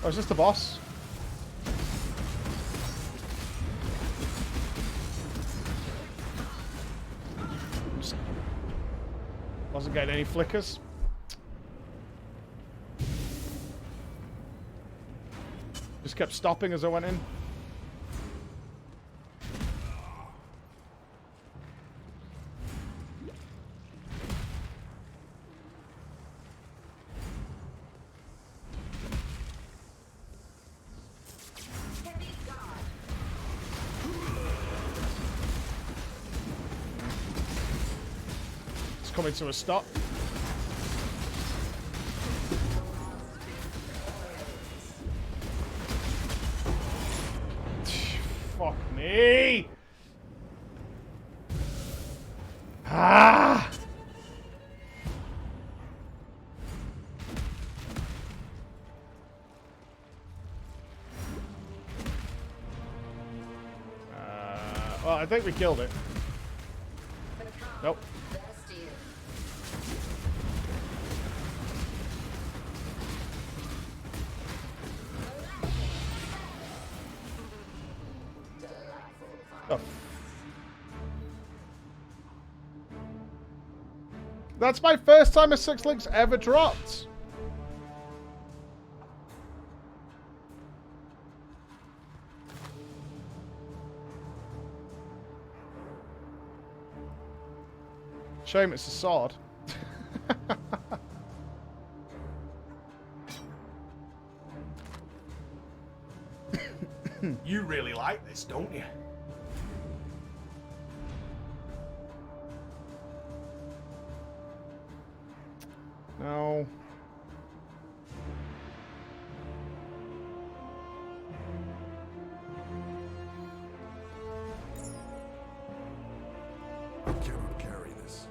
Oh, is this the boss? Wasn't getting any flickers. Just kept stopping as I went in. Coming to a stop. Fuck me. Ah. Well, I think we killed it. Nope. Oh. That's my first time a 6 links ever dropped. Shame it's a sword. You really like this, don't you? No. I cannot carry this.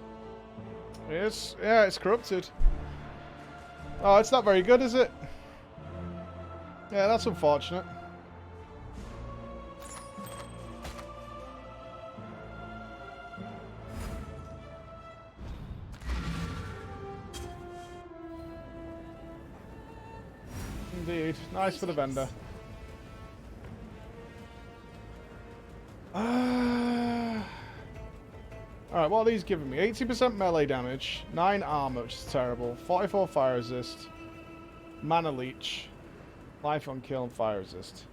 Yes, yeah, it's corrupted. Oh, it's not very good, is it? Yeah, that's unfortunate. Indeed. Nice for the vendor. Alright, what are these giving me? 80% melee damage, 9 armor, which is terrible, 44 fire resist, mana leech, life on kill, and fire resist.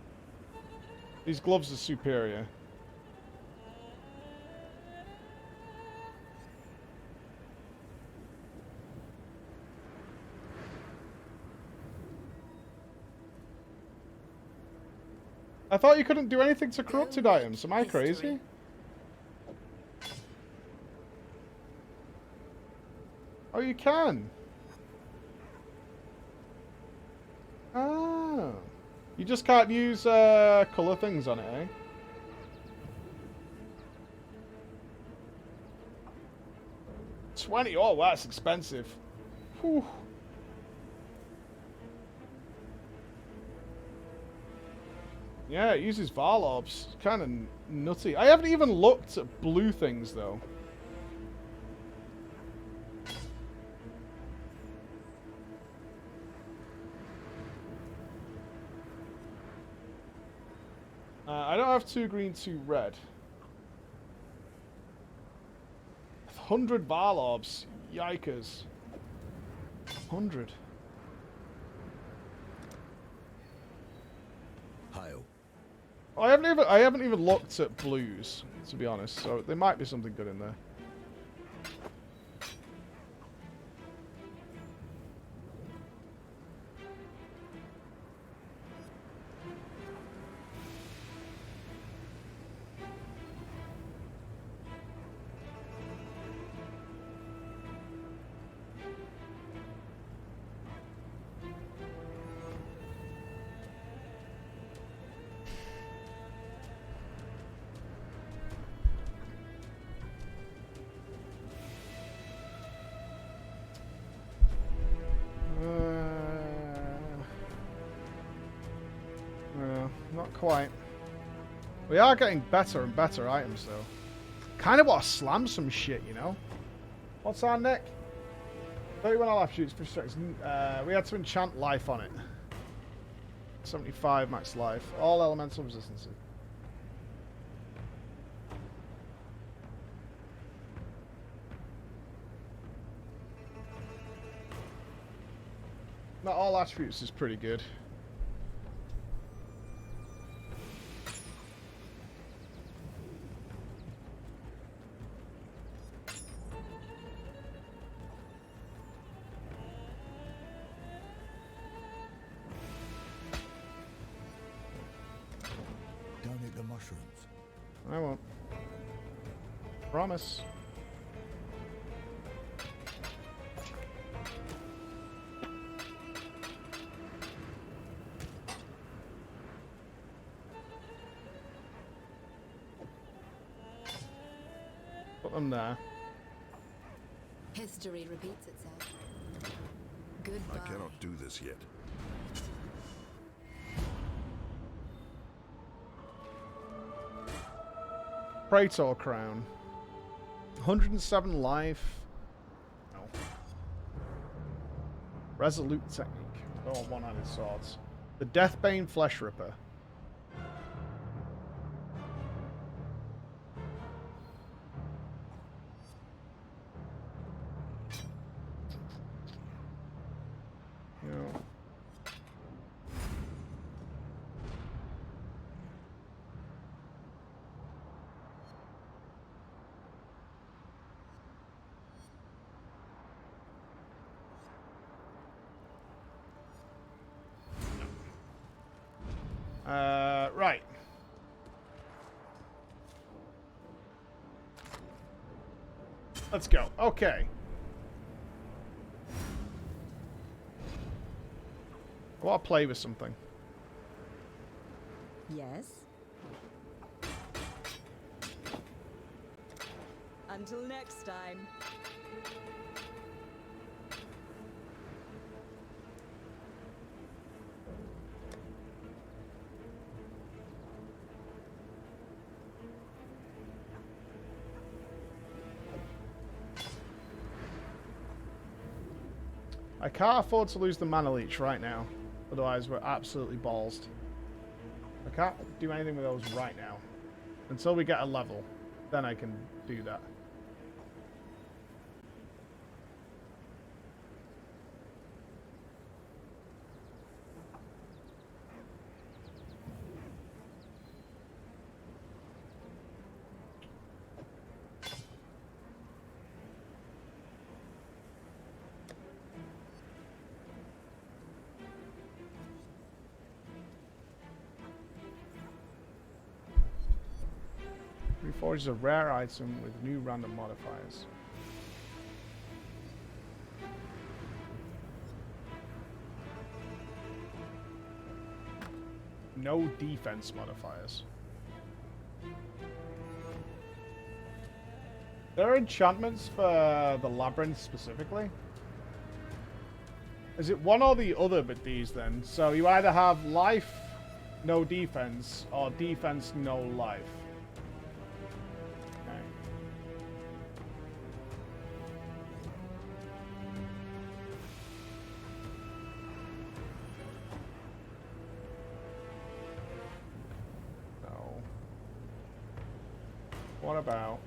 These gloves are superior. I thought you couldn't do anything to corrupted items. Am I crazy? Oh, you can. Ah. You just can't use colour things on it, eh? $20. Oh, wow, that's expensive. Whew. Yeah, it uses Varlobs. Kind of nutty. I haven't even looked at blue things, though. I don't have 2 green, 2 red. 100 Varlobs. Yikers. 100. I haven't even looked at blues, to be honest, so there might be something good in there. Not quite. We are getting better and better items, though. Kind of want to slam some shit, you know? What's our neck? 31 life shoots for 6. We had to enchant life on it. 75 max life. All elemental resistances. Not all attributes is pretty good. Don't eat the mushrooms. I won't. Promise. Put them there. History repeats itself. Goodbye. I cannot do this yet. Praetor Crown. 107 life. No. Resolute Technique. Oh, one-handed swords. The Deathbane Flesh Ripper. No. Right. Let's go. Okay. I want to play with something. Yes. Until next time. I can't afford to lose the mana leech right now. Otherwise, we're absolutely ballsed. I can't do anything with those right now. Until we get a level. Then I can do that. Reforge is a rare item with new random modifiers. No defense modifiers. There are enchantments for the labyrinth specifically. Is it one or the other with these then? So you either have life, no defense, or defense, no life. What about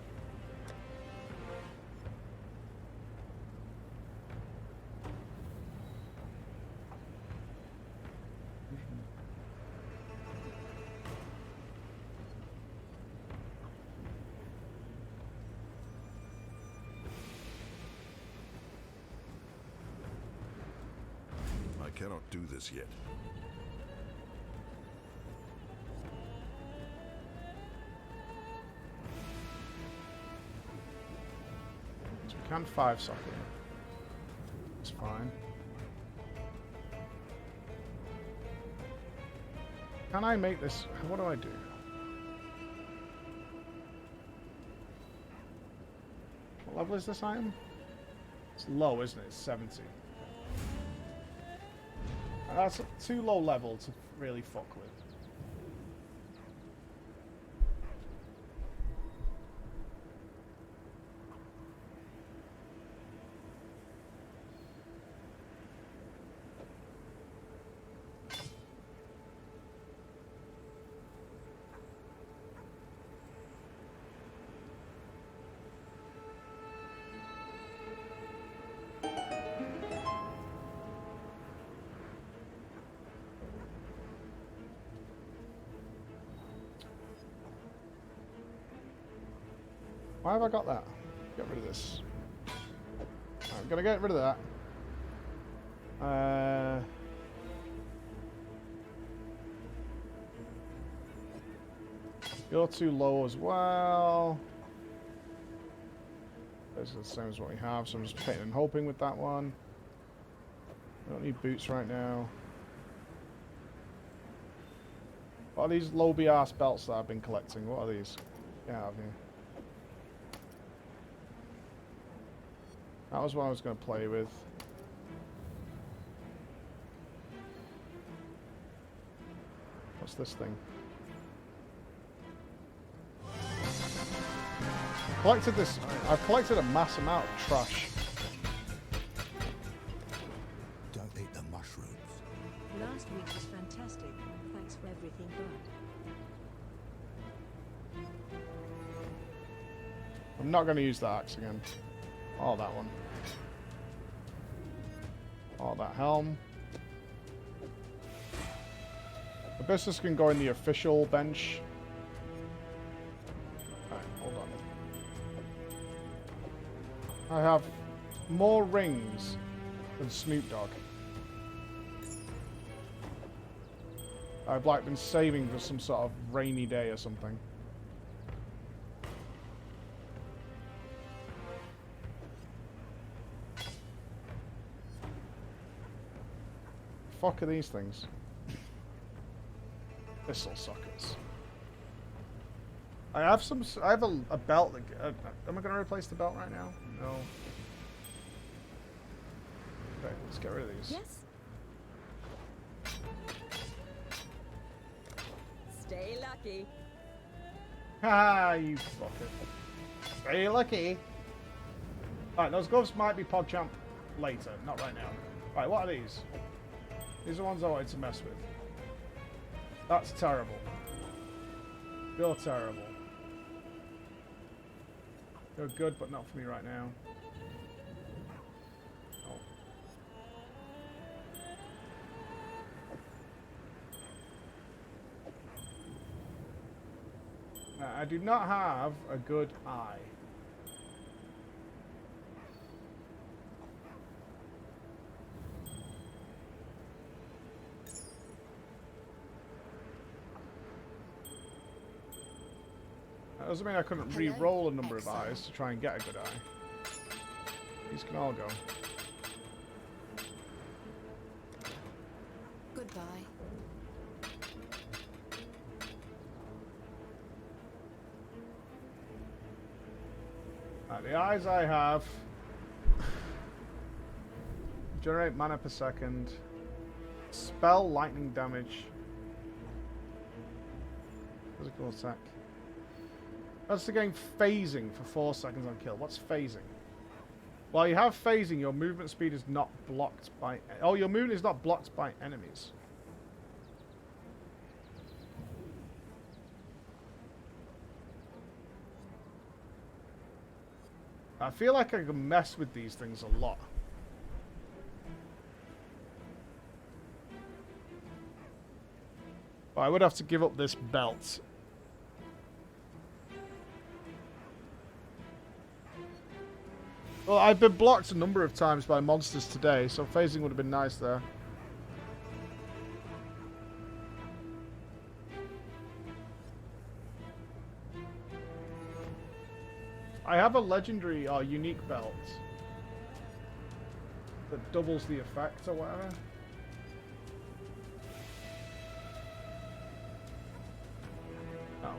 I cannot do this yet. Can 5 socket? It's fine. Can I make this? What do I do? What level is this item? It's low, isn't it? It's 70. And that's too low level to really fuck with. Why have I got that? Get rid of this. I'm gonna get rid of that. You're too low as well. Those are the same as what we have, so I'm just painting and hoping with that one. I don't need boots right now. What are these low BRS belts that I've been collecting? What are these? Get out of here. That was what I was going to play with. What's this thing? Collected this. I've collected a mass amount of trash. Don't eat the mushrooms. Last week was fantastic. Thanks for everything, bud. I'm not going to use the axe again. Oh, that one. Oh, that helm. The business can go in the official bench. Alright, hold on. I have more rings than Snoop Dogg. I've like been saving for some sort of rainy day or something. Fuck are these things? Thistle suckers. I have some. I have a belt. That, am I going to replace the belt right now? No. Okay, let's get rid of these. Yes. Stay lucky. Ha! You fucker. Stay lucky. Alright, those gloves might be PogChamp later, not right now. Right, what are these? These are ones I wanted to mess with. That's terrible. You're terrible. You're good, but not for me right now. Oh. Now, I do not have a good eye. That doesn't mean I couldn't re-roll a number of eyes to try and get a good eye. These can all go. Goodbye. The eyes I have generate mana per second, spell lightning damage, physical attack. That's to gain phasing for 4 seconds on kill. What's phasing? While you have phasing, your movement speed is not blocked by... Oh, your movement is not blocked by enemies. I feel like I can mess with these things a lot. But I would have to give up this belt. Well, I've been blocked a number of times by monsters today, so phasing would have been nice there. I have a legendary or unique belt that doubles the effect or whatever. Oh.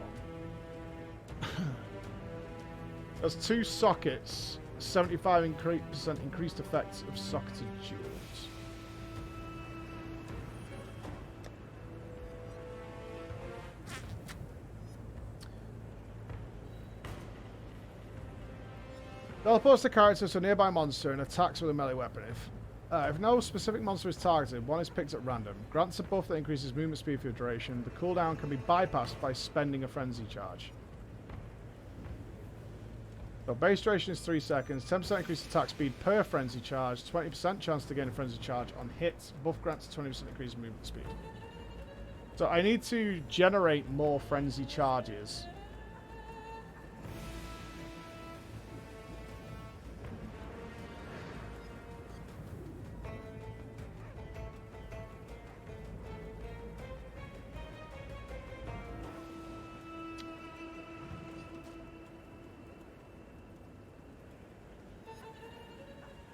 There's 2 sockets. 75% increased effects of socketed jewels. Teleports the character to a nearby monster and attacks with a melee weapon. If no specific monster is targeted, one is picked at random. Grants a buff that increases movement speed for the duration. The cooldown can be bypassed by spending a frenzy charge. So base duration is 3 seconds, 10% increased attack speed per frenzy charge, 20% chance to gain a frenzy charge on hits, buff grants 20% increased movement speed. So I need to generate more frenzy charges.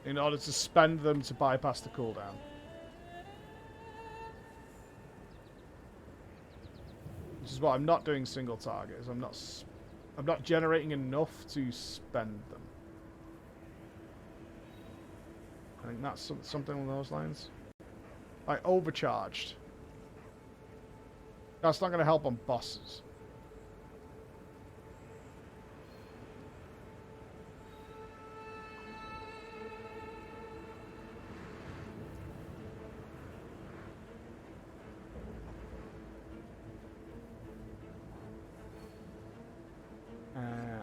in order to spend them to bypass the cooldown. Which is why I'm not doing single targets. I'm not generating enough to spend them. I think that's something along those lines. I overcharged. That's not going to help on bosses.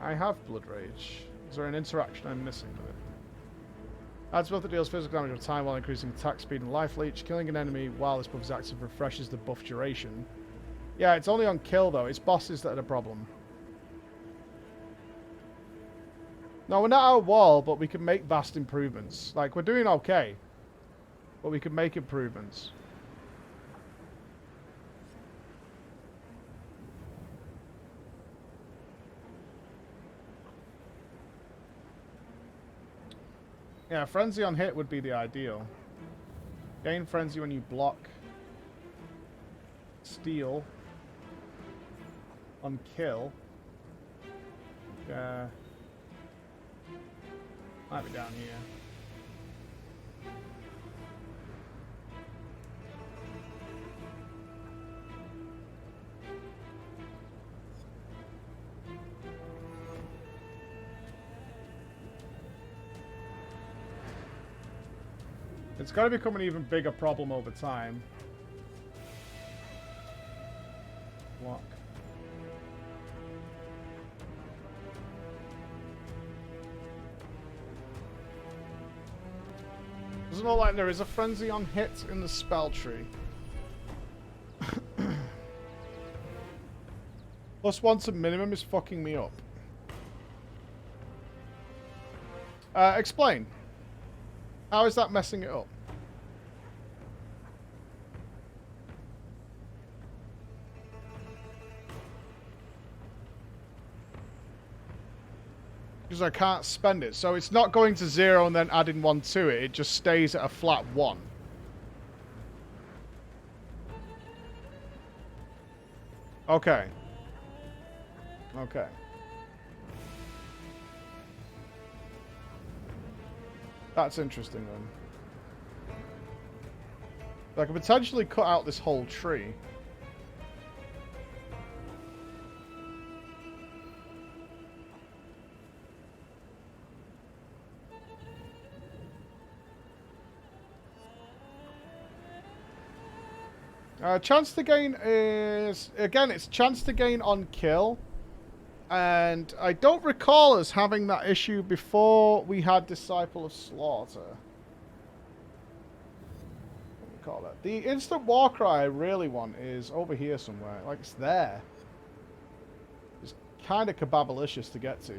I have Blood Rage. Is there an interaction I'm missing with it? Adds buff that deals physical damage over time while increasing attack speed and life leech. Killing an enemy while this buff is active refreshes the buff duration. Yeah, it's only on kill though. It's bosses that are the problem. No, we're not out of wall, but we can make vast improvements. Like, we're doing okay. But we can make improvements. Yeah, Frenzy on hit would be the ideal. Gain Frenzy when you block. Steal. On kill. Might be down here. It's going to become an even bigger problem over time. Block. Doesn't look like there is a frenzy on hit in the spell tree. +1 to minimum is fucking me up. Explain. How is that messing it up? Because I can't spend it. So it's not going to 0 and then adding 1 to it. It just stays at a flat 1. Okay. Okay. That's interesting then. I could potentially cut out this whole tree. Chance to gain is, again, it's chance to gain on kill. And I don't recall us having that issue before we had Disciple of Slaughter. What do we call it? The instant war cry I really want is over here somewhere. Like, it's there. It's kind of kebabalicious to get to.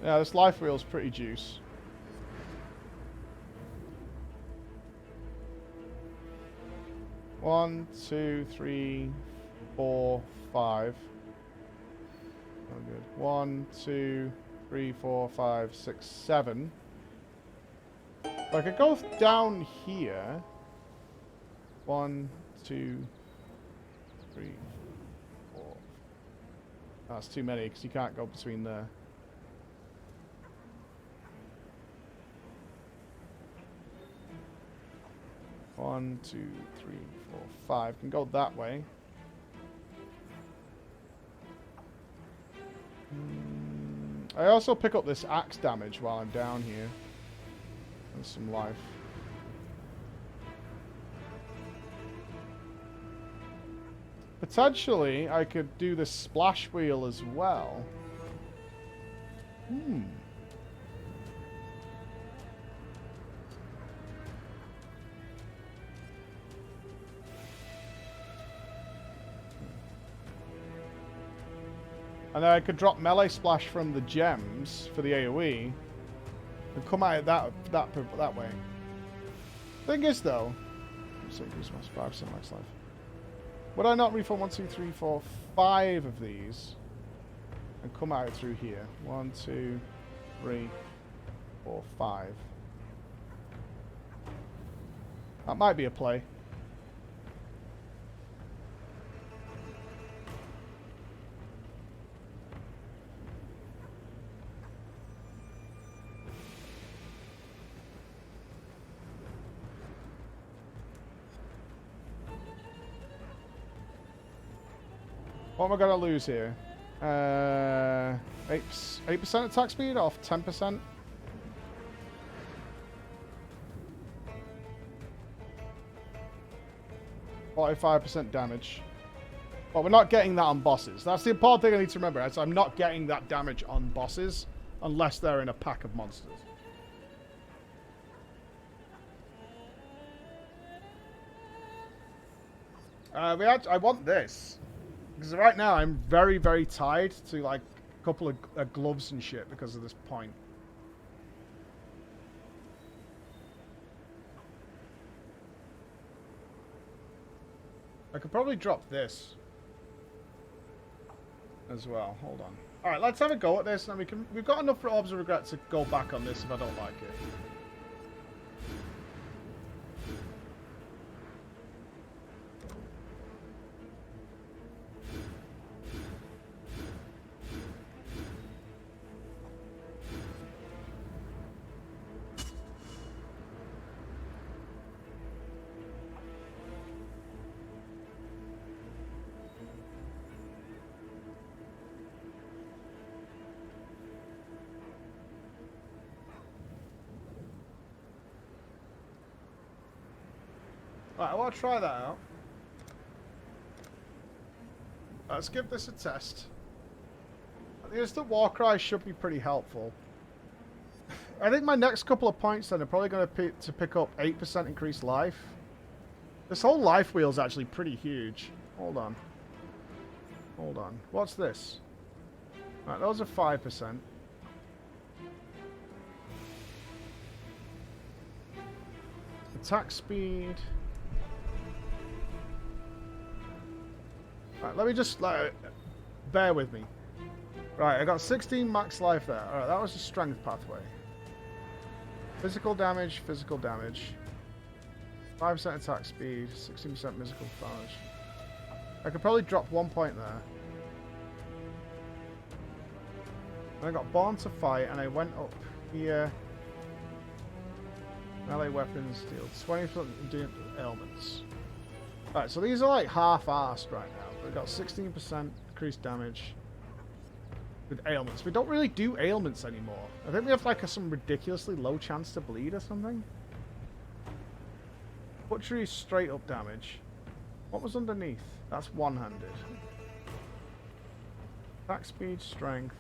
Yeah, this life wheel's pretty juice. One, two, three, four, five. Oh, good. 1, 2, 3, 4, 5, 6, 7. I could go down here. 1, 2, 3, 4. That's too many because you can't go between there. One, 2, 3, 4, 5. Can go that way. I also pick up this axe damage while I'm down here. And some life. Potentially, I could do the splash wheel as well. And then I could drop melee splash from the gems for the AoE. And come out that way. Thing is, though, let's increase my 5% max life. Would I not refill 1, 2, 3, 4, 5 of these and come out through here? 1, 2, 3, 4, 5. That might be a play. What am I going to lose here? 8% attack speed off 10%. %damage. But we're not getting that on bosses. That's the important thing I need to remember. Is I'm not getting that damage on bosses unless they're in a pack of monsters. I want this. Because right now I'm very, very tied to like a couple of gloves and shit because of this point. I could probably drop this as well. Hold on. All right, let's have a go at this, and we've got enough for Orbs of Regret to go back on this if I don't like it. Right, I want to try that out. Let's give this a test. The instant war cry should be pretty helpful. I think my next couple of points then are probably going to pick up 8% increased life. This whole life wheel is actually pretty huge. Hold on. Hold on. What's this? Right, those are 5%. Attack speed. Right, let me just bear with me. Right, I got 16 max life there. Alright, that was the strength pathway. Physical damage, 5% attack speed, 16% physical damage. I could probably drop 1 point there. And I got Born to Fight, and I went up here. Melee weapons deal 20% ailments. Alright, so these are like half-arsed right now. We've got 16% increased damage with ailments. We don't really do ailments anymore. I think we have like some ridiculously low chance to bleed or something. Butchery straight up damage. What was underneath? That's one-handed. Attack speed, strength.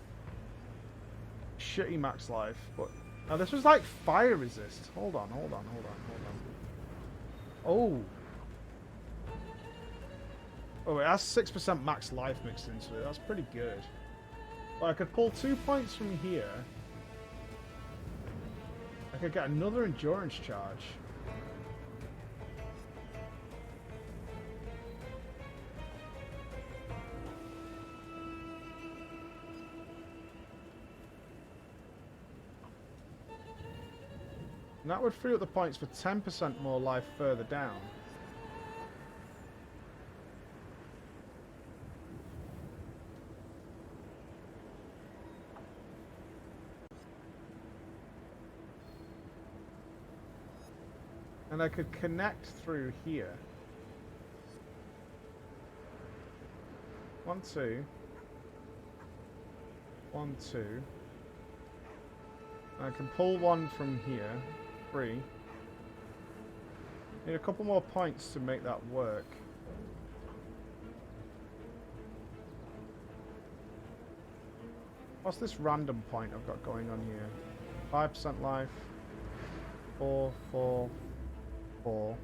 Shitty max life. But now this was like fire resist. Hold on. Oh. Oh, it has 6% max life mixed into it. That's pretty good. Well, I could pull 2 points from here. I could get another endurance charge. And that would free up the points for 10% more life further down. And I could connect through here. 1, 2. 1, 2. I can pull one from here. 3. Need a couple more points to make that work. What's this random point I've got going on here? 5% life. 4, 4, 4.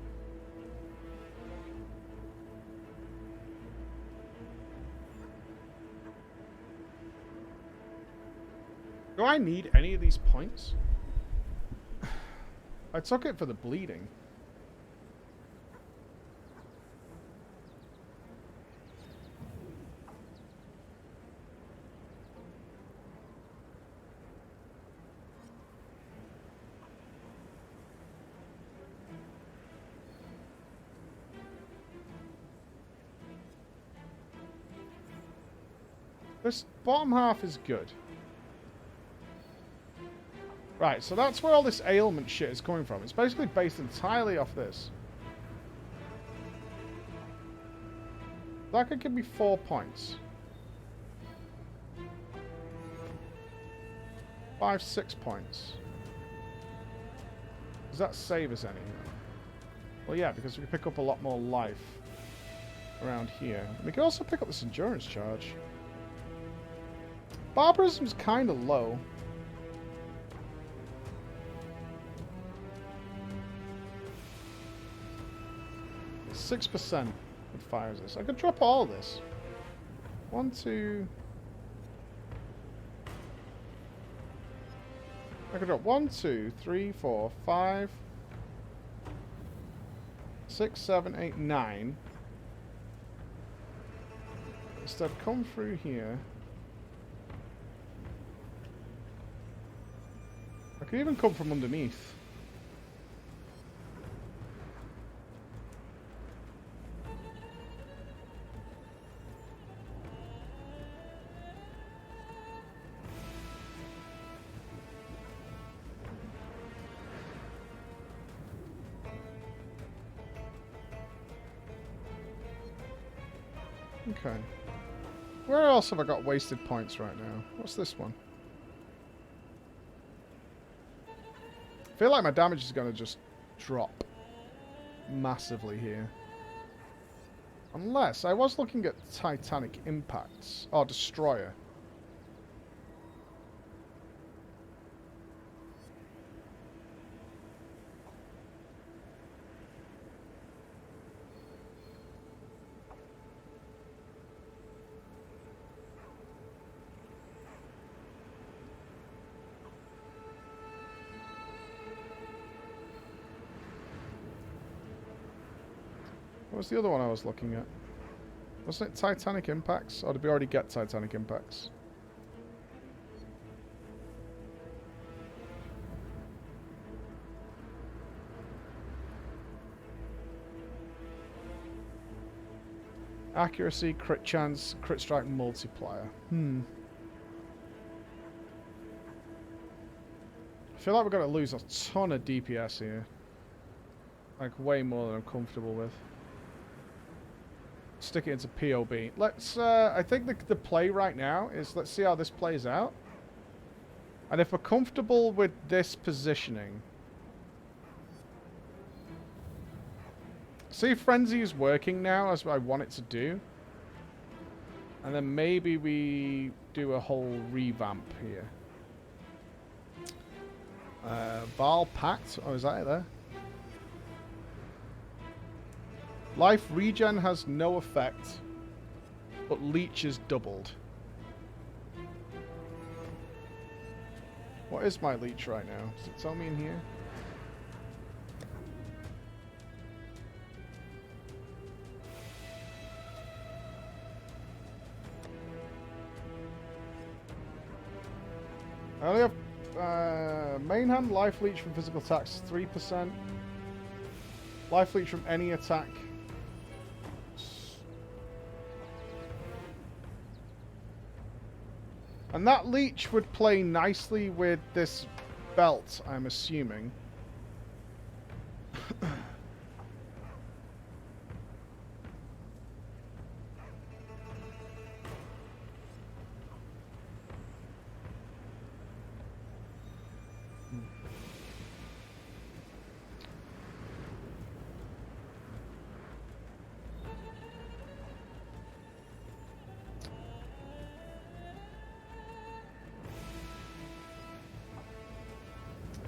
Do I need any of these points? I took it for the bleeding. This bottom half is good. Right, so that's where all this ailment shit is coming from. It's basically based entirely off this. That could give me 4 points. 5, 6 points. Does that save us any? Well, yeah, because we can pick up a lot more life around here. We can also pick up this endurance charge. Barbarism's kind of low. 6% it fires this. I could drop all this. 1, 2. I could drop 1, 2, 3, 4, 5, 6, 7, 8, 9. Instead, come through here. I could even come from underneath. Okay. Where else have I got wasted points right now? What's this one? I feel like my damage is going to just drop massively here. Unless I was looking at Titanic Impacts. Oh, Destroyer. What was the other one I was looking at? Wasn't it Titanic Impacts? Or did we already get Titanic Impacts? Accuracy, crit chance, crit strike multiplier. I feel like we're going to lose a ton of DPS here. Like, way more than I'm comfortable with. Stick it into POB. Let's, I think the play right now is, let's see how this plays out. And if we're comfortable with this positioning... See if Frenzy is working now as I want it to do. And then maybe we do a whole revamp here. Val Pact. Oh, is that it there? Life regen has no effect, but leech is doubled. What is my leech right now? Does it tell me in here? I only have main hand life leech from physical attacks 3%. Life leech from any attack. And that leech would play nicely with this belt, I'm assuming.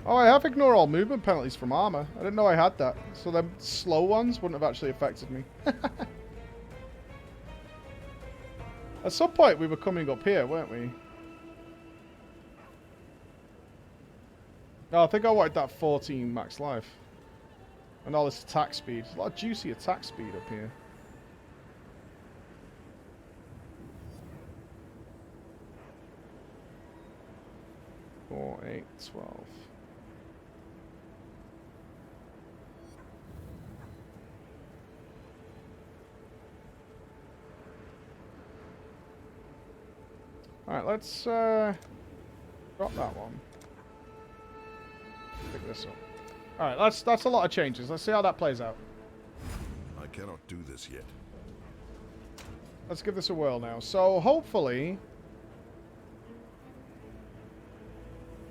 Oh, I have ignore all movement penalties from armor. I didn't know I had that. So the slow ones wouldn't have actually affected me. At some point we were coming up here, weren't we? Oh, I think I wanted that 14 max life. And all this attack speed. A lot of juicy attack speed up here. Four, 8, 12. Alright, let's drop that one. Pick this up. Alright, that's a lot of changes. Let's see how that plays out. I cannot do this yet. Let's give this a whirl now. So, hopefully,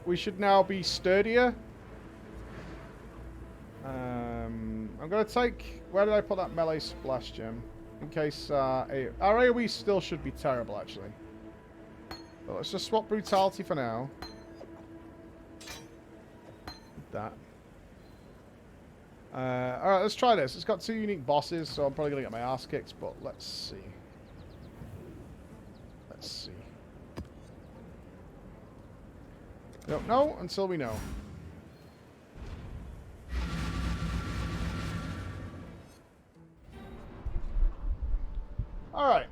we should now be sturdier. I'm going to take... Where did I put that melee splash gem? In case... our AoE still should be terrible, actually. But let's just swap brutality for now. That. Alright, let's try this. It's got 2 unique bosses, so I'm probably going to get my ass kicked, but let's see. Let's see. Don't know until we know. Alright.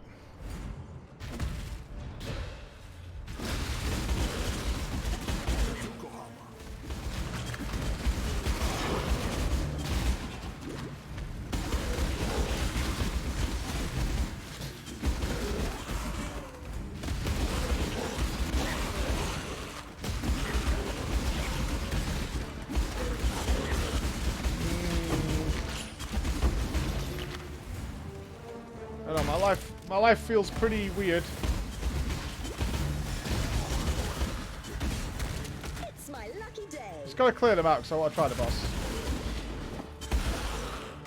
I don't know, my life feels pretty weird. It's my lucky day. Just gotta clear them out because I want to try the boss.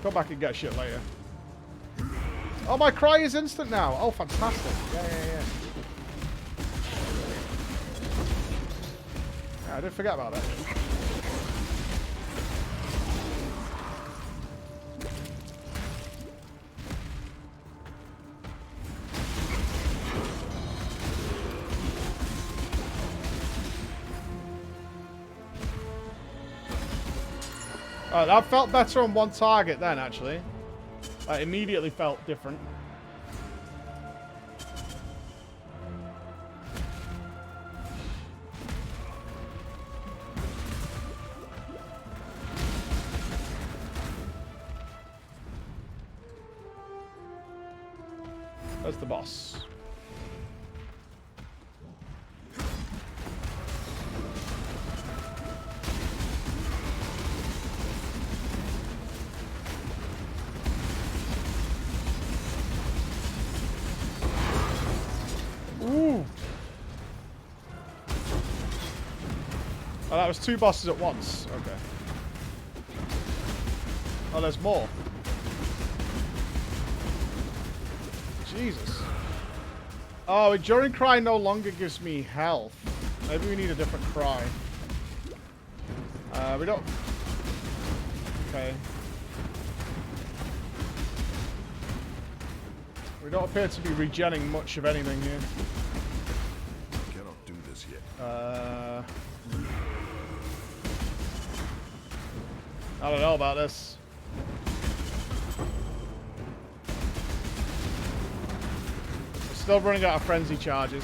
Come back and get shit later. Oh, my cry is instant now. Oh, fantastic. Yeah. Yeah, I did forget about that. Alright, that felt better on one target then, actually. That immediately felt different. That's the boss. Ooh. Oh, that was 2 bosses at once. Okay. Oh, there's more. Jesus. Oh, Enduring Cry no longer gives me health. Maybe we need a different cry. We don't... Okay. We don't appear to be regenning much of anything here. I cannot do this yet. I don't know about this. We're still running out of frenzy charges.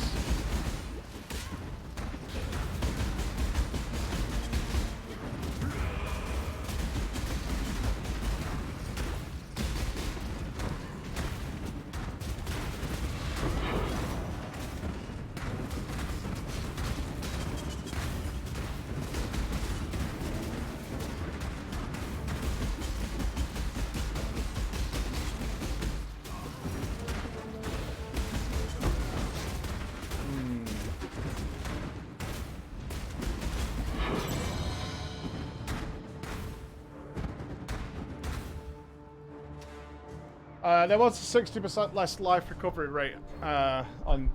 There was a 60% less life recovery rate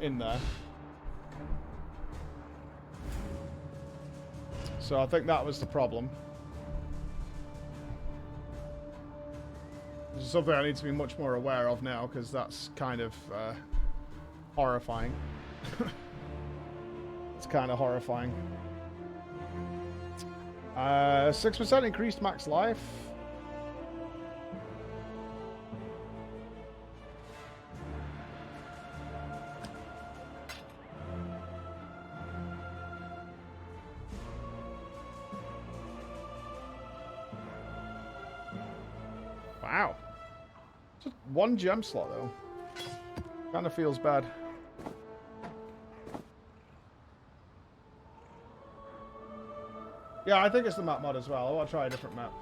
in there. So I think that was the problem. This is something I need to be much more aware of now, because that's kind of horrifying. It's kind of horrifying. 6% increased max life. Wow. Just one gem slot, though. Kind of feels bad. Yeah, I think it's the map mod as well. I want to try a different map.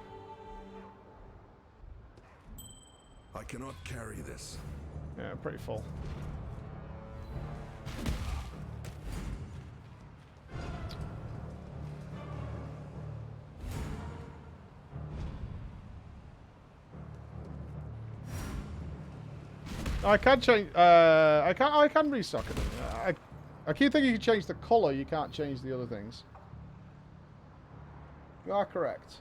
I cannot carry this. Yeah, pretty full. I can change. I can restock it. I keep thinking you can change the color. You can't change the other things. You are correct.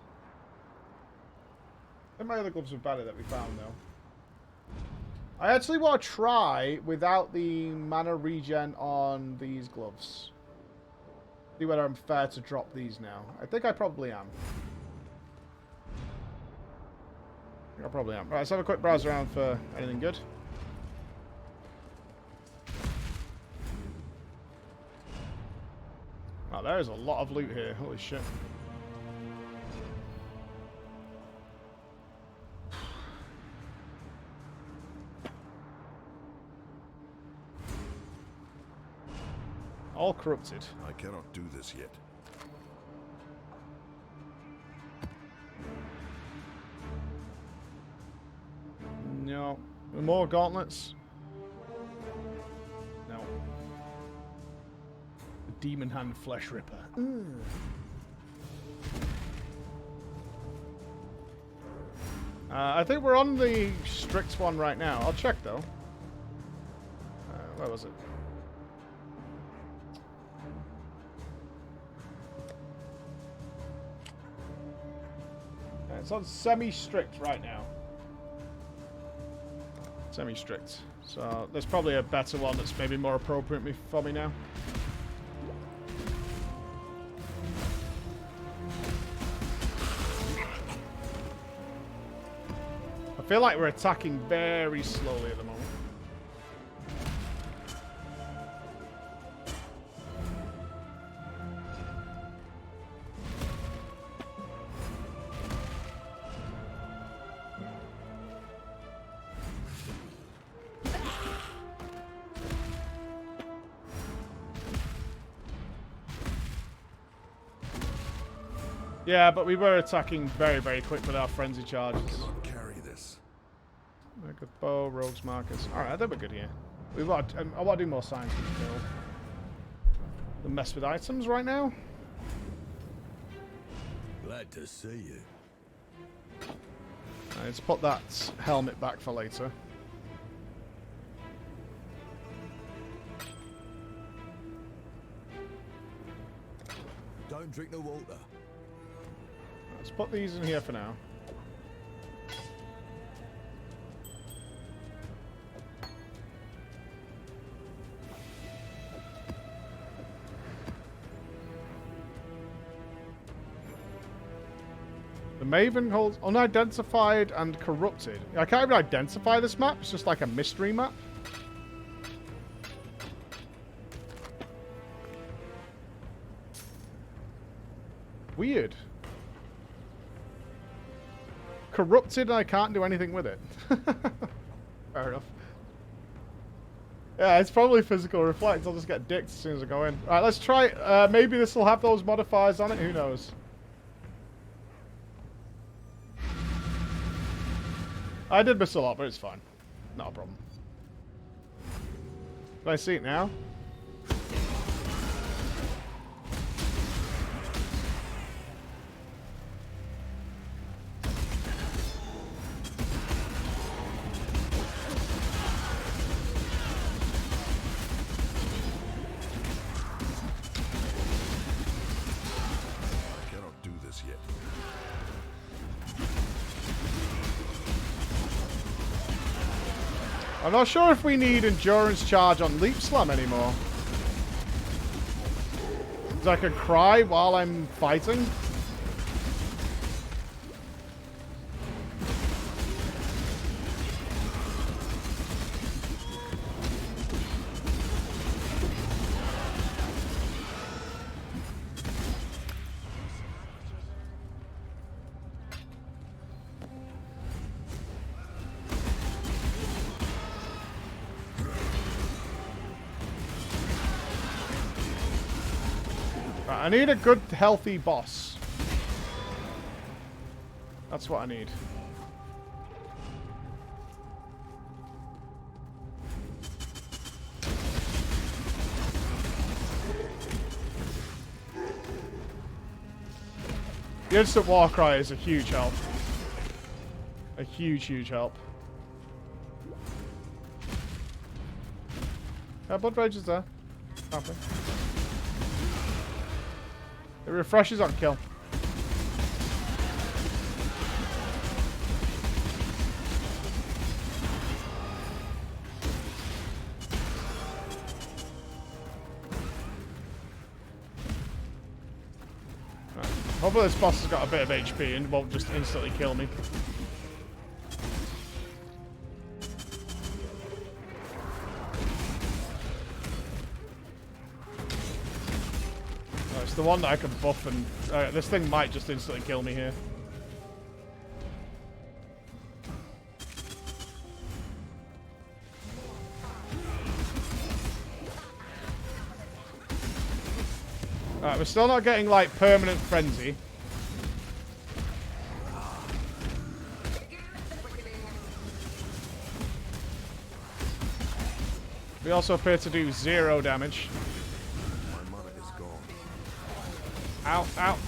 I think my other gloves were better that we found, though. I actually want to try without the mana regen on these gloves. See whether I'm fair to drop these now. I think I probably am. I probably am. Right, let's have a quick browse around for anything good. Oh, there is a lot of loot here. Holy shit. All corrupted. I cannot do this yet. No. More gauntlets? No. The Demon Hand Flesh Ripper. I think we're on the strict one right now. I'll check, though. Where was it? It's on semi-strict right now. Semi-strict. So there's probably a better one that's maybe more appropriate for me now. I feel like we're attacking very slowly at the moment. Yeah, but we were attacking very, very quick with our frenzy charges. I cannot carry this. Good bow, rogues markers. Alright, I think we're good here. I want to do more science build than mess with items right now. Glad to see you. Let's put that helmet back for later. Don't drink the water. Let's put these in here for now. The Maven holds unidentified and corrupted. I can't even identify this map. It's just like a mystery map. Weird. Corrupted and I can't do anything with it. Fair enough. Yeah, it's probably physical reflect. I'll just get dicked as soon as I go in. Alright, let's try. Maybe this will have those modifiers on it. Who knows? I did miss a lot, but it's fine. Not a problem. Can I see it now? I'm not sure if we need endurance charge on Leap Slam anymore. Because I can cry while I'm fighting. Right, I need a good, healthy boss. That's what I need. The instant war cry is a huge help. A huge, huge help. Blood Rage is there. Happy. It refreshes on kill. Hopefully this boss has got a bit of HP and won't just instantly kill me. Oh, it's the one that I can buff and... this thing might just instantly kill me here. Alright, we're still not getting, like, permanent frenzy. We also appear to do 0 damage. My mana is gone. Ow, ow.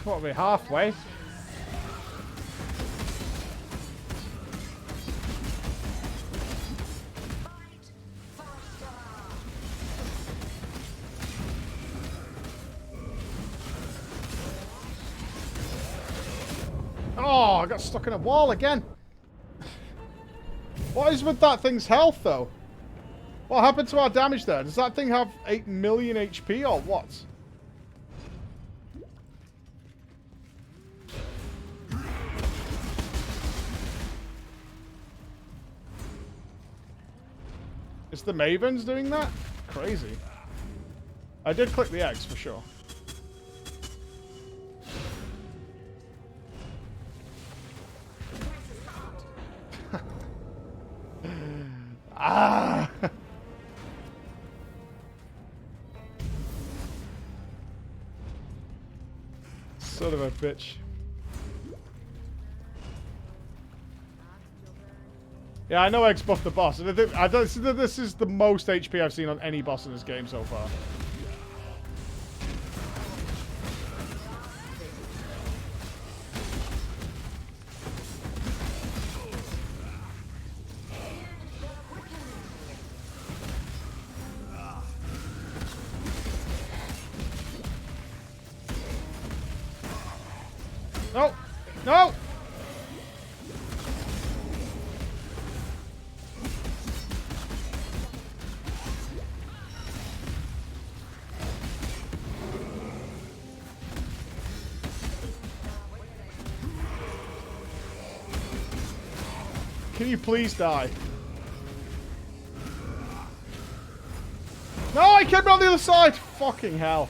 What are we, halfway? Oh, I got stuck in a wall again. What is with that thing's health, though? What happened to our damage there? Does that thing have 8 million HP or what? Is the Mavens doing that? Crazy. I did click the eggs for sure. Ah! Son of a bitch. Yeah, I know Eggs buffed the boss. I don't see that this is the most HP I've seen on any boss in this game so far. No! No! Can you please die? No, I came on the other side! Fucking hell.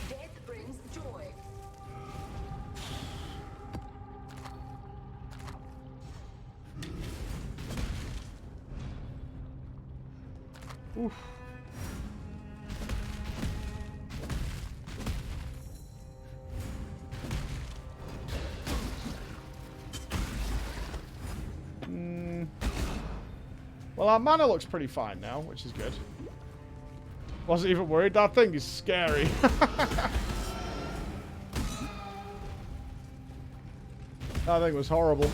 Oof. Well, our mana looks pretty fine now, which is good. Wasn't even worried. That thing is scary. That thing was horrible.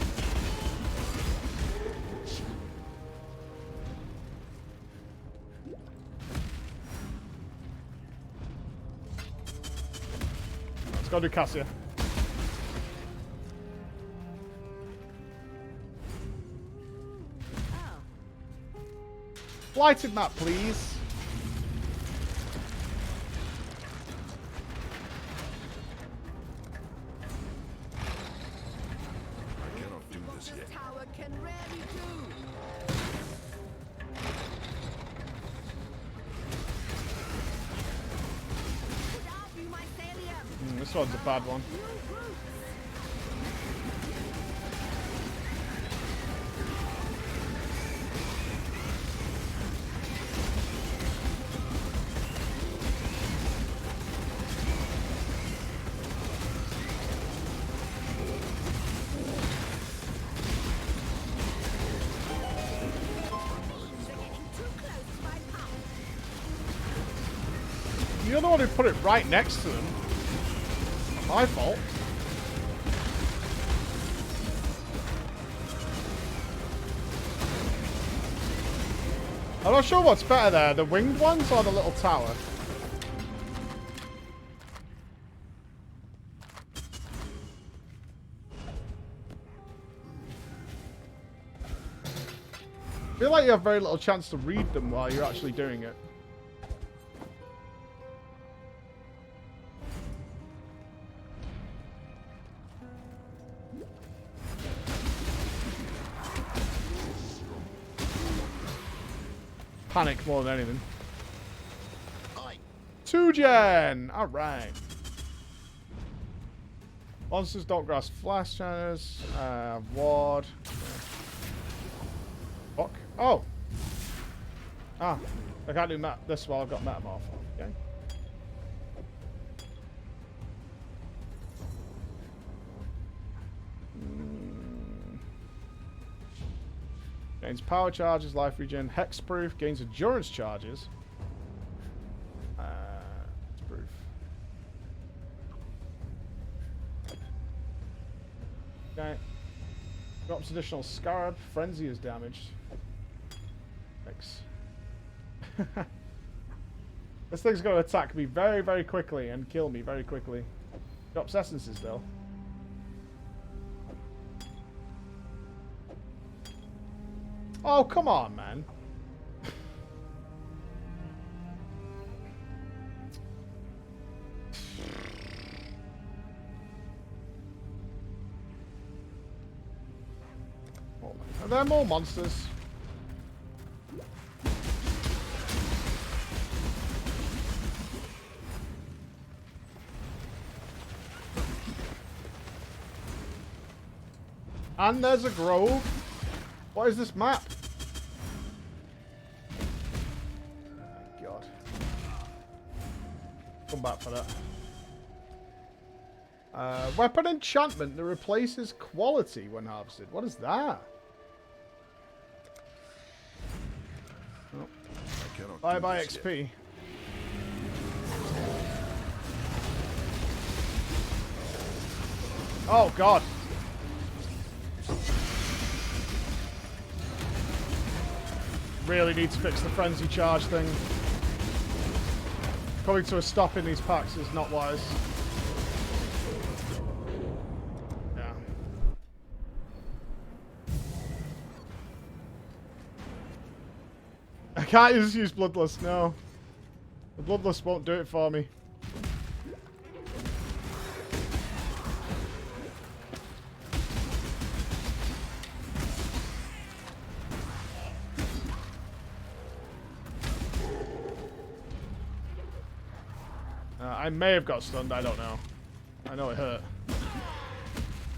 Go do Cassia. Oh. Blighted map, please. I cannot do this yet. Tower can rarely do. Could argue my mycelium. This one's a bad one. New roots. They're getting too close to my power. You're the one who put it right next to them. My fault. I'm not sure what's better there, the winged ones or the little tower. I feel like you have very little chance to read them while you're actually doing it. Panic more than anything. 2-gen! Alright. Monsters don't grasp flash channels. Ward. Fuck. Oh! Ah. I can't do this while I've got Metamorph. Okay. Gains power charges, life regen, hexproof, gains endurance charges. Hexproof. Okay. Drops additional scarab, frenzy is damaged. Thanks. This thing's going to attack me very, very quickly and kill me very quickly. Drops essences though. Oh, come on, man. Are there more monsters? And there's a grove. What is this map? Oh, God. Come back for that. Weapon enchantment that replaces quality when harvested. What is that? Oh. I cannot Bye do bye this XP. yet. Oh, God. Really need to fix the frenzy charge thing. Coming to a stop in these packs is not wise. Yeah. I can't just use Bloodlust, no. The Bloodlust won't do it for me. I may have got stunned, I don't know. I know it hurt. I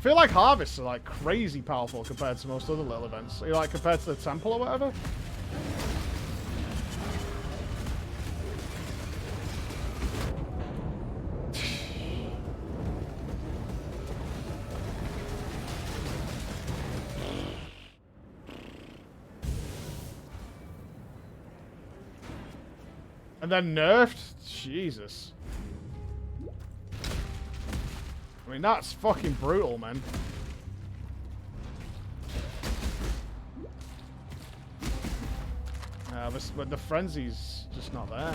feel like harvests are like crazy powerful compared to most other little events. You know, like compared to the temple or whatever. And then nerfed? Jesus. I mean, that's fucking brutal, man. But the frenzy's just not there.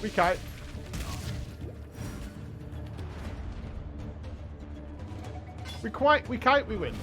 We kite. We kite, we win.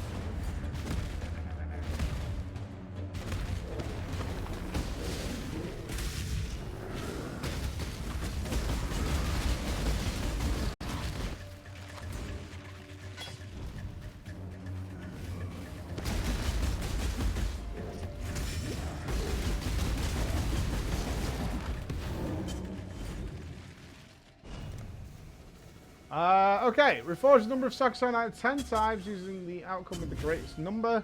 Okay, reforge the number of Saxon out of 10 times using the outcome with the greatest number.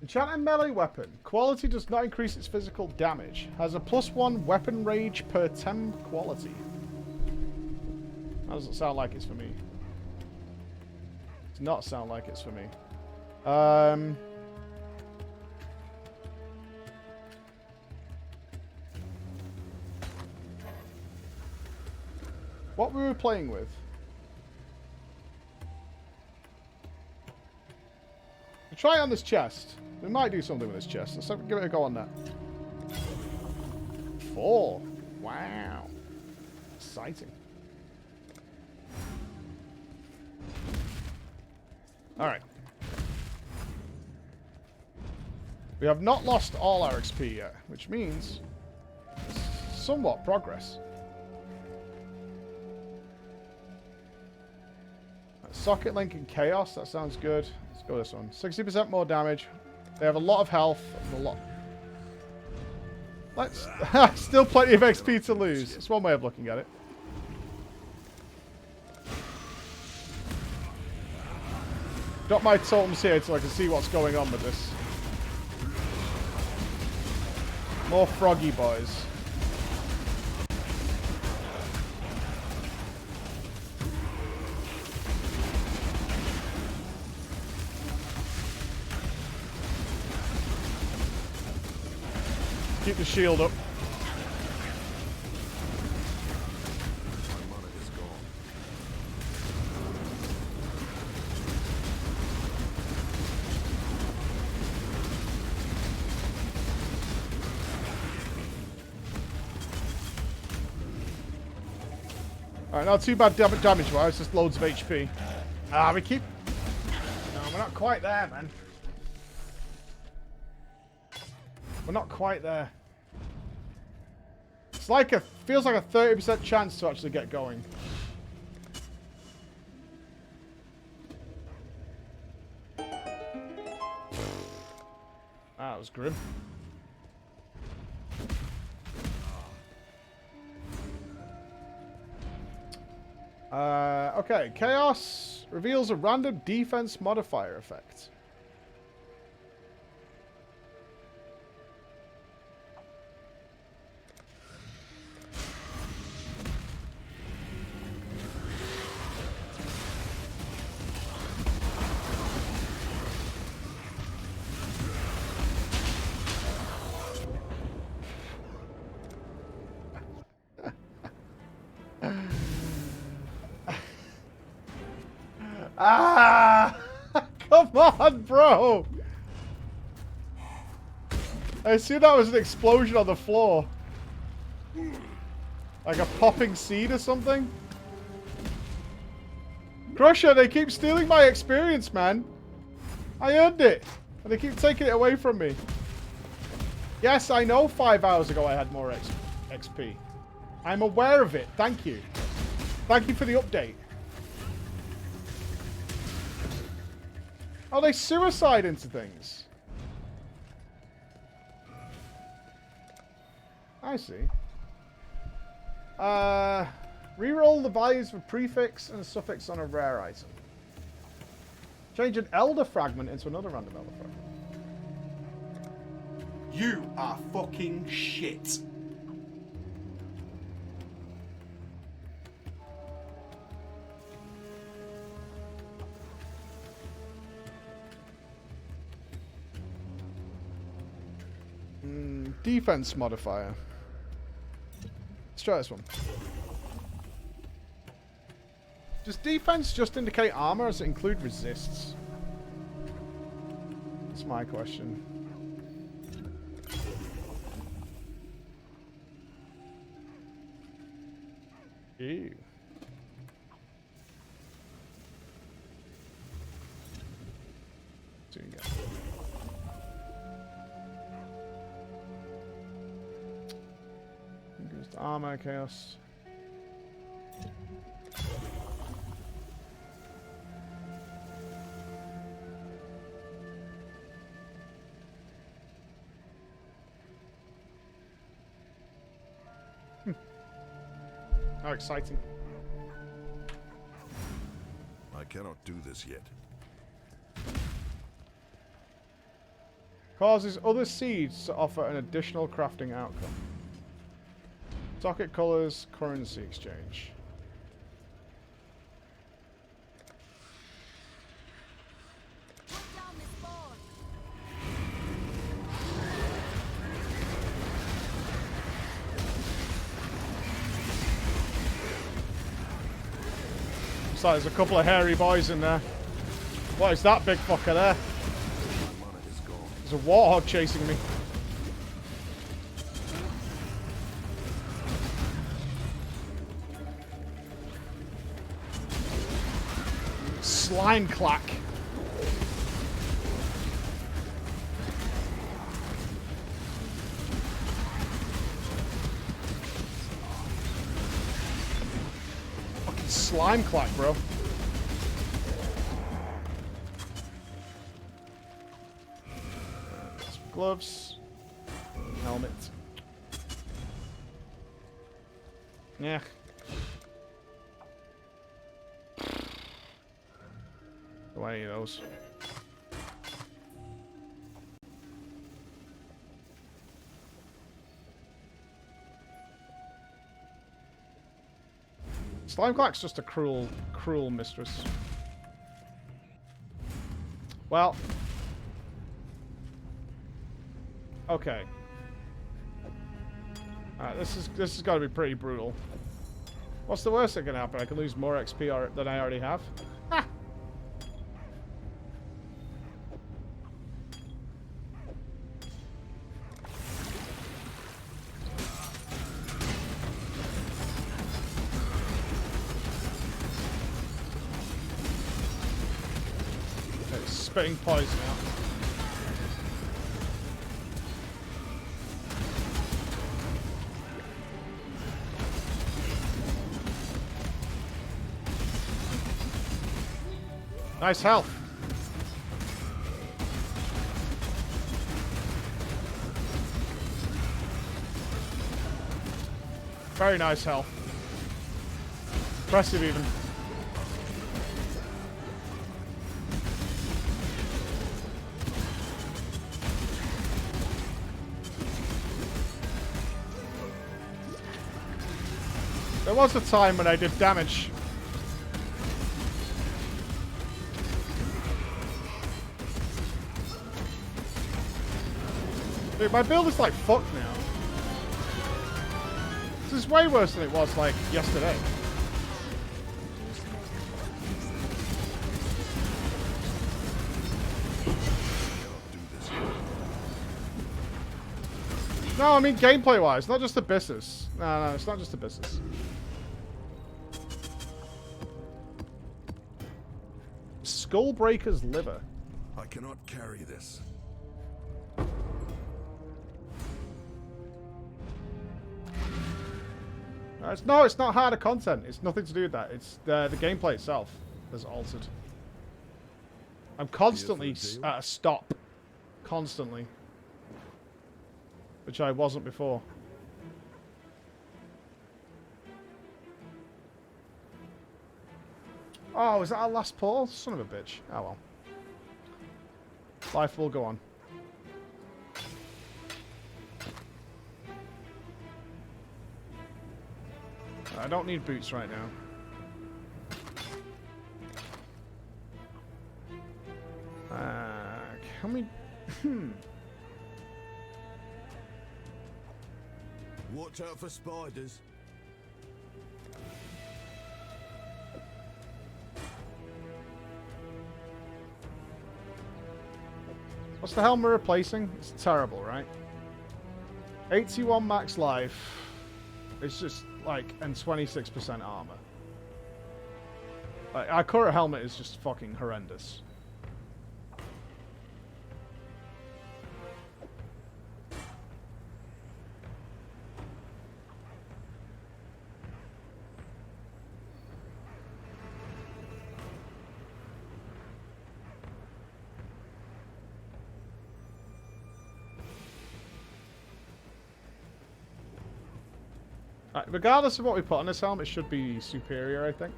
Enchant a melee weapon. Quality does not increase its physical damage. Has a +1 weapon rage per 10 quality. That doesn't sound like it's for me. Does not sound like it's for me. What we were playing with. We'll try it on this chest. We might do something with this chest. Let's give it a go on that. 4. Wow. Exciting. Alright. We have not lost all our XP yet, which means somewhat progress. Socket Link and Chaos, that sounds good. Let's go this one. 60% more damage. They have a lot of health. And a lot. Let's. Still plenty of XP to lose. That's one way of looking at it. Got my totems here so I can see what's going on with this. More froggy boys. Keep the shield up. Alright, not too bad damage-wise, just loads of HP. Ah, we keep... No, we're not quite there, man. We're not quite there. It's like a... Feels like a 30% chance to actually get going. That was grim. Okay, Chaos reveals a random defense modifier effect. Ah! Come on, bro! I assume that was an explosion on the floor. Like a popping seed or something? Crusher, they keep stealing my experience, man. I earned it. And they keep taking it away from me. Yes, I know 5 hours ago I had more XP. I'm aware of it. Thank you. Thank you for the update. Oh, they suicide into things. I see. Reroll the values for prefix and suffix on a rare item. Change an Elder Fragment into another random Elder Fragment. You are fucking shit. Defense modifier. Let's try this one. Does defense just indicate armor, or does it include resists? That's my question. Ew. So you go. Goes to armor, chaos. How exciting. I cannot do this yet. Causes other seeds to offer an additional crafting outcome. Socket colors, currency exchange. Put down this board. So there's a couple of hairy boys in there. What is that big fucker there? My mana is gone. There's a warthog chasing me. Slime clack. Fucking slime clack, bro. Some gloves. Helmet. Yeah. Don't want any of those. Slimeclack's just a cruel, cruel mistress. Well. Okay. Alright, this has got to be pretty brutal. What's the worst that can happen? I can lose more XP than I already have. Ha! It's spitting poison out. Nice health. Very nice health. Impressive even. There was a time when I did damage. Dude, my build is like fucked now. This is way worse than it was like yesterday. No, I mean gameplay wise, not just the business. No, it's not just the business. Skullbreaker's liver. I cannot carry this. No, it's not harder content. It's nothing to do with that. It's the gameplay itself has altered. I'm constantly at a stop. Constantly. Which I wasn't before. Oh, is that our last pull? Son of a bitch. Oh well. Life will go on. I don't need boots right now. Can we... Watch out for spiders. What's the hell we're replacing? It's terrible, right? 81 max life. It's just like, and 26% armor. Like, our current helmet is just fucking horrendous. Right, regardless of what we put on this helmet, it should be superior, I think.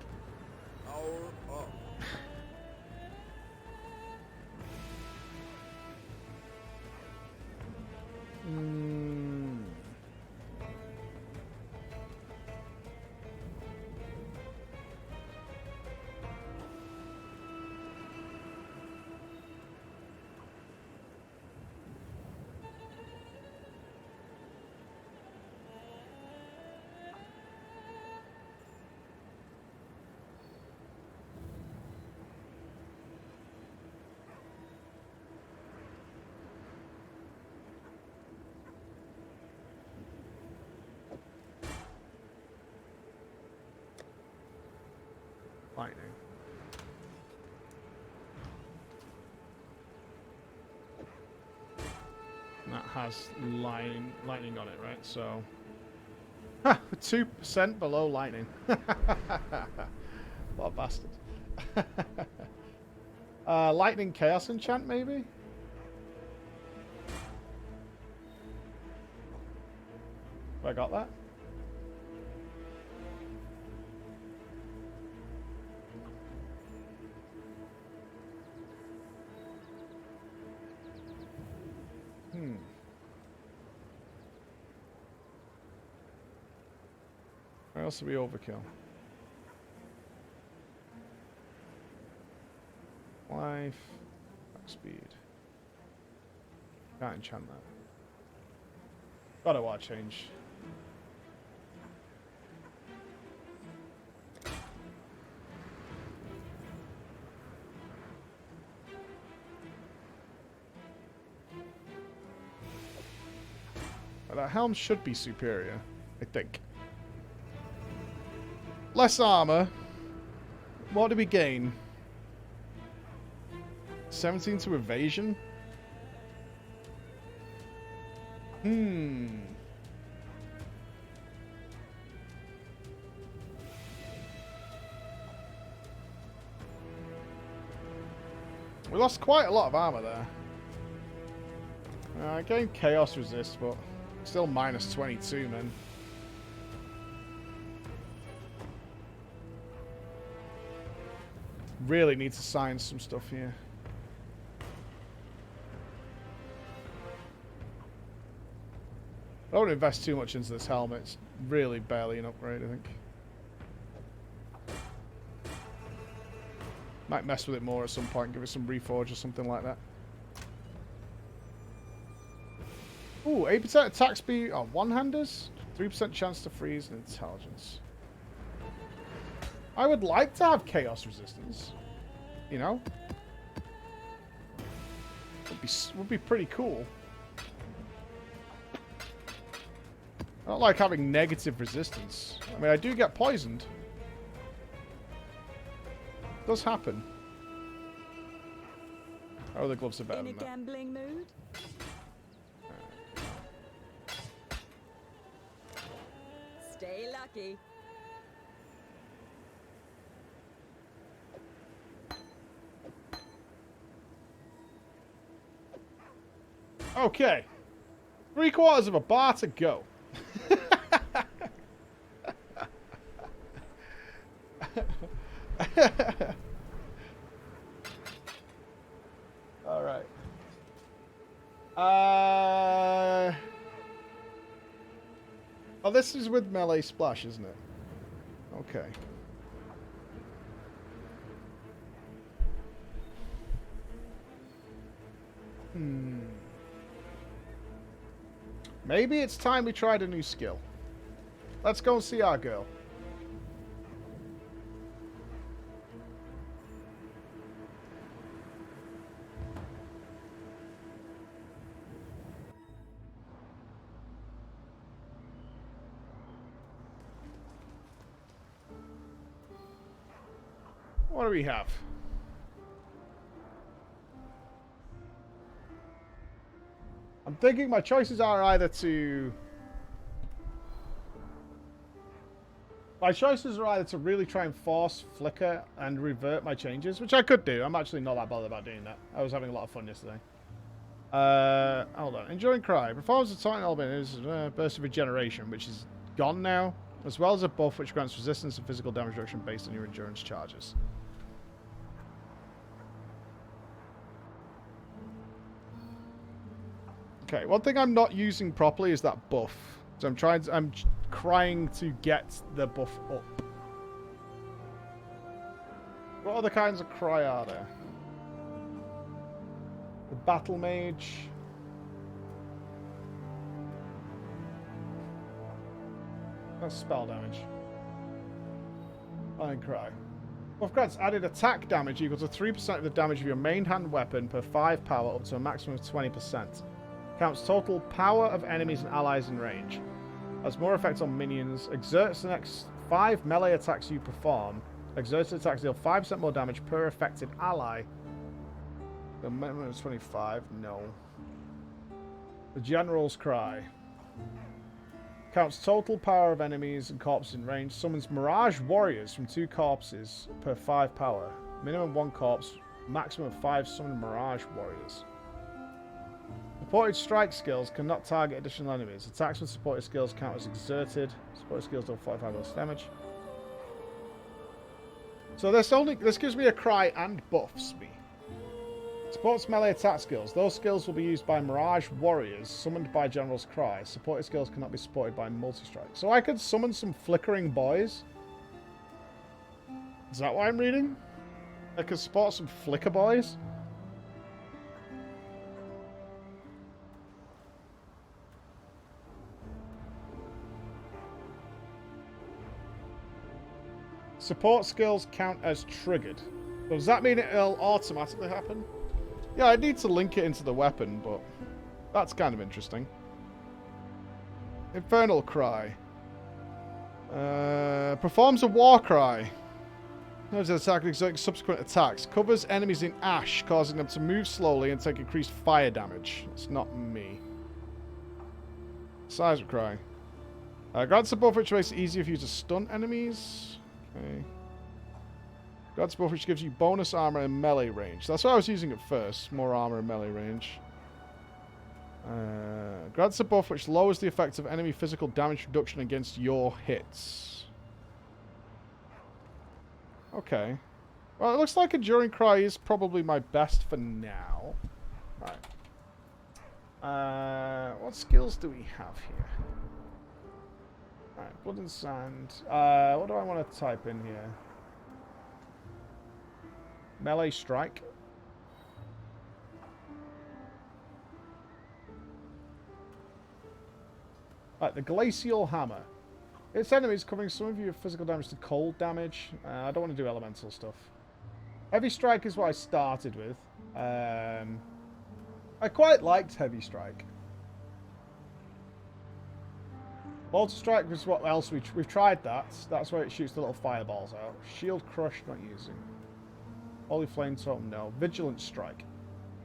Lightning. And that has lightning on it, right? So, 2% below lightning. What a bastard. Lightning Chaos Enchant, maybe? Have I got that? Where else do we overkill? Life. Speed. Can't enchant that. Gotta watch change. But that helm should be superior, I think. Less armor. What do we gain? 17 to evasion? We lost quite a lot of armor there. I gained chaos resist, but still minus 22, man. Really need to sign some stuff here. I don't invest too much into this helmet. It's really barely an upgrade, I think. Might mess with it more at some point, give it some reforge or something like that. Ooh, 8% attack speed on one-handers, 3% chance to freeze, and intelligence. I would like to have chaos resistance. You know? Would be pretty cool. I don't like having negative resistance. I mean, I do get poisoned. It does happen. Oh, the gloves are better than that. In a gambling mood? Stay lucky. Okay. 3/4 of a bar to go. All right. Oh, this is with melee splash, isn't it? Okay. Maybe it's time we tried a new skill. Let's go and see our girl. What do we have? I'm thinking my choices are either to... My choices are either to really try and force flicker and revert my changes, which I could do. I'm actually not that bothered about doing that. I was having a lot of fun yesterday. Hold on. Enduring Cry. Performs a Titan element is Burst of Regeneration, which is gone now, as well as a buff which grants resistance and physical damage reduction based on your endurance charges. Okay, one thing I'm not using properly is that buff. So I'm trying to get the buff up. What other kinds of cry are there? The Battle Mage. That's spell damage. Iron Cry. Buff grants added attack damage equal to 3% of the damage of your main hand weapon per 5 power up to a maximum of 20%. Counts total power of enemies and allies in range. Has more effect on minions. Exerts the next 5 melee attacks you perform. Exerted attacks deal 5% more damage per affected ally. The minimum is 25. No. The General's Cry. Counts total power of enemies and corpses in range. Summons Mirage Warriors from 2 corpses per 5 power. Minimum 1 corpse. Maximum 5 summon Mirage Warriors. Supported strike skills cannot target additional enemies. Attacks with supported skills count as exerted. Supported skills deal 45 less damage. So this gives me a cry and buffs me. Supports melee attack skills. Those skills will be used by Mirage Warriors, summoned by General's Cry. Supported skills cannot be supported by multi-strike. So I could summon some flickering boys. Is that what I'm reading? I could support some flicker boys? Support skills count as triggered. So does that mean it'll automatically happen? Yeah, I need to link it into the weapon, but that's kind of interesting. Infernal Cry. Performs a war cry. Knows attack and exerts subsequent attacks. Covers enemies in ash, causing them to move slowly and take increased fire damage. It's not me. Seismic Cry. Grants a buff which makes it easier for you to stun enemies. Okay. Grants a buff which gives you bonus armor and melee range. That's what I was using at first. More armor and melee range. Grants a buff which lowers the effect of enemy physical damage reduction against your hits. Okay. Well, it looks like Enduring Cry is probably my best for now. Right. What skills do we have here? Alright, Blood and Sand. What do I want to type in here? Melee Strike. Right, the Glacial Hammer. Its enemies covering some of your physical damage to cold damage. I don't want to do elemental stuff. Heavy Strike is what I started with. I quite liked Heavy Strike. Molten Strike was what else we've tried that. That's where it shoots the little fireballs out. Shield Crush, not using. Holy Flame Totem, no. Vigilance Strike.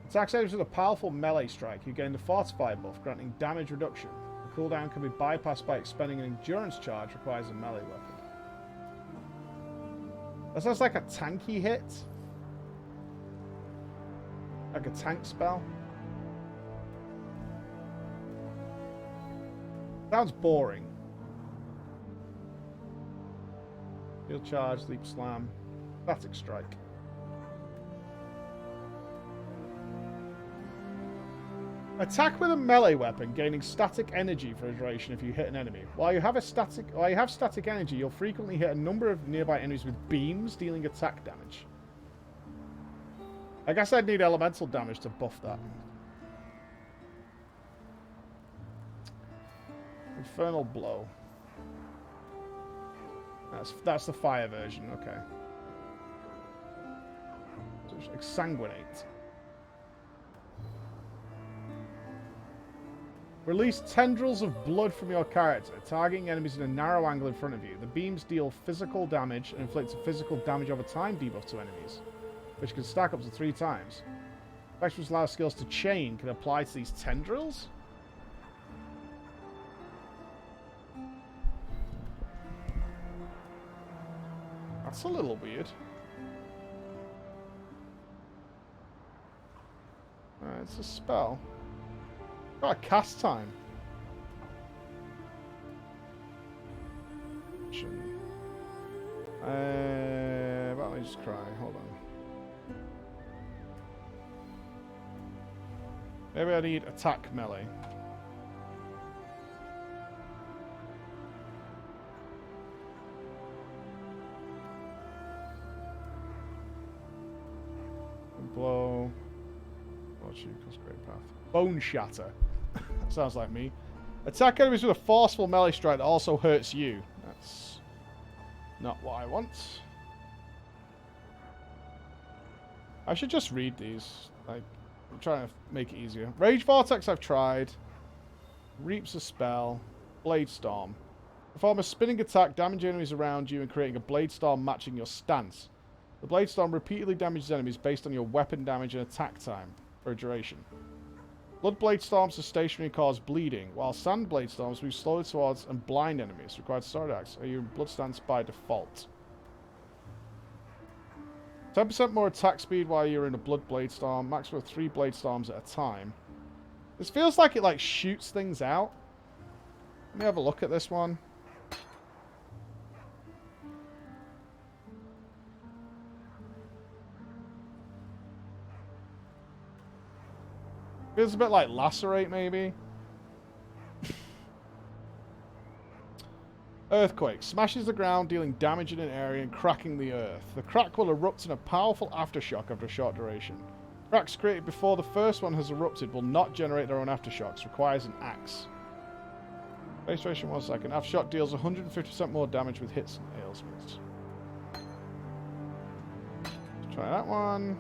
Attacks enemies with a powerful melee strike. You gain the Fortify buff, granting damage reduction. The cooldown can be bypassed by expending an endurance charge, requires a melee weapon. That sounds like a tanky hit. Like a tank spell. Sounds boring. Shield Charge, Leap Slam, Static Strike. Attack with a melee weapon, gaining static energy for a duration if you hit an enemy. While you have static energy, you'll frequently hit a number of nearby enemies with beams, dealing attack damage. I guess I'd need elemental damage to buff that. Infernal Blow. That's the fire version, okay. So Exsanguinate. Release tendrils of blood from your character, targeting enemies in a narrow angle in front of you. The beams deal physical damage and inflict a physical damage over time debuff to enemies, which can stack up to 3 times. Effects which allow skills to chain can apply to these tendrils? That's a little weird. Alright, it's a spell. Got a cast time. Let me just cry. Hold on. Maybe I need attack melee. Blow. Watch you, cause great path. Bone shatter. Sounds like me. Attack enemies with a forceful melee strike that also hurts you. That's not what I want. I should just read these. Like, I'm trying to make it easier. Rage Vortex I've tried. Reap's a spell. Blade Storm. Perform a spinning attack, damaging enemies around you and creating a Blade Storm matching your stance. The Blade Storm repeatedly damages enemies based on your weapon damage and attack time for a duration. Blood Blade Storms are stationary and cause bleeding, while Sand Blade Storms move slowly towards and blind enemies. Required sword axe. Are you in Blood stance by default? 10% more attack speed while you're in a Blood Blade Storm. Maximum of 3 Blade Storms at a time. This feels like it like shoots things out. Let me have a look at this one. Feels a bit like Lacerate, maybe. Earthquake. Smashes the ground, dealing damage in an area and cracking the earth. The crack will erupt in a powerful aftershock after a short duration. Cracks created before the first one has erupted will not generate their own aftershocks. Requires an axe. Base duration 1 second. Aftershock deals 150% more damage with hits and ailments. Let's try that one.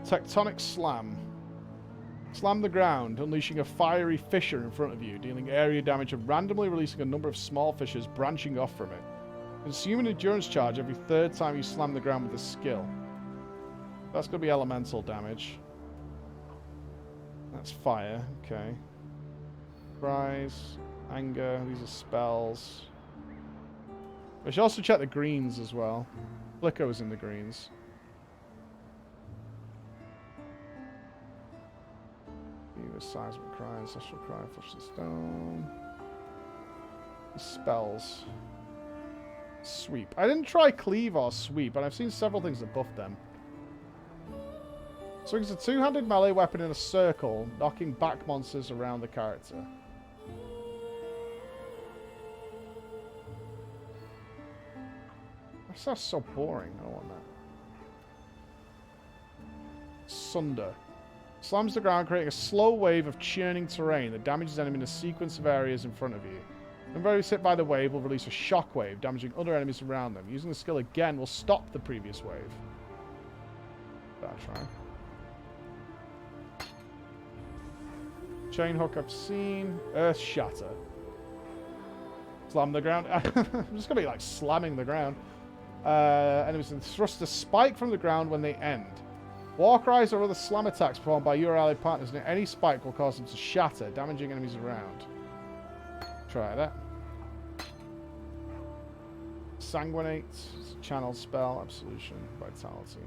Tectonic Slam. Slam the ground, unleashing a fiery fissure in front of you, dealing area damage and randomly releasing a number of small fissures branching off from it. Consume an endurance charge every 3rd time you slam the ground with this skill. That's going to be elemental damage. That's fire, okay. Surprise, anger, these are spells. We should also check the greens as well. Flicker was in the greens. Seismic Cry, Ancestral Cry, Flush the Stone. Spells. Sweep. I didn't try Cleave or Sweep, but I've seen several things that buff them. Swings a 2-handed melee weapon in a circle, knocking back monsters around the character. That sounds so boring. I don't want that. Sunder. Slams the ground, creating a slow wave of churning terrain that damages enemies in a sequence of areas in front of you. When enemies hit by the wave, will release a shockwave, damaging other enemies around them. Using the skill again will stop the previous wave. That's right. Chain Hook I've seen. Earth Shatter. Slam the ground. I'm just going to be like slamming the ground. Enemies can thrust a spike from the ground when they end. War cries or other slam attacks performed by your allied partners near any spike will cause them to shatter, damaging enemies around. Try that. Sanguinate. It's a channel spell. Absolution. Vitality.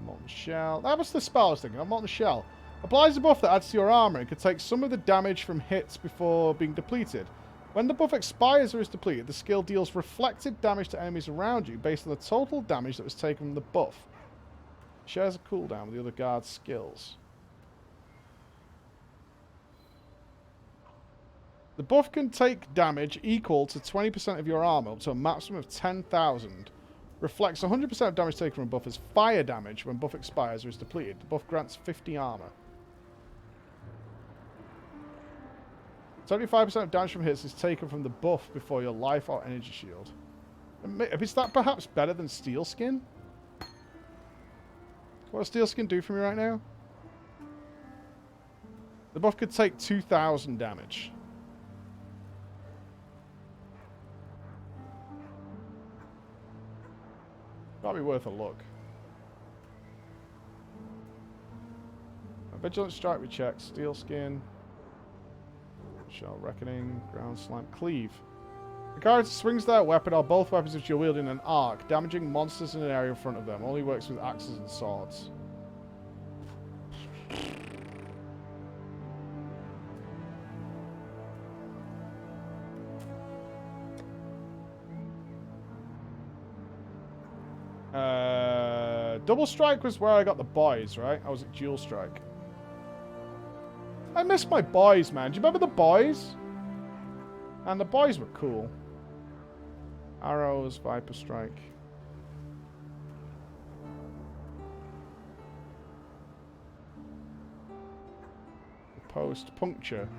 Molten Shell. That was the spell I was thinking of. Molten Shell. Applies a buff that adds to your armor and can take some of the damage from hits before being depleted. When the buff expires or is depleted, the skill deals reflected damage to enemies around you based on the total damage that was taken from the buff. Shares a cooldown with the other guard's skills. The buff can take damage equal to 20% of your armor up to a maximum of 10,000. Reflects 100% of damage taken from a buff as fire damage when buff expires or is depleted. The buff grants 50 armor. 75% of damage from hits is taken from the buff before your life or energy shield. Is that perhaps better than Steel Skin? What does Steel Skin do for me right now? The buff could take 2,000 damage. Might be worth a look. Vigilance Strike we check. Steel Skin. Shell Reckoning. Ground Slam. Cleave. The character swings their weapon or both weapons which you're wielding in an arc, damaging monsters in an area in front of them. Only works with axes and swords. Double Strike was where I got the boys, right? I was at Dual Strike. I miss my boys, man. Do you remember the boys? And the boys were cool. Arrows, Viper Strike. Post Puncture.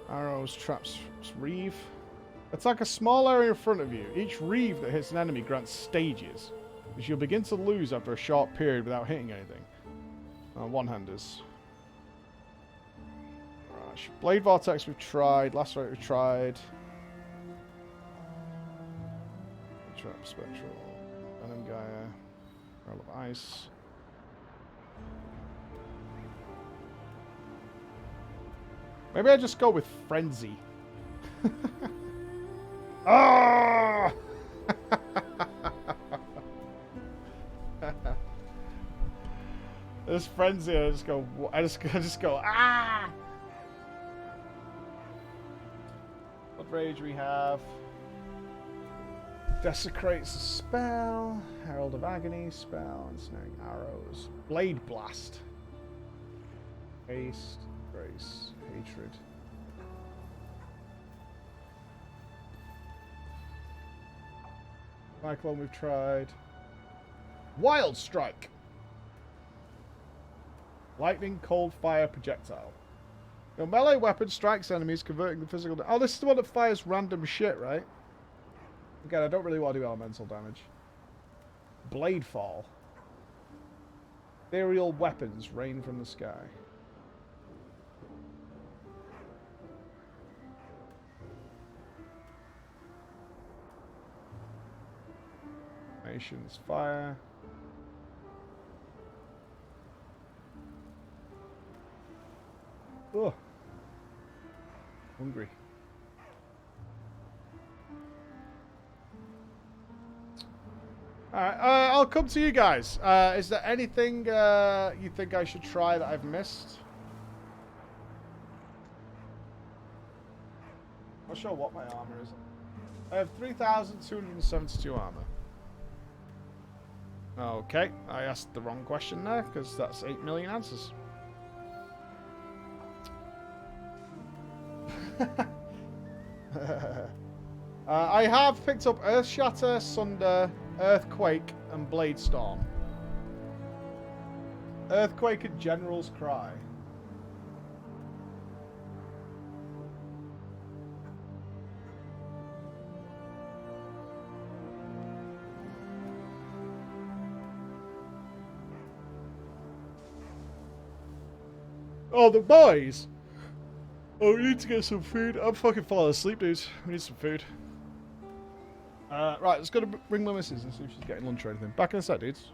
Arrows, traps, reeve. It's like a small area in front of you. Each reeve that hits an enemy grants stages, which you'll begin to lose after a short period without hitting anything. One-handers. Right. Blade Vortex we've tried. Lacerate we've tried. Trap Spectral. Venom Gaia. Roll of Ice. Maybe I just go with Frenzy. Ah! This Frenzy, I just go, ah! What rage we have? Desecrates a spell. Herald of Agony spell. Ensnaring arrows. Blade Blast. Haste. Grace. Hatred. Cyclone we've tried. Wild Strike. Lightning, cold, fire, projectile. Your melee weapon strikes enemies, converting the physical... Oh, this is the one that fires random shit, right? Again, I don't really want to do elemental damage. Blade Fall. Ethereal weapons rain from the sky. Nations fire. Oh, hungry. Alright, I'll come to you guys. Is there anything you think I should try that I've missed? Not sure what my armor is. I have 3,272 armor. Okay, I asked the wrong question there, because that's 8 million answers. I have picked up Earth Shatter, Sunder, Earthquake, and Blade Storm. Earthquake and General's Cry. Oh, the boys! Oh, we need to get some food. I'm fucking falling asleep, dudes. We need some food. Right, let's go to ring my missus and see if she's getting lunch or anything. Back in a sec, dudes.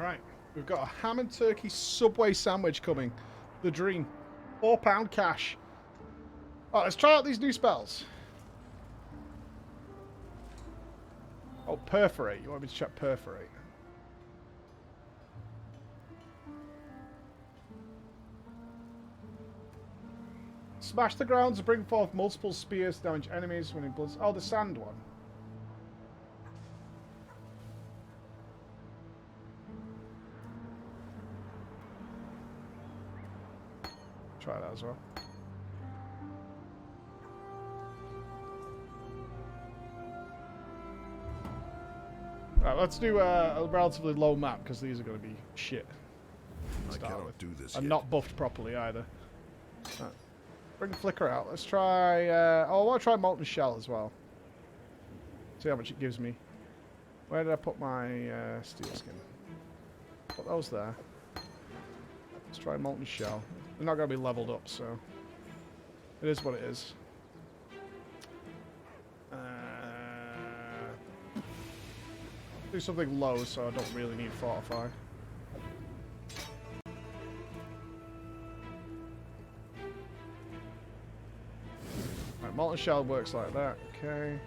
Alright, we've got a ham and turkey Subway sandwich coming. The dream. £4 cash. Alright, let's try out these new spells. Oh, perforate. You want me to check perforate? Smash the ground to bring forth multiple spears to damage enemies when in blood. Oh, the sand one. Try that as well. Right, let's do a relatively low map because these are going to be shit. I cannot do this And yet. not buffed properly either. Right. Bring Flicker out. Let's try... oh, I want to try Molten Shell as well. See how much it gives me. Where did I put my steel skin? Put those there. Let's try Molten Shell. They're not going to be leveled up, so... It is what it is. Do something low so I don't really need Fortify. Right, Molten Shell works like that, okay.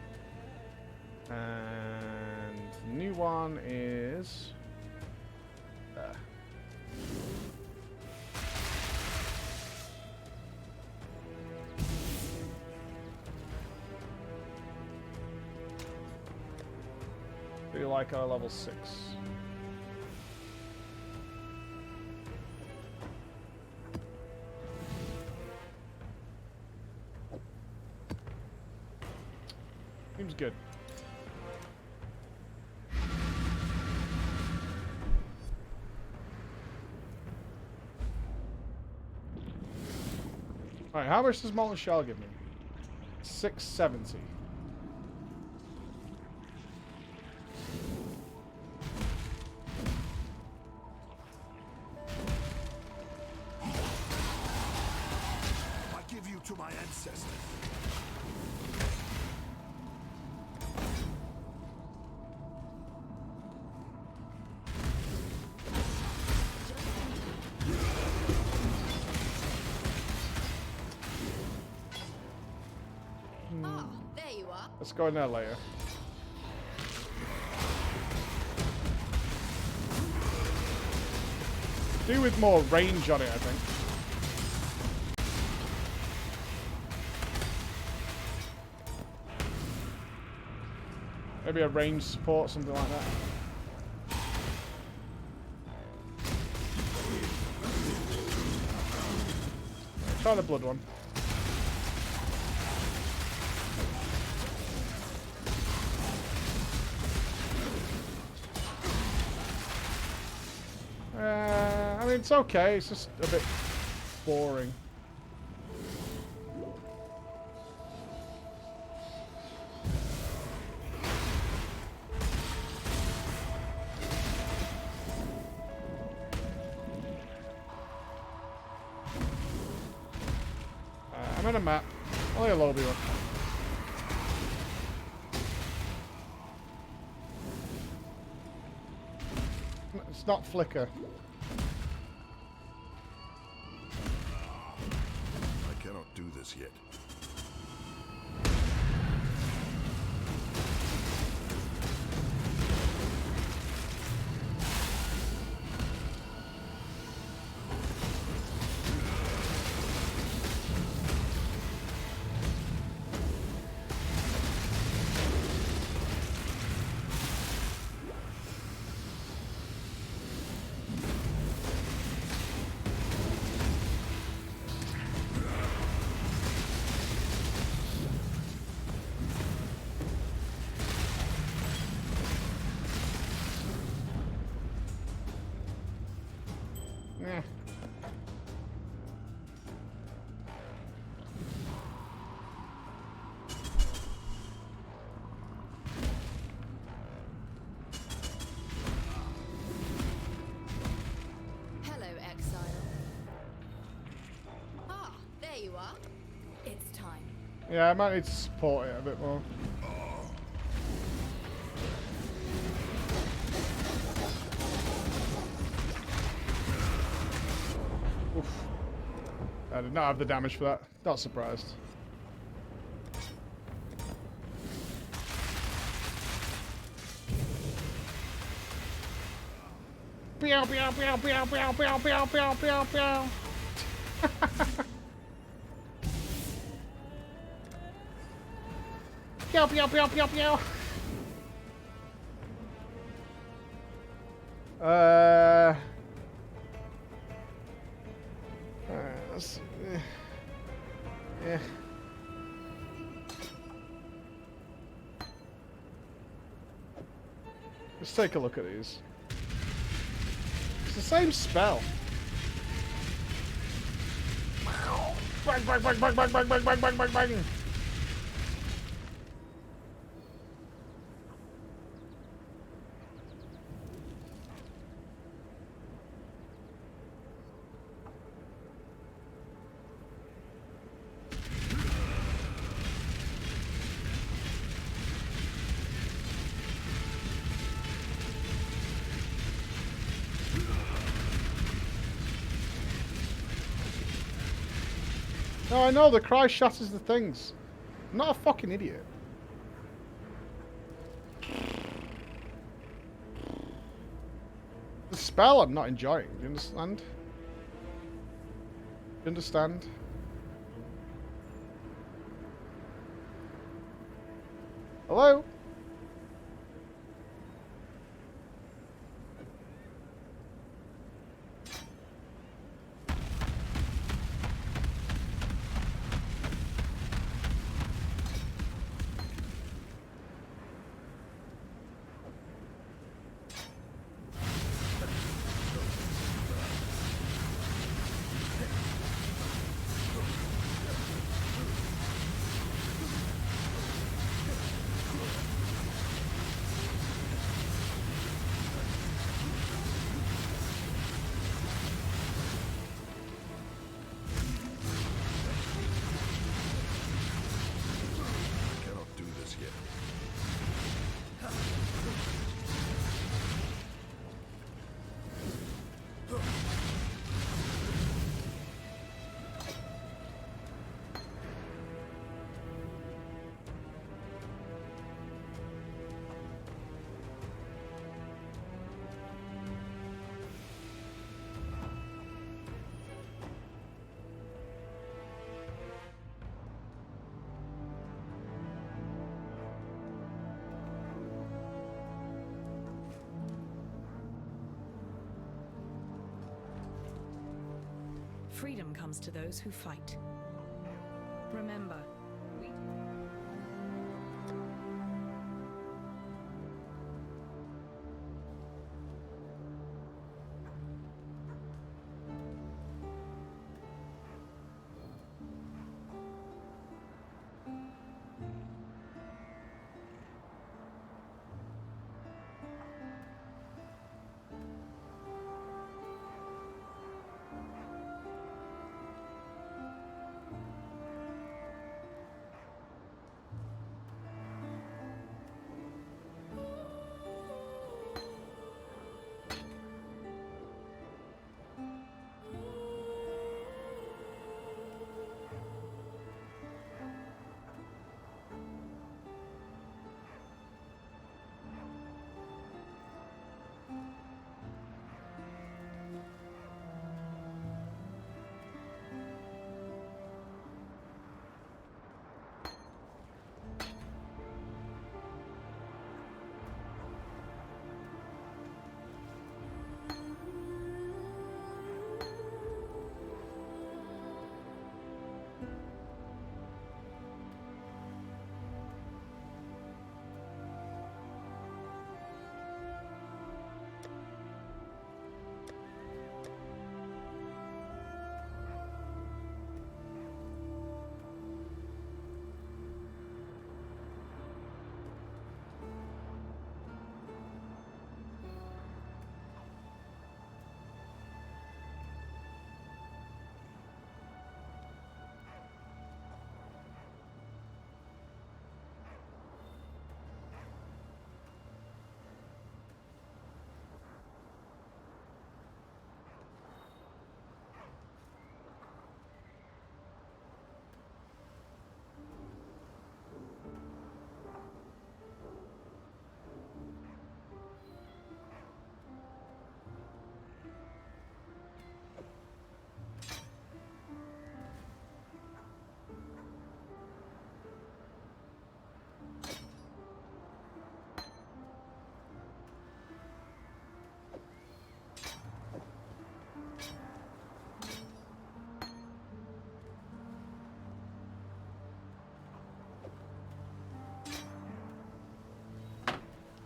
And the new one is... there. Do you like our level 6? Seems good. Alright, how much does Molten Shell give me? 670. To my ancestors. Ah, there you are. Let's go in there later. Do with more range on it, I think. Maybe a range support, something like that. Try the blood one. I mean, it's okay. It's just a bit boring. I'm in a map. Only a lobby one. It's not Flicker. I cannot do this yet. Eh. Hello, Exile. Ah, there you are. It's time. Yeah, I might need to support it a bit more. Oof. I did not have the damage for that. Not surprised. Pew, pew, pew, pew, pew, pew, pew, pew, pew, pew. Pew, pew, pew, pew, pew. Let's, yeah. Let's take a look at these. It's the same spell. Bang, bang, bang, bang, bang, bang, bang, bang, bang, bang, bang. No, I know, the cry shatters the things. I'm not a fucking idiot. The spell I'm not enjoying, do you understand? Do you understand? Hello? Freedom comes to those who fight. Remember, we...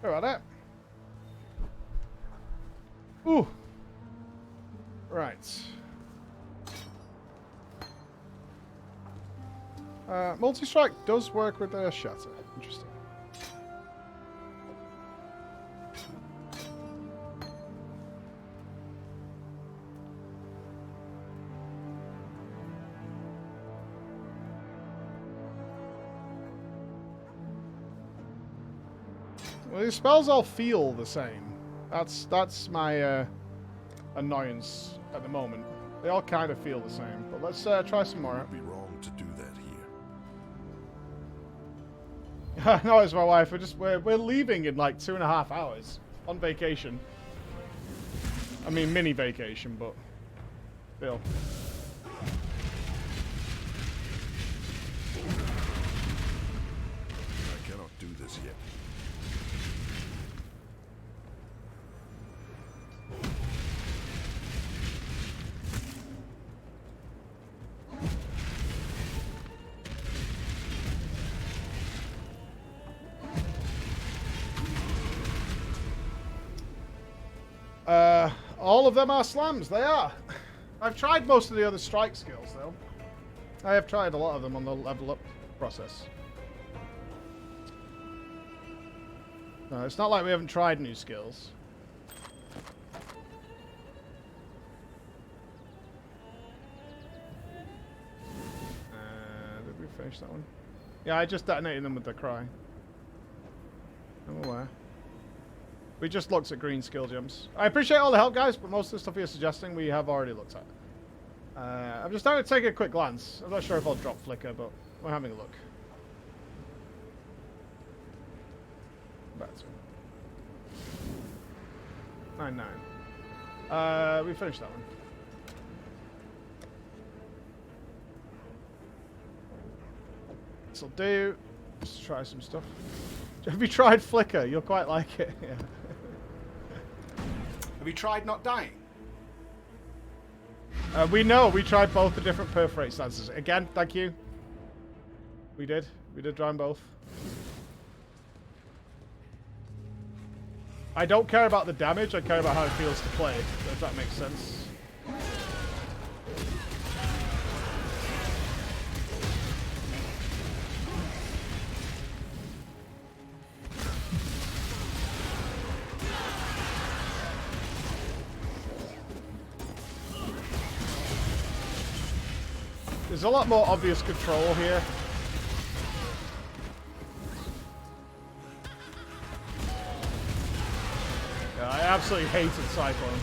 All right, that. Ooh. Right. Multi-strike does work with a shatter. Interesting. Well, these spells all feel the same. That's my annoyance at the moment. They all kind of feel the same. But let's try some more. It would be wrong to do that here. No, it's my wife. We're leaving in like 2.5 hours on vacation. I mean, mini vacation, but still. I cannot do this yet. All of them are slams. They are. I've tried most of the other strike skills, though. I have tried a lot of them on the level up process. No, it's not like we haven't tried new skills. Did we finish that one? Yeah, I just detonated them with the cry. I'm aware. We just looked at green skill gems. I appreciate all the help, guys, but most of the stuff you're suggesting we have already looked at. I'm just trying to take a quick glance. I'm not sure if I'll drop Flicker, but we're having a look. Back to 9-9. We finished that one. This'll do. Let's try some stuff. Have you tried Flicker? You'll quite like it. Yeah. Have you tried not dying? We know. We tried both the different perforate stances. Again, thank you. We did. We did try them both. I don't care about the damage. I care about how it feels to play. If that makes sense. There's a lot more obvious control here. Yeah, I absolutely hated Cyclone.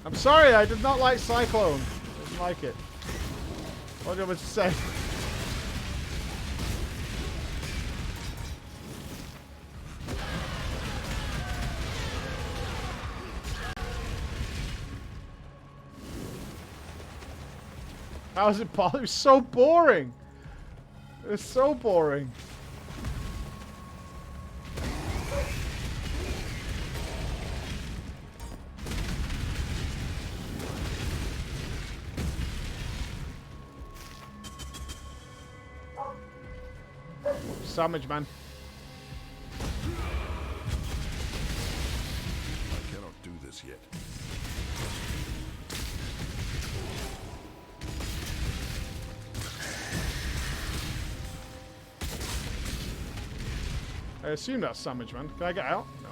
I'm sorry, I did not like Cyclone. I didn't like it. What do you want me to say? How is it possible? It was so boring. It was so boring. Sandwich, man. I cannot do this yet. I assume that's sandwich, man. Can I get out? No.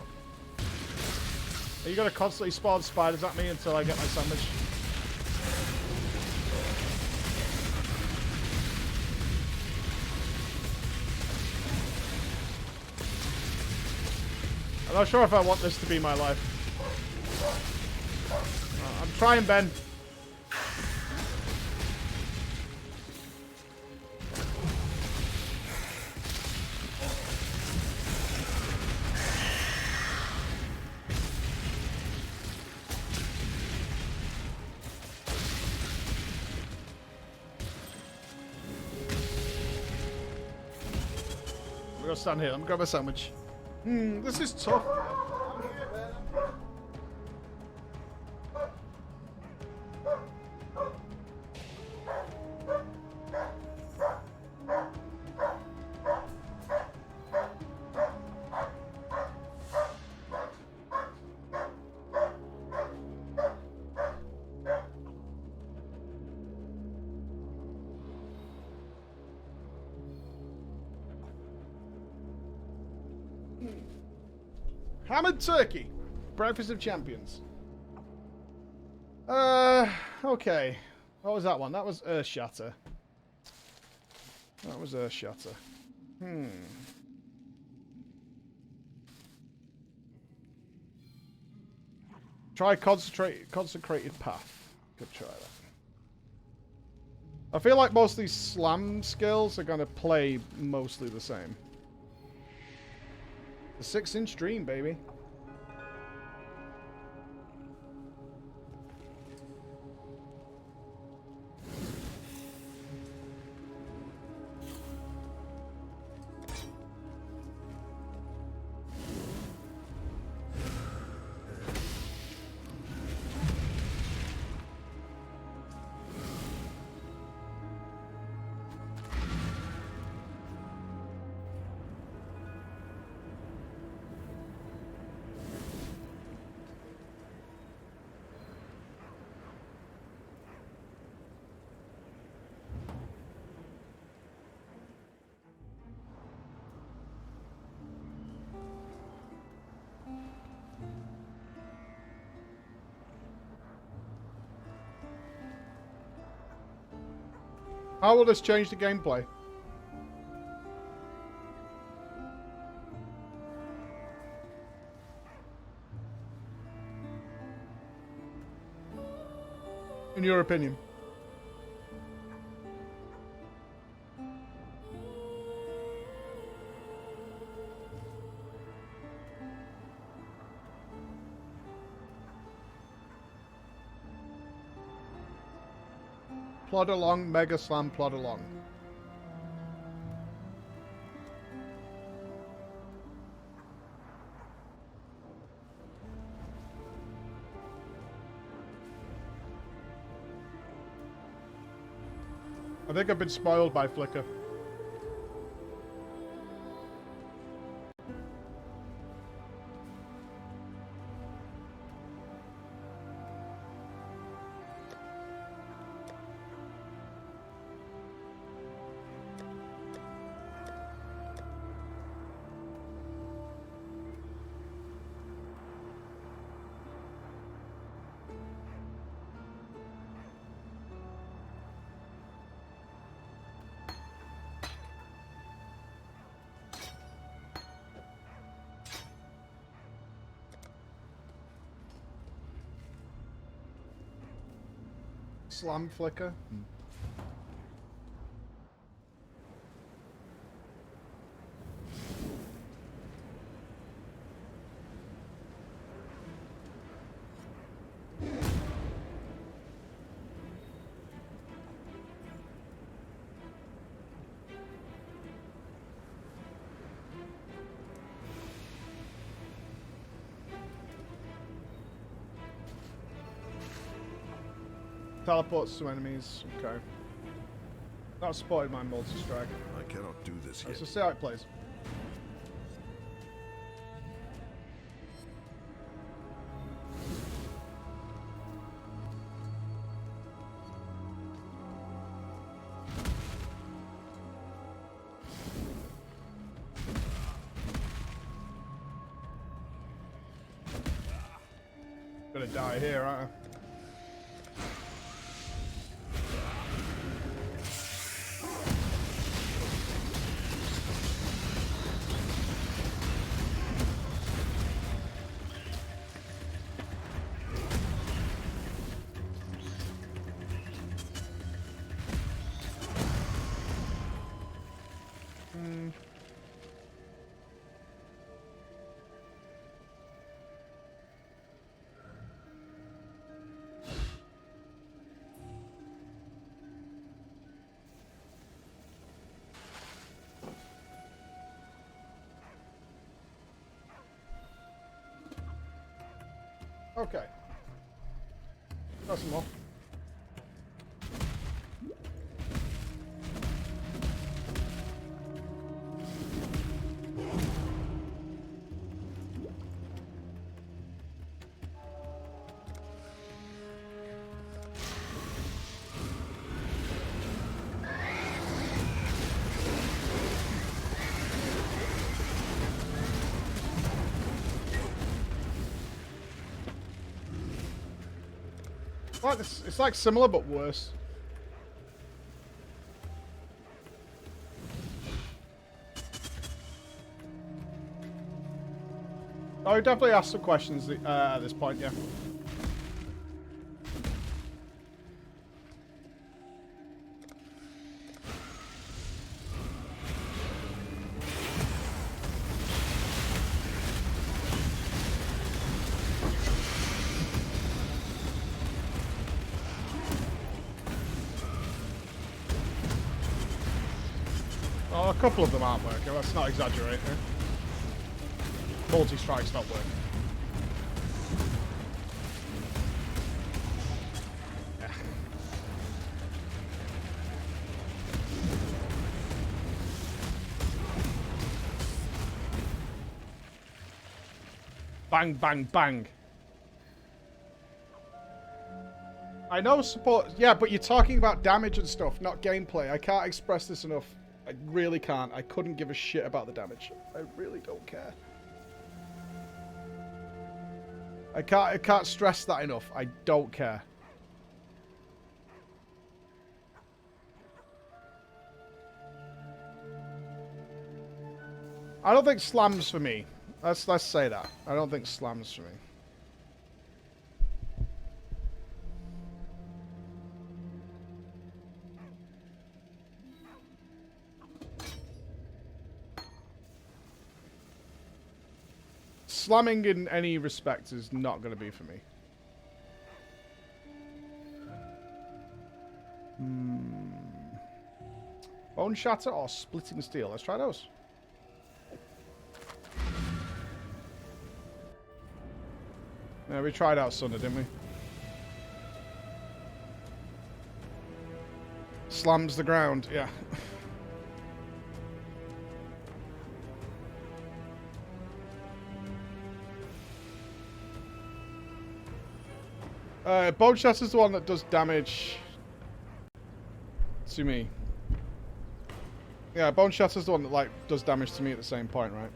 Are you gonna constantly spawn spiders at me until I get my sandwich? I'm not sure if I want this to be my life. I'm trying, Ben. I'm gonna stand here. I'm gonna grab a sandwich. This is tough. Hammered turkey. Breakfast of champions. Okay. What was that one? That was Earth Shatter. That was Earth Shatter. Try consecrated path. Could try that. I feel like most of these slam skills are going to play mostly the same. The 6-inch dream, baby. How will this change the gameplay? In your opinion? Plod along, Mega Slam, plod along. I think I've been spoiled by Flicker. Slam Flicker. Teleports to enemies. Okay. That spotted my Molten Strike. I cannot do this yet. Let's just see how it plays. Gonna die here, aren't I? Okay. Got some more. Like this, it's like similar but worse. I would definitely ask some questions at this point, yeah. Oh, a couple of them aren't working. Let's not exaggerate here. Multi-strike's not working. Yeah. Bang, bang, bang. I know support... Yeah, but you're talking about damage and stuff, not gameplay. I can't express this enough. I really can't. I couldn't give a shit about the damage. I really don't care. I can't stress that enough. I don't care. I don't think slams for me. Let's say that. I don't think slams for me. Slamming in any respect is not going to be for me. Bone Shatter or Splitting Steel? Let's try those. Yeah, we tried out Sunder, didn't we? Slams the ground, yeah. Bone Shatter's the one that does damage to me. Yeah, Bone Shatter's the one that like does damage to me at the same point, right?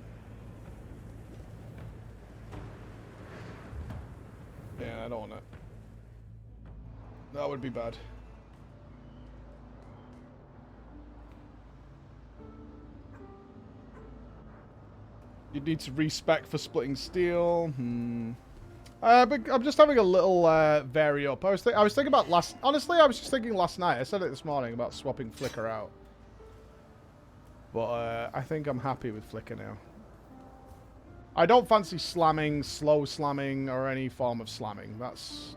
Yeah, I don't want it. That would be bad. You need to respec for Splitting Steel. But I'm just having a little vary up. I was thinking about honestly, I was just thinking last night. I said it this morning about swapping Flicker out. But I think I'm happy with Flicker now. I don't fancy slamming, slow slamming, or any form of slamming. That's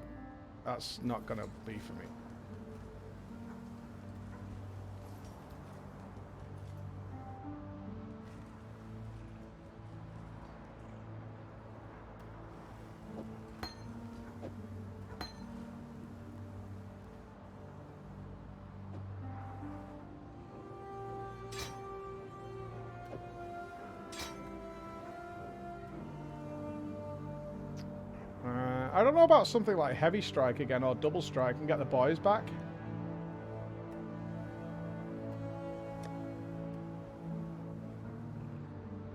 not gonna be for me. I don't know about something like Heavy Strike again or Double Strike and get the boys back.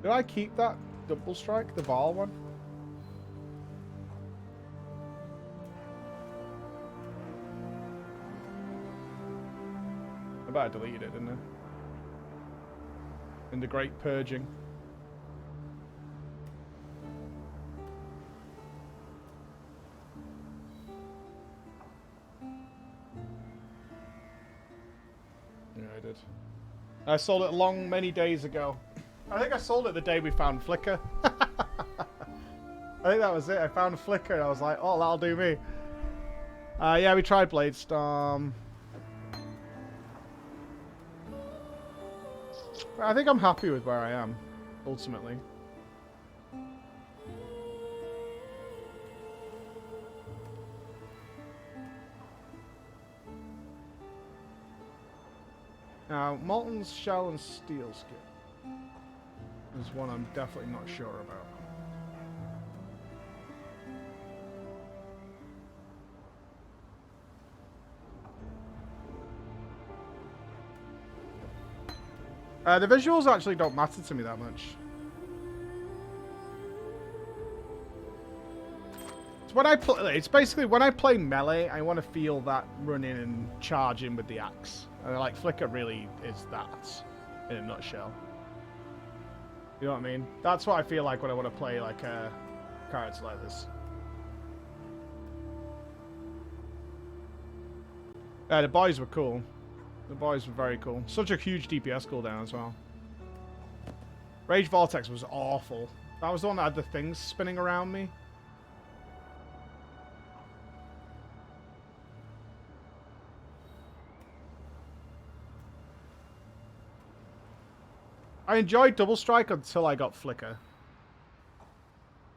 Did I keep that Double Strike, the Val one? I bet I deleted it, didn't I? In the Great Purging. I sold it many days ago. I think I sold it the day we found Flicker. I think that was it. I found Flicker and I was like, oh, that'll do me. Yeah, we tried Blade Storm. But I think I'm happy with where I am, ultimately. Now, Molten Shell and Steel Skin is one I'm definitely not sure about. The visuals actually don't matter to me that much. When I play, it's basically when I play melee, I want to feel that running and charging with the axe. And like Flicker really is that in a nutshell. You know what I mean? That's what I feel like when I want to play like cards like this. Yeah, the boys were cool. The boys were very cool. Such a huge DPS cooldown as well. Rage Vortex was awful. That was the one that had the things spinning around me. I enjoyed Double Strike until I got Flicker.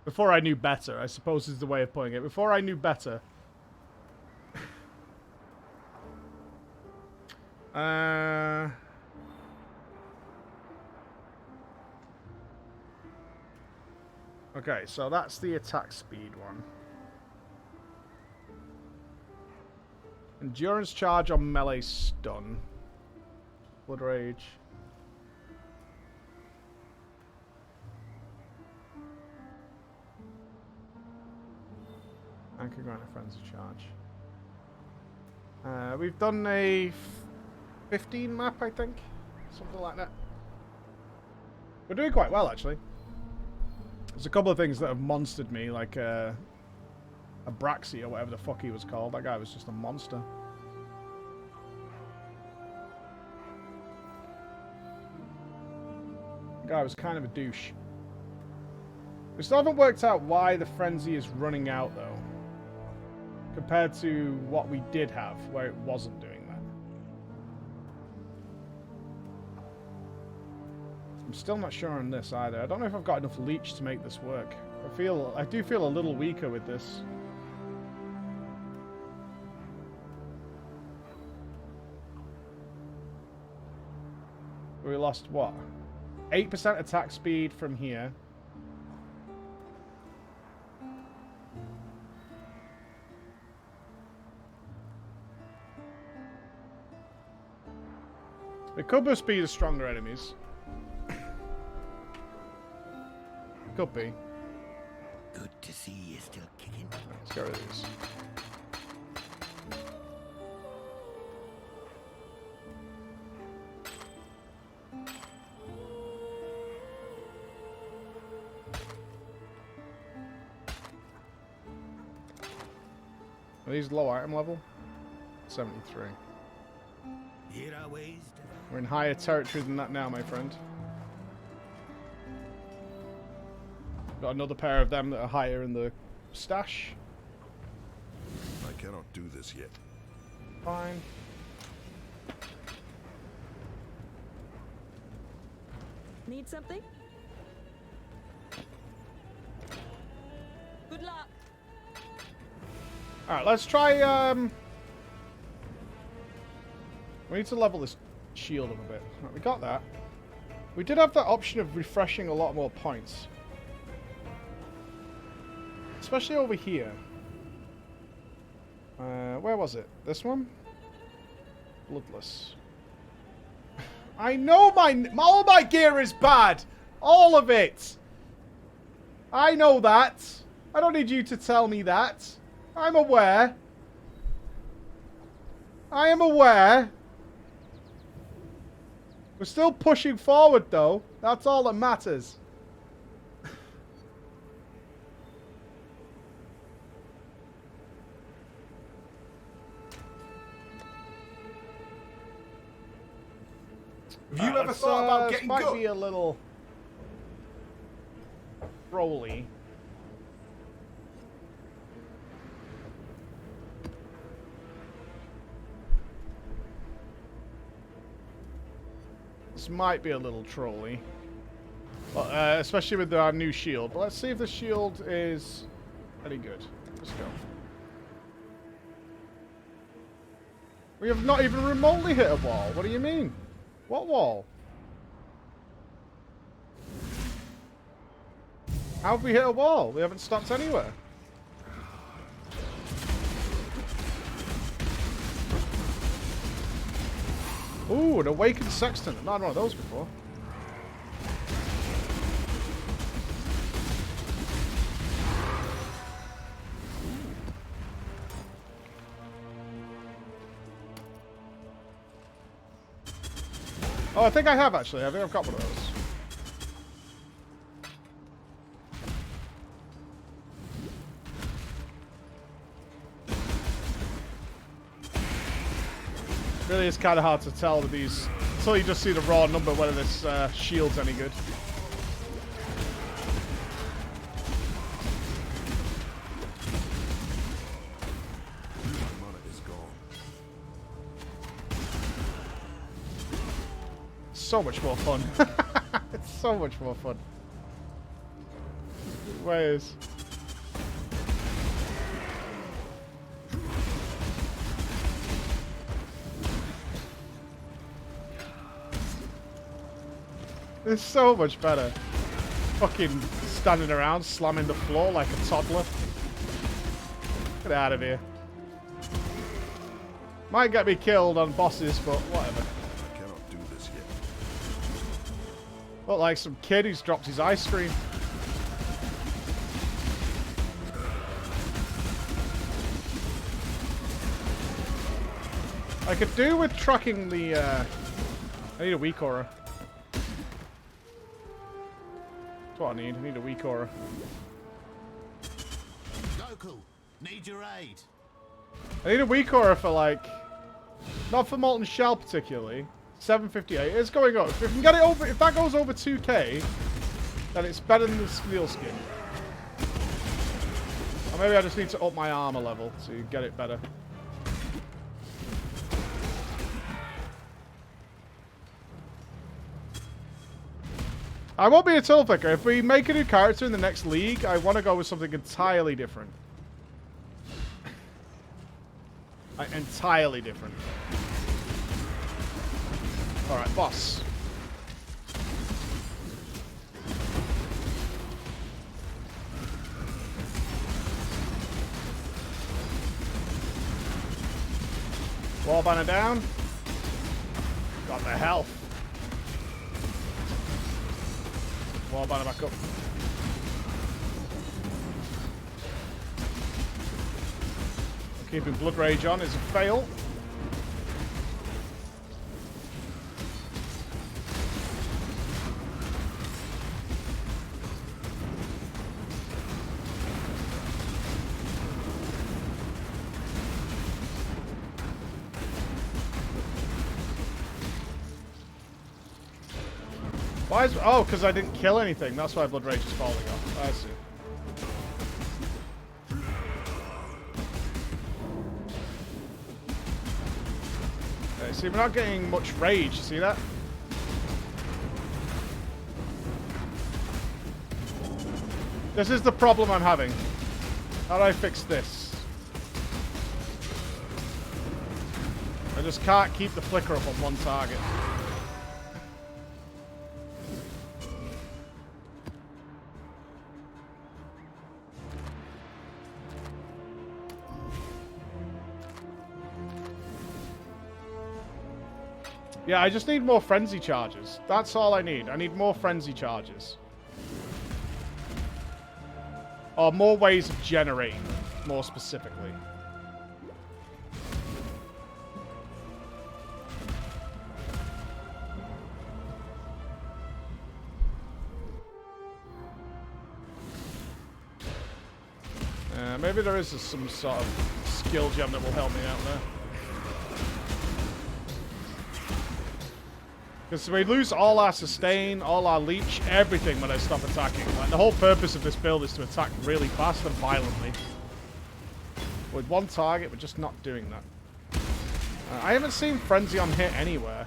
Before I knew better, I suppose is the way of putting it. Before I knew better. Okay, so that's the attack speed one. Endurance charge on melee stun. Blood Rage. Anchor Grant a Frenzy Charge. We've done a 15 map, I think. Something like that. We're doing quite well, actually. There's a couple of things that have monstered me, like a Braxy or whatever the fuck he was called. That guy was just a monster. That guy was kind of a douche. We still haven't worked out why the frenzy is running out, though. Compared to what we did have, where it wasn't doing that. I'm still not sure on this either. I don't know if I've got enough leech to make this work. I do feel a little weaker with this. We lost what? 8% attack speed from here. It could just be the stronger enemies. Could be. Good to see you still kicking. Let's get rid of these. Are these low item level? 73. Here are ways to... We're in higher territory than that now, my friend. Got another pair of them that are higher in the stash. I cannot do this yet. Fine. Need something? Good luck. Alright, let's try, we need to level this shield up a bit. Right, we got that. We did have that option of refreshing a lot more points. Especially over here. Where was it? This one? Bloodless. I know all my gear is bad! All of it! I know that. I don't need you to tell me that. I'm aware. I am aware. We're still pushing forward, though. That's all that matters. Have you ever thought about getting might good? be a little rolly. This might be a little trolly. Well, especially with our new shield. But let's see if the shield is any good. Let's go. We have not even remotely hit a wall. What do you mean? What wall? How have we hit a wall? We haven't stopped anywhere. Ooh, an awakened sexton. I've not had one of those before. Oh, I think I have actually. I think I've got one of those. Really is kind of hard to tell with these until you just see the raw number whether this shield's any good. So much more fun. It's so much more fun. Where is? It's so much better. Fucking standing around, slamming the floor like a toddler. Get out of here. Might get me killed on bosses, but whatever. I cannot do this yet. Look like some kid who's dropped his ice cream. I could do with tracking the, I need a weak aura. That's what I need. I need a weak aura. Goku, need your aid. I need a weak aura for, like, not for Molten Shell particularly. 758. It's going up. If we can get it over, if that goes over 2k, then it's better than the steel skin. Or maybe I just need to up my armor level to get it better. I won't be a total flicker. If we make a new character in the next league, I want to go with something entirely different. Entirely different. Alright, boss. Wall banner down. Got the health. Wall banner back up. Keeping Blood Rage on is a fail. Why is... Oh, because I didn't kill anything. That's why Blood Rage is falling off. I see. Okay, see, we're not getting much rage. You see that? This is the problem I'm having. How do I fix this? I just can't keep the flicker up on one target. Yeah, I just need more frenzy charges. That's all I need. I need more frenzy charges. Or more ways of generating them, more specifically. Maybe there is some sort of skill gem that will help me out there. Because we lose all our sustain, all our leech, everything when I stop attacking. Like, the whole purpose of this build is to attack really fast and violently. With one target, we're just not doing that. I haven't seen Frenzy on hit anywhere.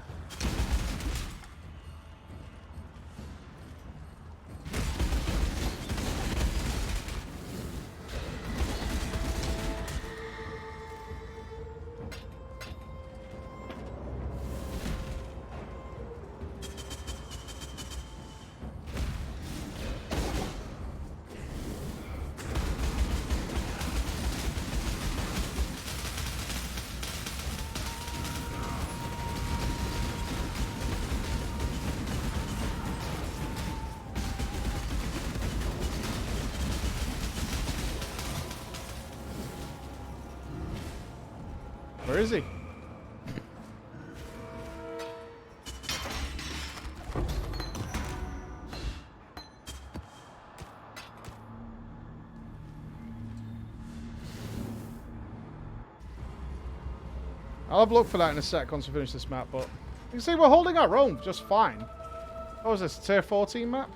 Where is he? I'll have a look for that in a sec once we finish this map, but you can see we're holding our own just fine. What was this, tier 14 map?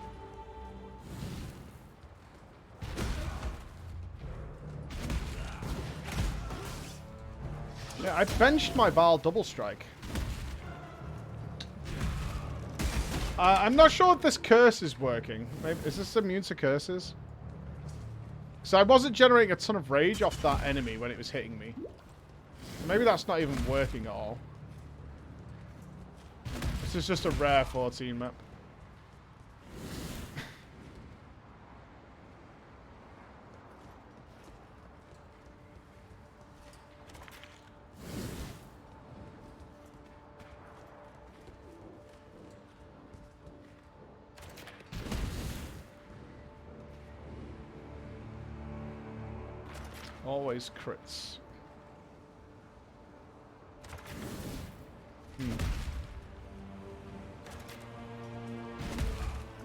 Yeah, I benched my Baal double strike. I'm not sure if this curse is working. Maybe, is this immune to curses? So I wasn't generating a ton of rage off that enemy when it was hitting me. Maybe that's not even working at all. This is just a rare 14 map. Always crits.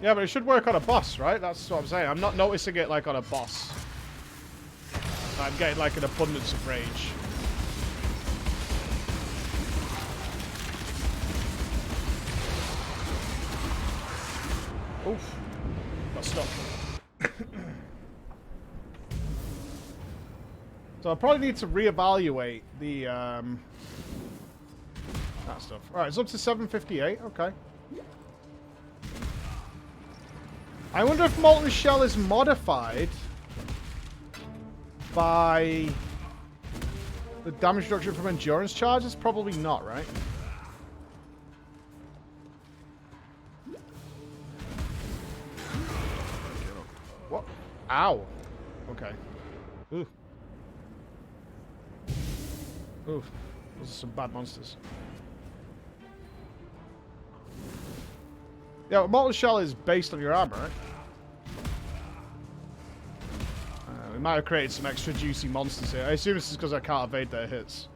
Yeah, but it should work on a boss, right? That's what I'm saying. I'm not noticing it like on a boss. I'm getting like an abundance of rage. Oof. Got stuck. So I probably need to reevaluate the that stuff. Alright, it's up to 758. Okay. I wonder if Molten Shell is modified by the damage reduction from endurance charges. Probably not, right? What? Ow. Okay. Ooh. Ooh. Those are some bad monsters. Yeah, Molten Shell is based on your armor, right? We might have created some extra juicy monsters here. I assume this is because I can't evade their hits.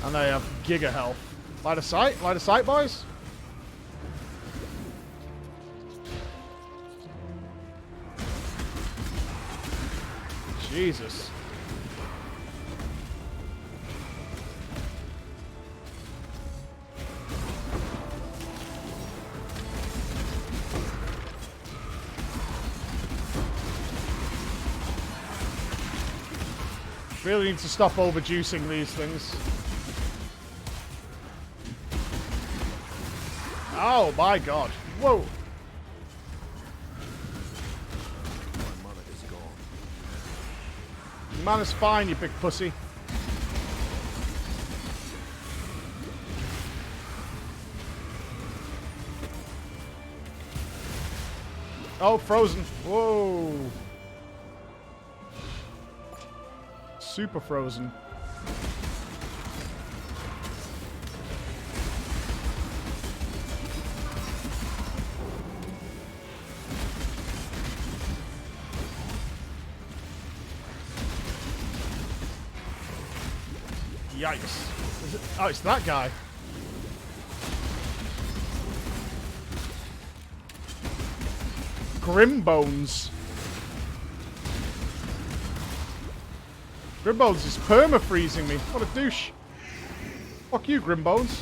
And they have giga health. Light of sight? Light of sight, boys? Jesus. Really need to stop overjuicing these things. Oh my god. Whoa. Mana's fine, you big pussy. Oh, frozen. Whoa. Super frozen. Yikes. Is it? Oh, it's that guy. Grimbones. Grimbones is perma-freezing me. What a douche. Fuck you, Grimbones.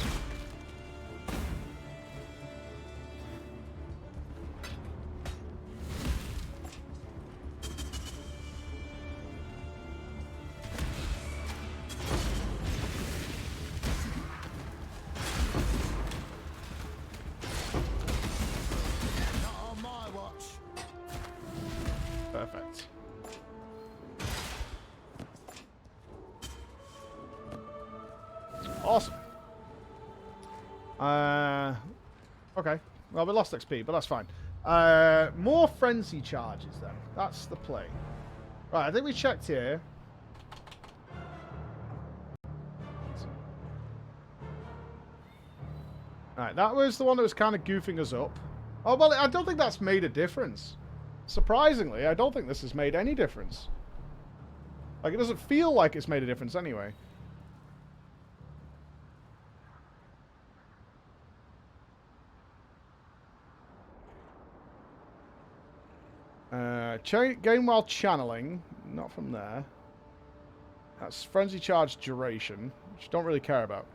Perfect. Awesome. Okay. Well, we lost XP, but that's fine. More frenzy charges, then. That's the play. Right, I think we checked here. Right, that was the one that was kind of goofing us up. Oh, well, I don't think that's made a difference. Surprisingly, I don't think this has made any difference. Like, it doesn't feel like it's made a difference anyway. Gain while channeling. Not from there. That's Frenzy Charge duration, which I don't really care about.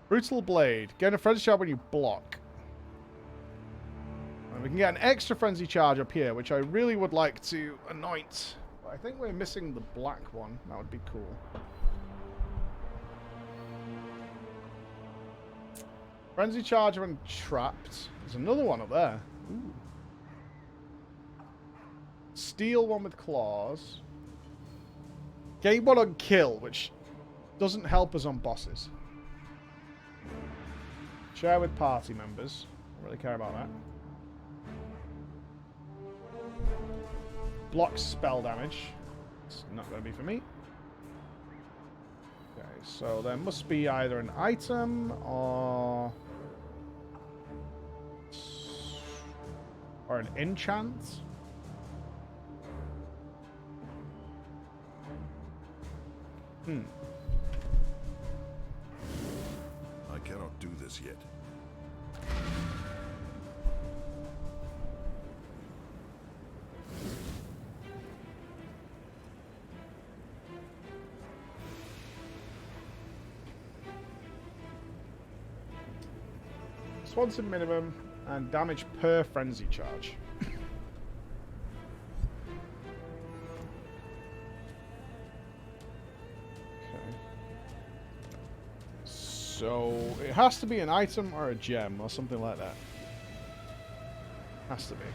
Brutal Blade. Gain a Frenzy Charge when you block. And we can get an extra Frenzy Charge up here, which I really would like to anoint. But I think we're missing the black one. That would be cool. Frenzy Charge when trapped. There's another one up there. Ooh. Steal one with claws. Gain one on kill, which doesn't help us on bosses. Share with party members. Don't really care about that. Blocks spell damage. It's not going to be for me. Okay, so there must be either an item or an enchant. I cannot do this yet. Swanson minimum and damage per frenzy charge. So, it has to be an item or a gem or something like that. Has to be.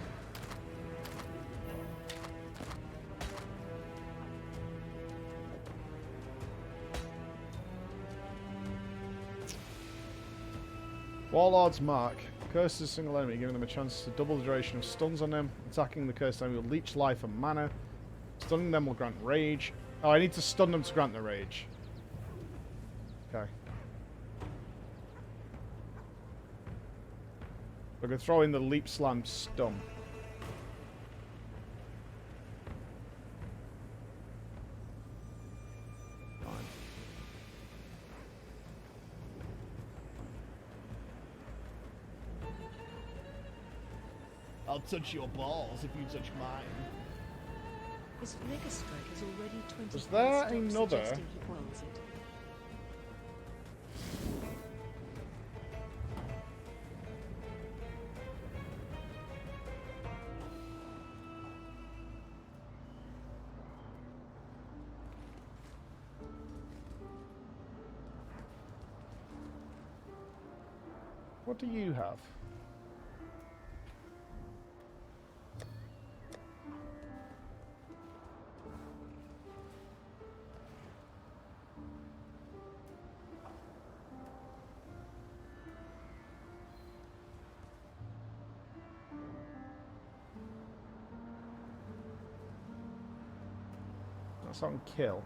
Warlord's Mark. Curses a single enemy, giving them a chance to double the duration of stuns on them. Attacking the cursed enemy will leech life and mana. Stunning them will grant rage. Oh, I need to stun them to grant the rage. Okay. We're going to throw in the Leap Slam stun. Fine. I'll touch your balls if you touch mine. His Mega Strike is already 20. Was there another? Suggesting he welds it. What do you have? That's on kill.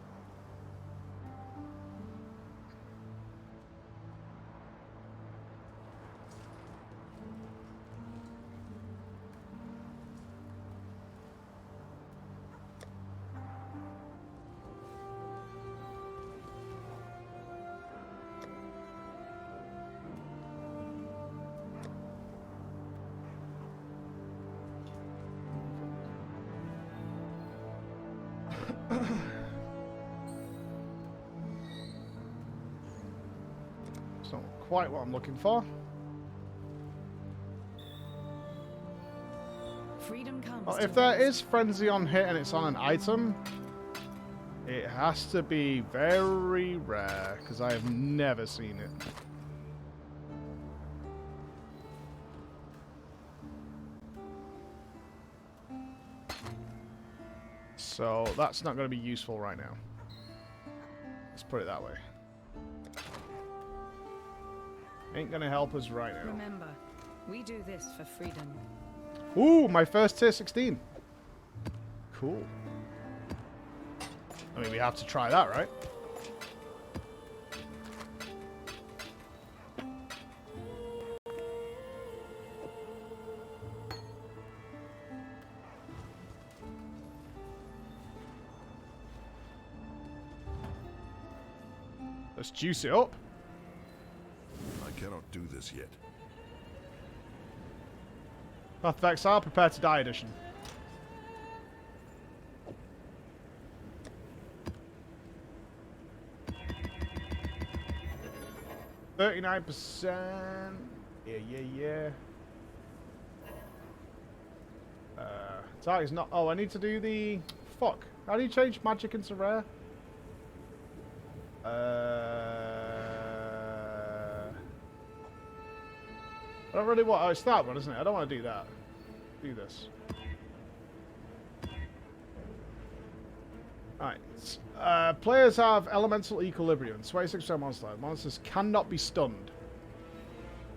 It's not quite what I'm looking for. Freedom comes. Well, to if there those is frenzy on hit and it's on an item, it has to be very rare because I have never seen it. So that's not going to be useful right now. Let's put it that way. Ain't going to help us right now. Remember, we do this for freedom. Ooh, my first tier 16. Cool. I mean, we have to try that, right? Let's juice it up. I cannot do this yet. Path of Exile, Prepare to Die edition. 39%. Yeah. Target's not... Oh, I need to do the... Fuck. How do you change magic into rare? I don't really want... Oh, it's that one, isn't it? I don't want to do that. Do this. Alright. Players have elemental equilibrium. 26% monster life. Monsters cannot be stunned.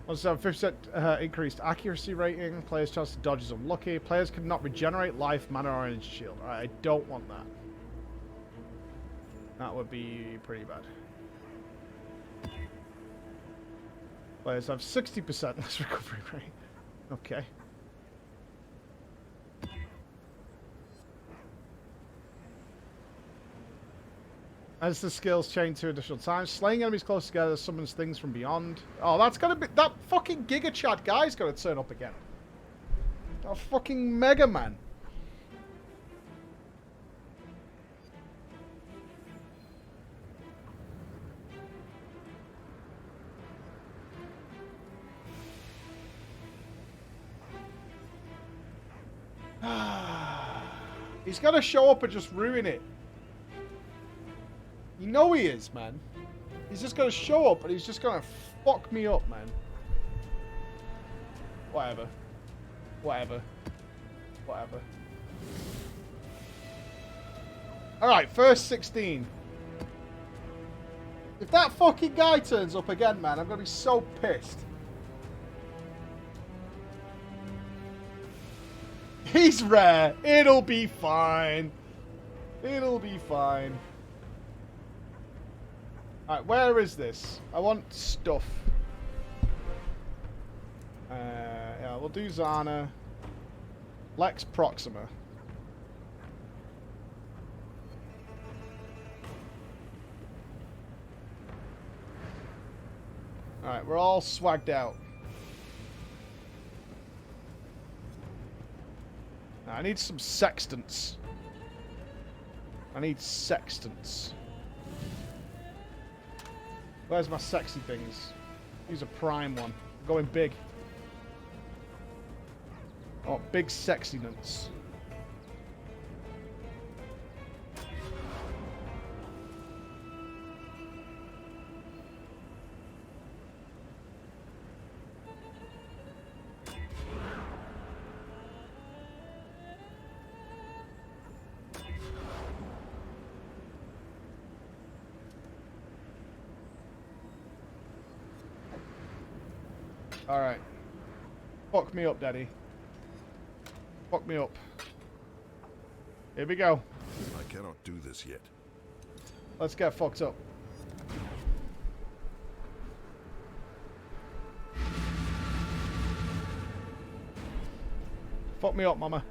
Monsters have 50% increased accuracy rating. Players' chance to dodge is unlucky. Players cannot regenerate life, mana, or energy shield. Alright, I don't want that. That would be pretty bad. Players have 60% less recovery rate. Okay. As the skills change 2 additional times, slaying enemies close together summons things from beyond. Oh, that's gonna be... That fucking Giga Chat guy's gonna turn up again. That fucking Mega Man. He's gonna show up and just ruin it. You know he is, man. He's just gonna show up and he's just gonna fuck me up, man. Whatever. Alright, first 16. If that fucking guy turns up again, man, I'm gonna be so pissed. He's rare. It'll be fine. It'll be fine. Alright, where is this? I want stuff. Yeah, we'll do Zana. Lex Proxima. Alright, we're all swagged out. Now, I need some sextants. I need sextants. Where's my sexy things? Use a prime one. I'm going big. Oh, big sexy nuts. Alright. Fuck me up, Daddy. Fuck me up. Here we go. I cannot do this yet. Let's get fucked up. Fuck me up, mama.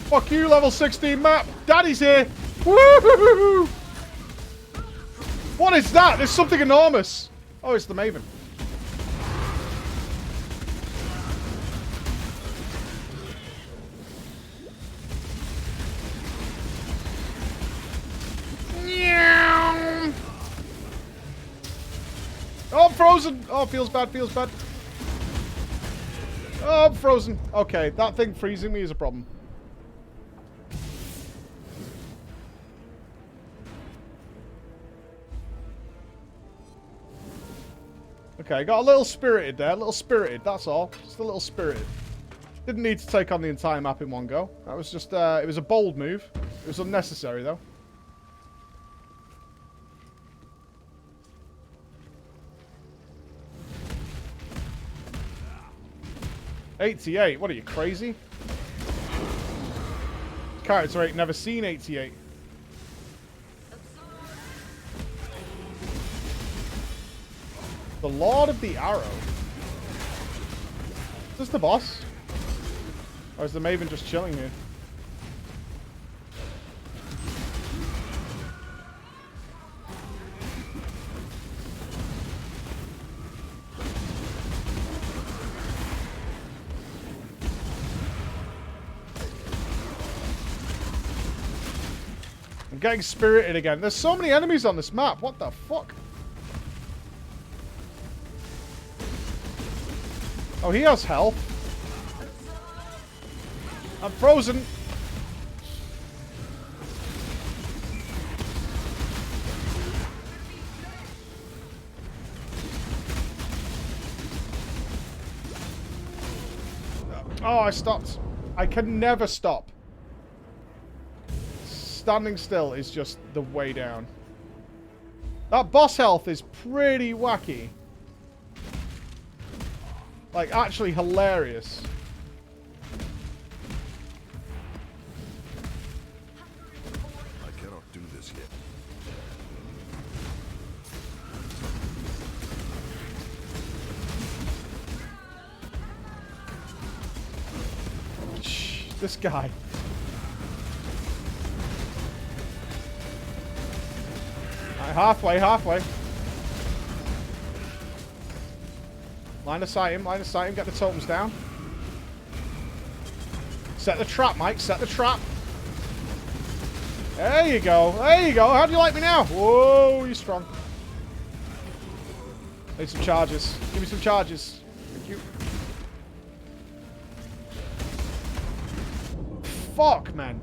Fuck you, level 16 map. Daddy's here. Woo-hoo-hoo-hoo. What is that? There's something enormous. Oh, it's the Maven. Oh, I'm frozen. Oh, feels bad, feels bad. Oh, I'm frozen. Okay, that thing freezing me is a problem. Okay, got a little spirited there, a little spirited, that's all. Just a little spirited. Didn't need to take on the entire map in one go. That was just, it was a bold move. It was unnecessary, though. 88? What are you, crazy? Character 8, never seen 88. The Lord of the Arrow. Is this the boss? Or is the Maven just chilling here? I'm getting spirited again. There's so many enemies on this map. What the fuck? Oh, he has health. I'm frozen. Oh, I stopped. I can never stop. Standing still is just the way down. That boss health is pretty wacky. Like, actually hilarious. I cannot do this yet. Shh, this guy. Alright, halfway. Line of sight him, get the totems down. Set the trap, Mike, set the trap. There you go, How do you like me now? Whoa, you're strong. Need some charges. Give me some charges. Thank you. Fuck, man.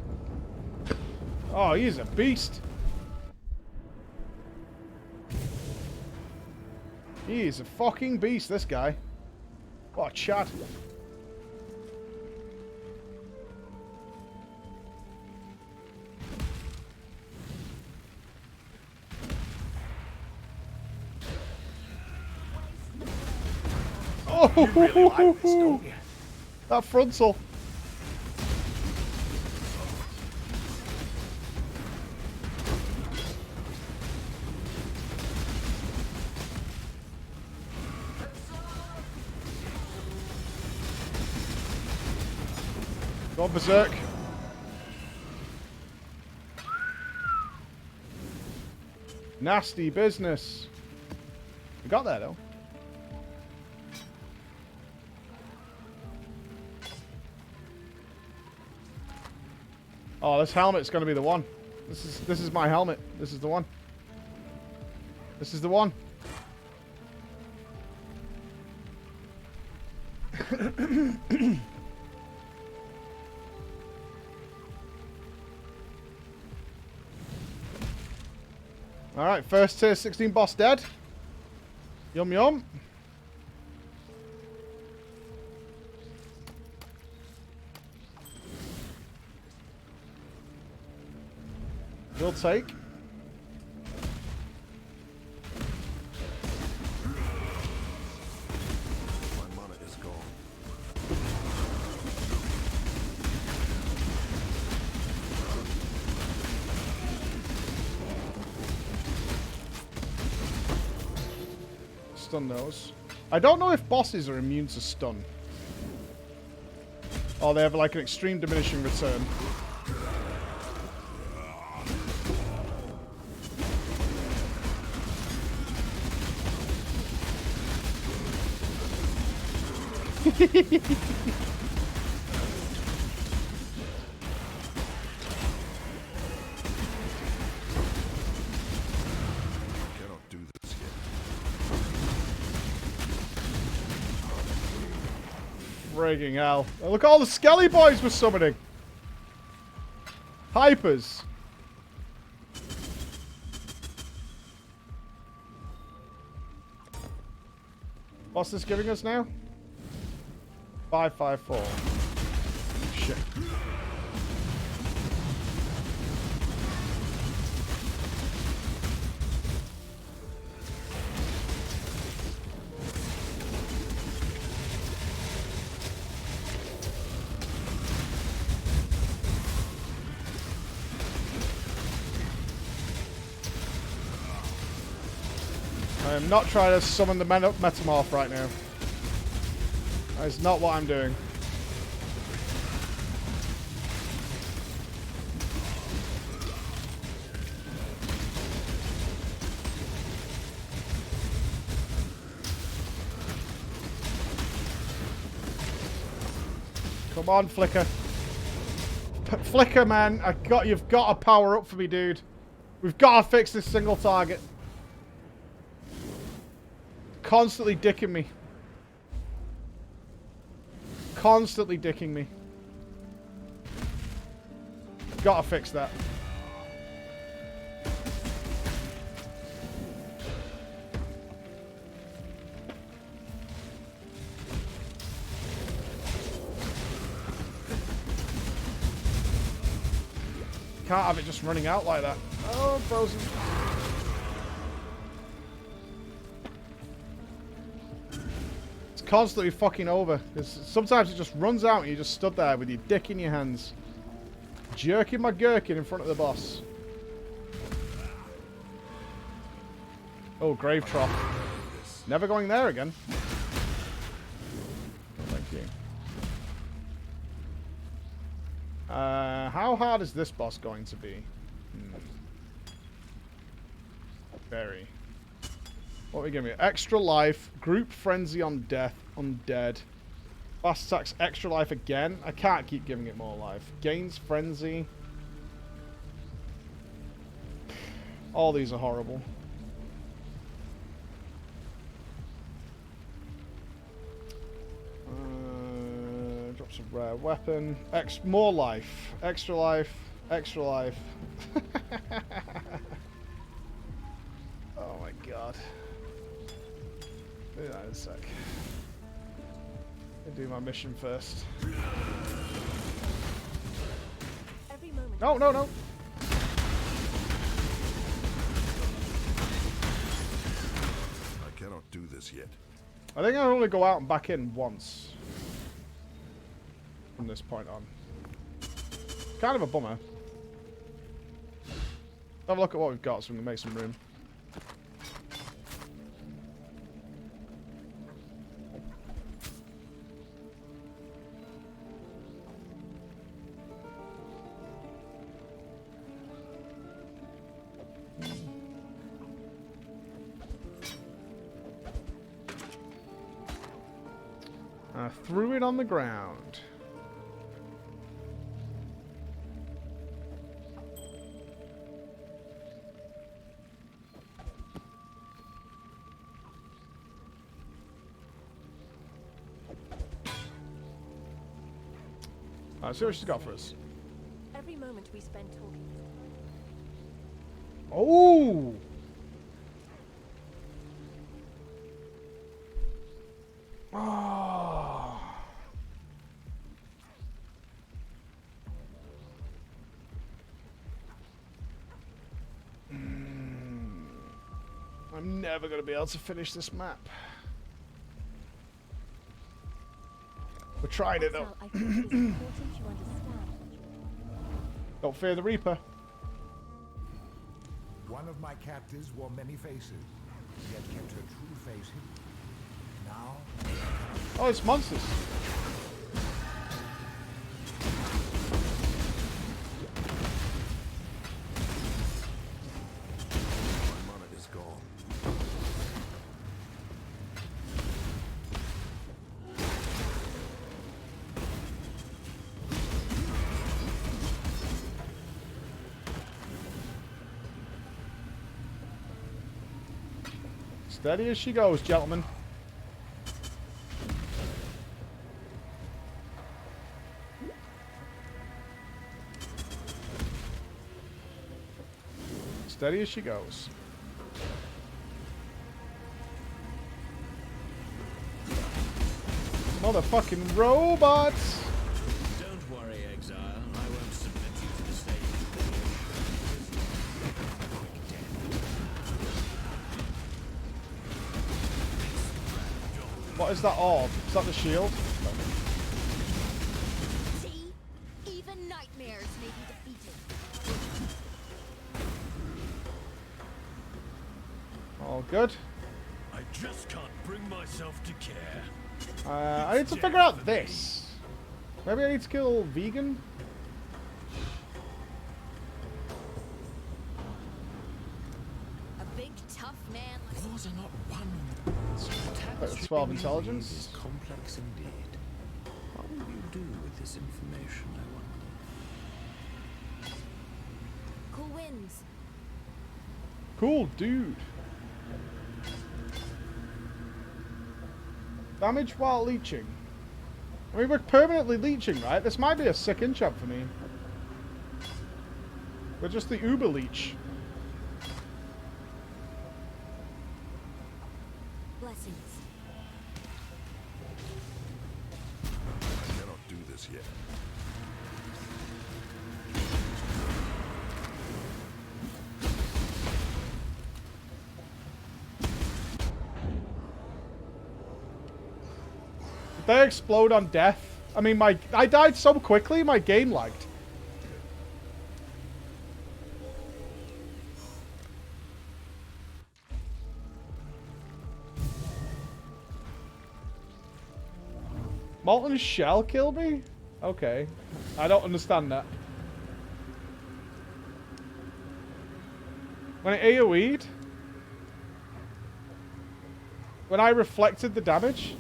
Oh, he's a beast. He is a fucking beast, this guy. What a Chad. Oh, You really like this, don't you? that frontal. Go berserk. Nasty business. We got there though. Oh, this helmet's gonna be the one. This is my helmet. This is the one. This is the one. Alright, first tier 16 boss dead. Yum yum. We'll take. My mana is gone. Stun those. I don't know if bosses are immune to stun. Or they have like an extreme diminishing return. Cannot do this yet. Frigging hell. Oh, look at all the Skelly boys we're summoning. Hypers. What's this giving us now? 554. Shit. I am not trying to summon the Metamorph right now. That is not what I'm doing. Come on, Flicker. Flicker, man. You've got to power up for me, dude. We've got to fix this single target. Constantly dicking me. Constantly dicking me. Gotta fix that. Can't have it just running out like that. Oh, frozen. It's constantly fucking over. Sometimes it just runs out and you just stood there with your dick in your hands. Jerking my gherkin in front of the boss. Oh, Grave Trough. Never going there again. Thank you. How hard is this boss going to be? Very. What are we giving me? Extra life, group frenzy on death, undead. Fast attacks, extra life again. I can't keep giving it more life. Gains frenzy. All these are horrible. Drops a rare weapon. More life. Extra life. Extra life. Oh my god. Do that in a sec. I'll do my mission first. No, no, no. I cannot do this yet. I think I'll only go out and back in once. From this point on. Kind of a bummer. Have a look at what we've got so we can make some room. I threw it on the ground. Let's see what she's got for us. Every moment we spend talking. Oh! Oh. I'm never going to be able to finish this map. We tried it though. I think it is important you understand. Don't fear the Reaper. One of my captives wore many faces, yet kept her true face hidden. Now, Oh, it's monsters. My mana is gone. Steady as she goes, gentlemen. Steady as she goes. Motherfucking robots! Don't worry, Exile. I won't submit you to the stage. What is that orb? Is that the shield? See? Even nightmares may be defeated. All good. just can't bring myself to care. I need to figure out this. Maybe I need to kill Vegan? A big tough man like Wars are not won. That's 12 intelligence. Is complex indeed. What will you do with this information, I wonder? cool winds. Cool, dude. Damage while leeching. I mean, we're permanently leeching, right? This might be a sick enchant for me. We're just the Uber leech. Blessings. I cannot do this yet. Did they explode on death? I mean, I died so quickly, my game lagged. Molten Shell killed me? Okay. I don't understand that. When it AoE'd? When I reflected the damage?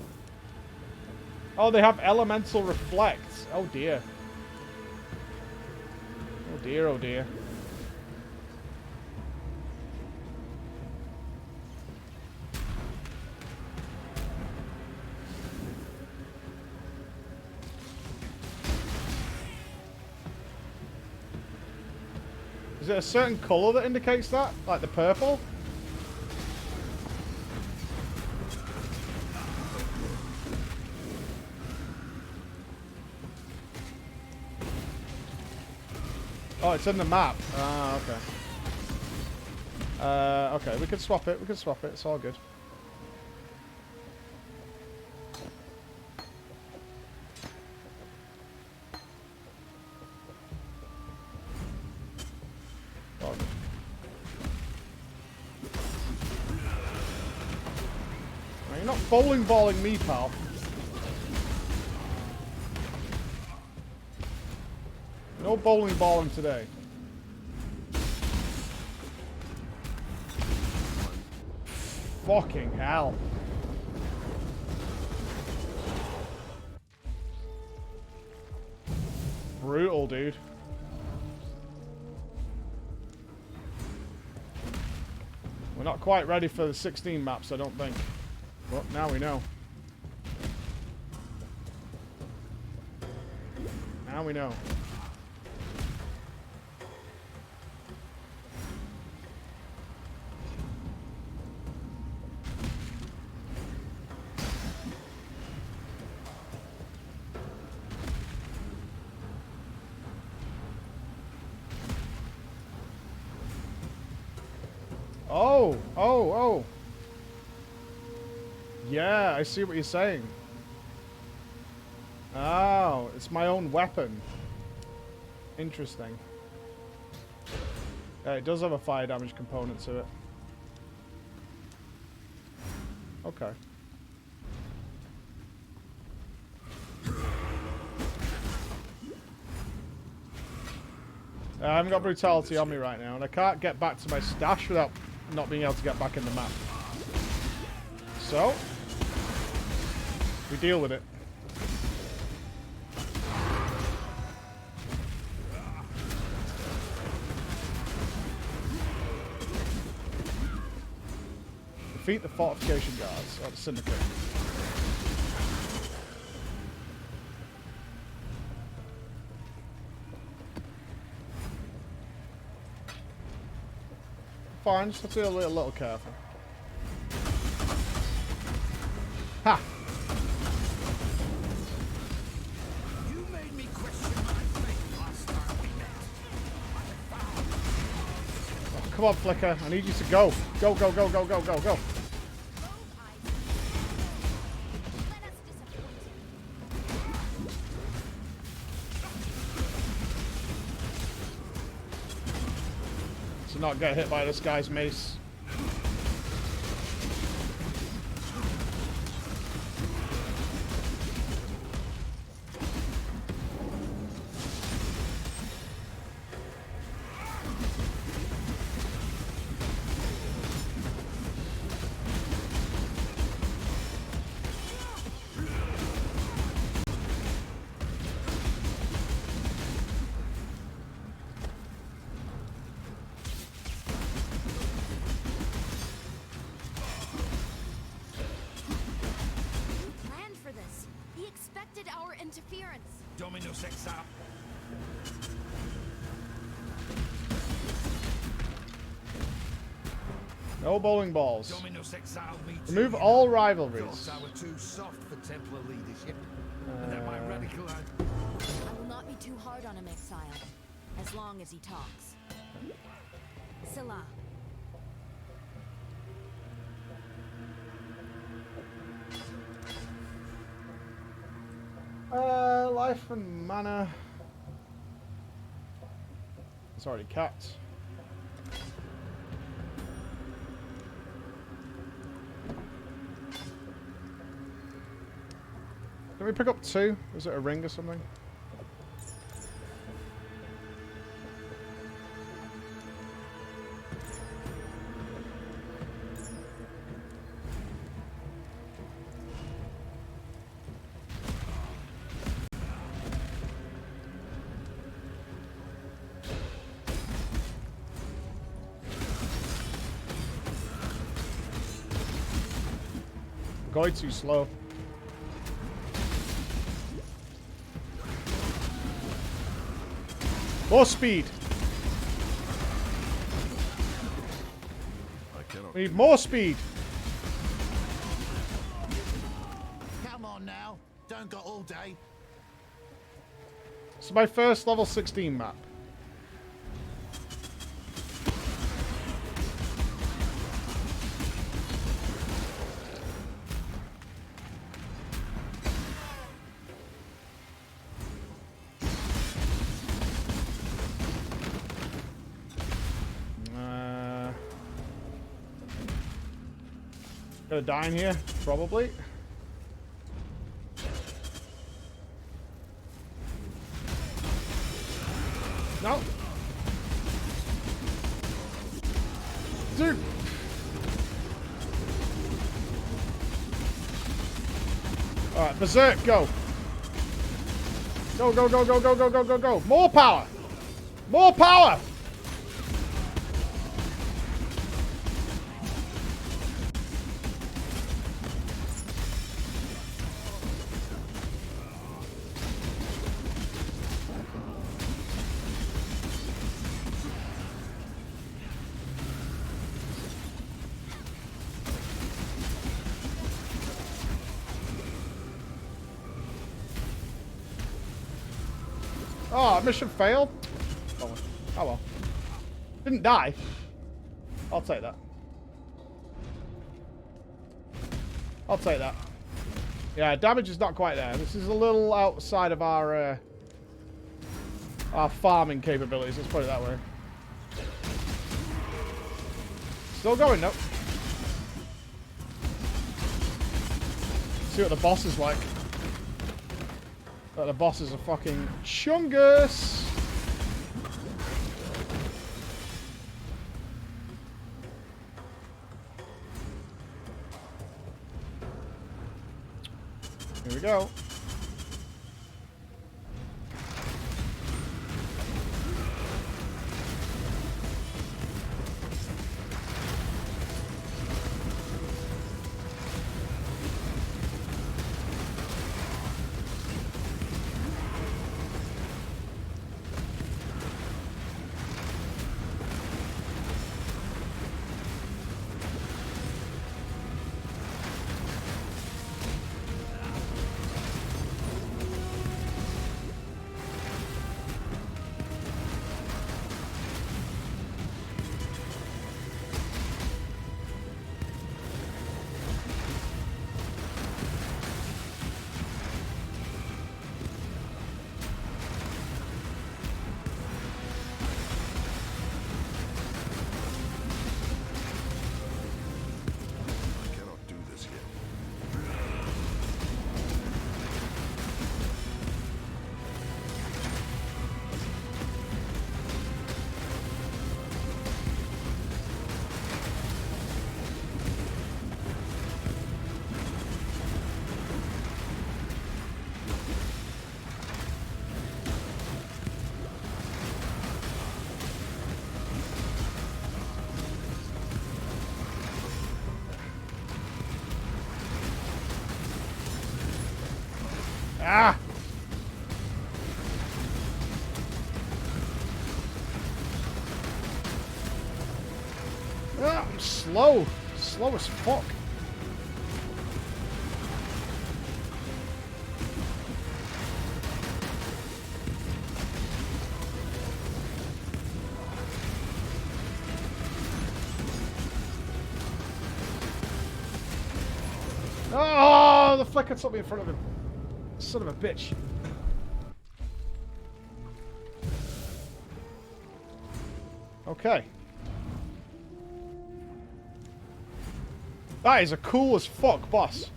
Oh, they have elemental reflects. Oh dear. Oh dear, oh dear. Is it a certain colour that indicates that? Like the purple? Oh, it's in the map. Ah, okay. Okay, we can swap it. We can swap it. It's all good. All good. Now, you're not bowling balling me, pal. No bowling balling today. Fucking hell. Brutal, dude. We're not quite ready for the 16 maps, I don't think. Well, now we know. Now we know. Oh. Yeah, I see what you're saying. Oh, it's my own weapon. Interesting. Yeah, it does have a fire damage component to it. Okay. I haven't got brutality on me right now, and I can't get back to my stash without not being able to get back in the map. So, we deal with it. Defeat the fortification guards, or the syndicate. Fine, just have to be a little careful. Ha! You made me question my faith last time we met. Oh, come on, Flicker. I need you to go. Go. Let us disappoint. To not get hit by this guy's mace. interference. Dominus Exile. No bowling balls. Dominus Exile me too. Remove all rivalries. Thought I were too soft for Templar leadership. And that might radicalize. I will not be too hard on him, Exile. As long as he talks. Salah. Life and mana. It's already capped. Can we pick up 2? Is it a ring or something? Going too slow. More speed. I cannot. We need more speed. Come on now. Don't got all day. It's my first level 16 map. Gonna die in here, probably. No. Dude. Alright, Berserk, go. Go, go, go, go, go, go, go, go, go. More power. More power. Oh, mission failed? Oh well. Didn't die. I'll take that. I'll take that. Yeah, damage is not quite there. This is a little outside of our farming capabilities, let's put it that way. Still going, nope. See what the boss is like. But the boss is a fucking chungus. Here we go. Ah! slow. Slow as fuck. Oh, the flicker took me in front of him. Son of a bitch. Okay. That is a cool as fuck boss.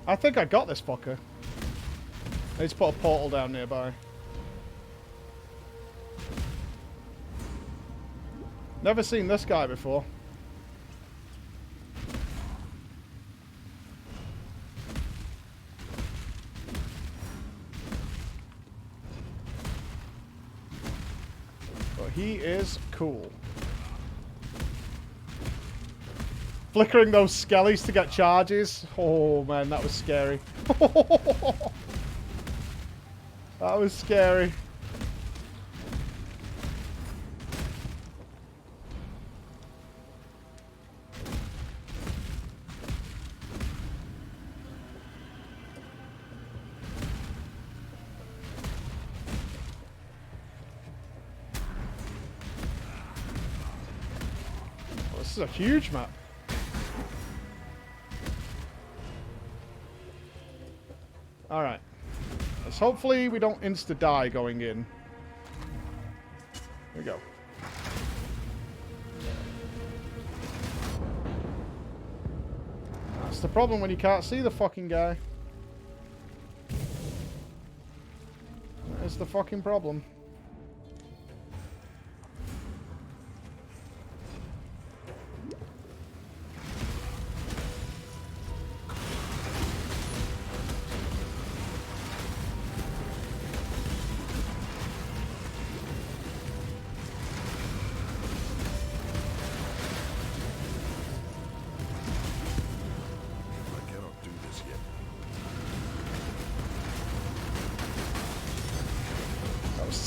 I think I got this fucker. I need to put a portal down nearby. Never seen this guy before. But he is cool. Flickering those skellies to get charges. Oh man, that was scary. That was scary. This is a huge map. Alright. Let's hopefully we don't insta-die going in. Here we go. That's the problem when you can't see the fucking guy. That is the fucking problem.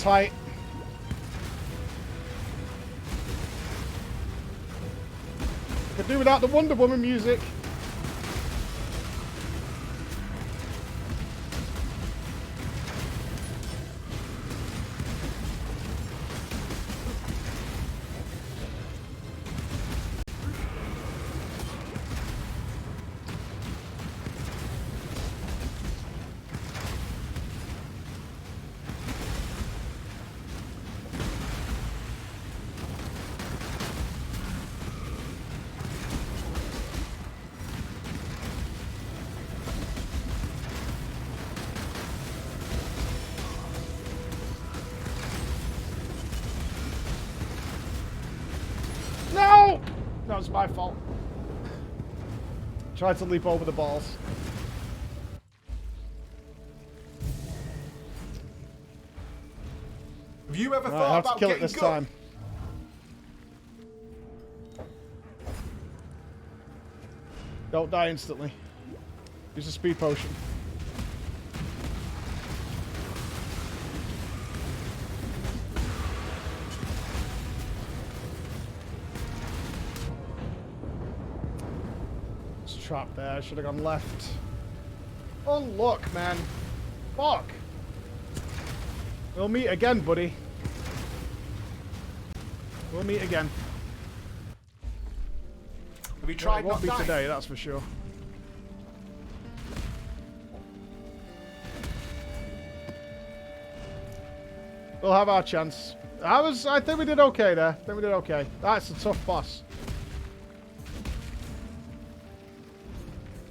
Tight. Could do without the Wonder Woman music. That was my fault. Tried to leap over the balls. Have you ever I thought have to about kill it getting this good? time. Don't die instantly. Use a speed potion. Trap there. I should have gone left. Oh, look, man. Fuck. We'll meet again, buddy. We'll meet again. Have you tried It won't not be dying? today, that's for sure. We'll have our chance. I think we did okay there. I think we did okay. That's a tough boss.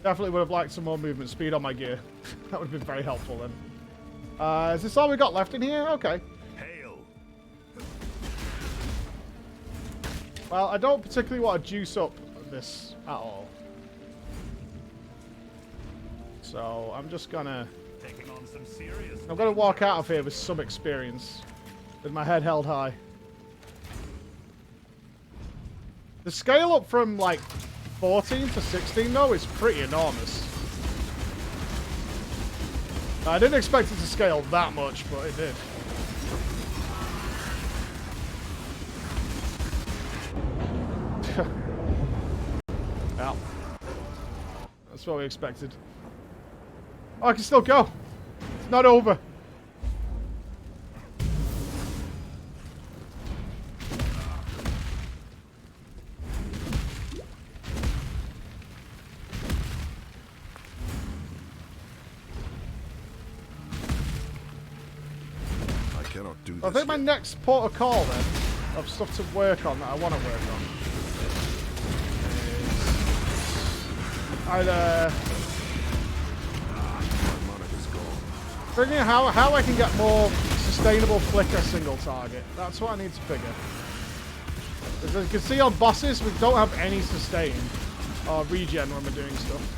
Definitely would have liked some more movement speed on my gear. That would have been very helpful then. Is this all we got left in here? Okay. Hail! Well, I don't particularly want to juice up this at all. So I'm just gonna... Taking on some serious... I'm gonna walk out of here with some experience. With my head held high. The scale up from like 14 to 16 though is pretty enormous. I didn't expect it to scale that much, but it did. Yeah. That's what we expected. Oh, I can still go. It's not over. I cannot do this. I think my next port of call then, of stuff to work on that I want to work on, is either figuring out how I can get more sustainable flicker single target. That's what I need to figure. As you can see on bosses, we don't have any sustain or regen when we're doing stuff.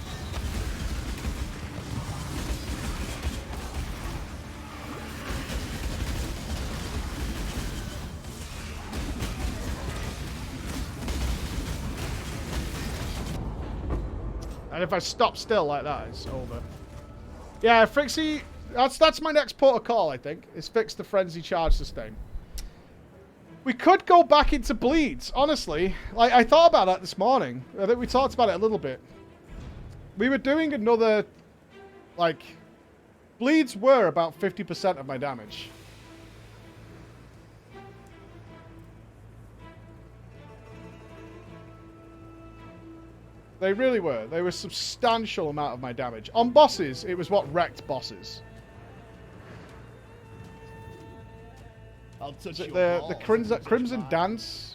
And if I stop still like that, it's over. Yeah, Frixie, that's my next port of call, I think, is fix the frenzy charge sustain. We could go back into bleeds, honestly. Like, I thought about that this morning. I think we talked about it a little bit. We were doing another, like, bleeds were about 50% of my damage. They really were. They were a substantial amount of my damage. On bosses, it was what wrecked bosses. I'll touch The Crimson Dance.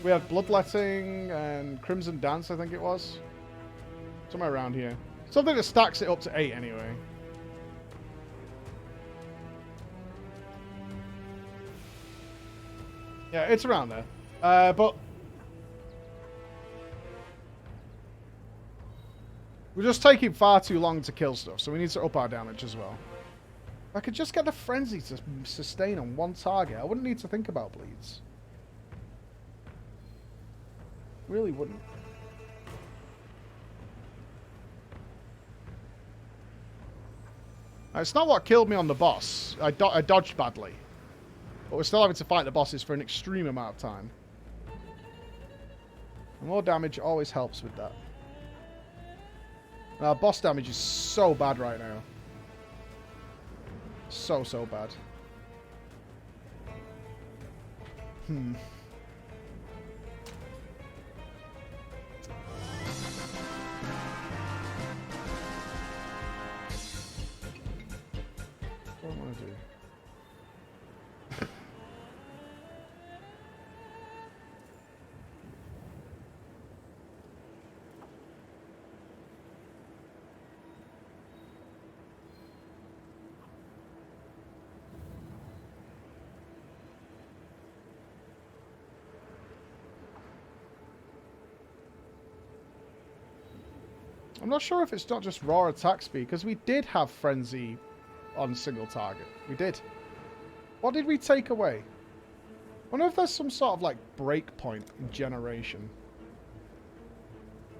We had Bloodletting and Crimson Dance, I think it was. Somewhere around here. Something that stacks it up to 8 anyway. Yeah, it's around there. But we're just taking far too long to kill stuff, so we need to up our damage as well. If I could just get the frenzy to sustain on one target, I wouldn't need to think about bleeds. Really wouldn't. It's not what killed me on the boss. I dodged badly. But we're still having to fight the bosses for an extreme amount of time. And more damage always helps with that. Now, boss damage is so bad right now. So bad. What do I want to do? I'm not sure if it's not just raw attack speed, because we did have frenzy on single target. We did. What did we take away? I wonder if there's some sort of like break point in generation.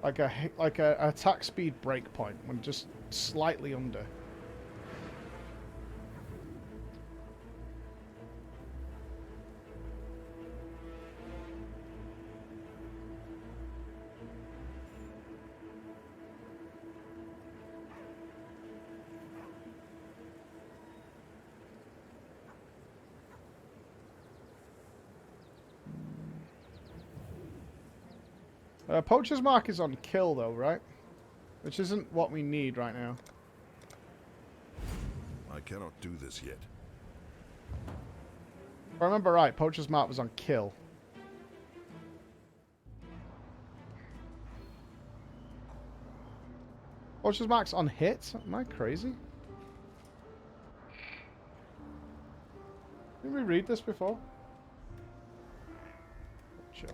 Like a attack speed break point when just slightly under. Poacher's Mark is on kill though, right? Which isn't what we need right now. I cannot do this yet. If I remember right, Poacher's Mark was on kill. Poacher's Mark's on hit? Am I crazy? Didn't we read this before? Poacher.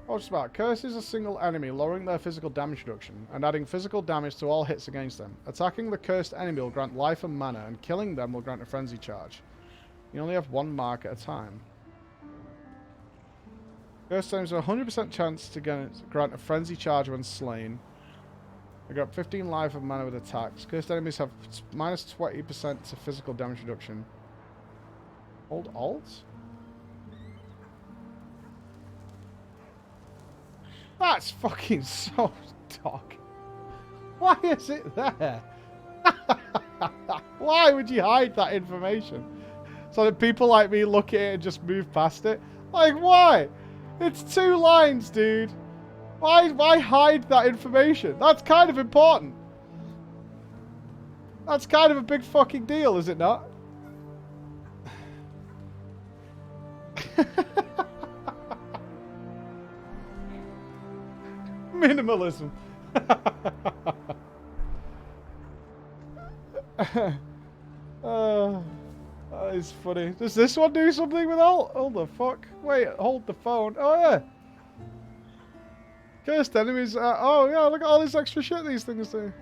Poacher's Mark. Curses a single enemy, lowering their physical damage reduction, and adding physical damage to all hits against them. Attacking the cursed enemy will grant life and mana, and killing them will grant a frenzy charge. You only have one mark at a time. Cursed enemies have a 100% chance to grant a frenzy charge when slain. They got 15 life and mana with attacks. Cursed enemies have minus 20% to physical damage reduction. Hold Alt? That's fucking so dark. Why is it there? Why would you hide that information? So that people like me look at it and just move past it? Like, why? It's 2 lines, dude. Why hide that information? That's kind of important. That's kind of a big fucking deal, is it not? Minimalism. That is funny. Does this one do something with alt? Hold the fuck. Wait, hold the phone. Oh yeah. Cursed enemies. Oh yeah, look at all this extra shit these things do.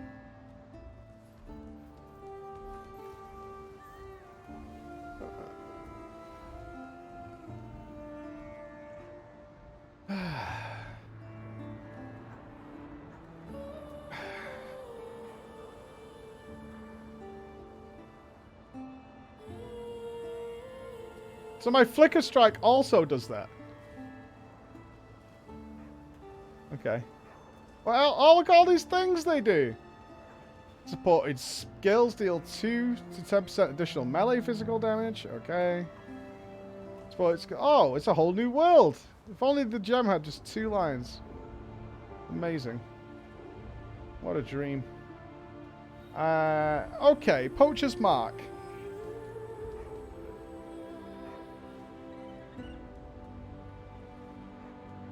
So my Flicker Strike also does that. Okay. Well, oh look at all these things they do. Supported skills deal 2 to 10% additional melee physical damage. Okay. Oh, it's a whole new world. If only the gem had just 2 lines. Amazing. What a dream. Okay, Poacher's Mark.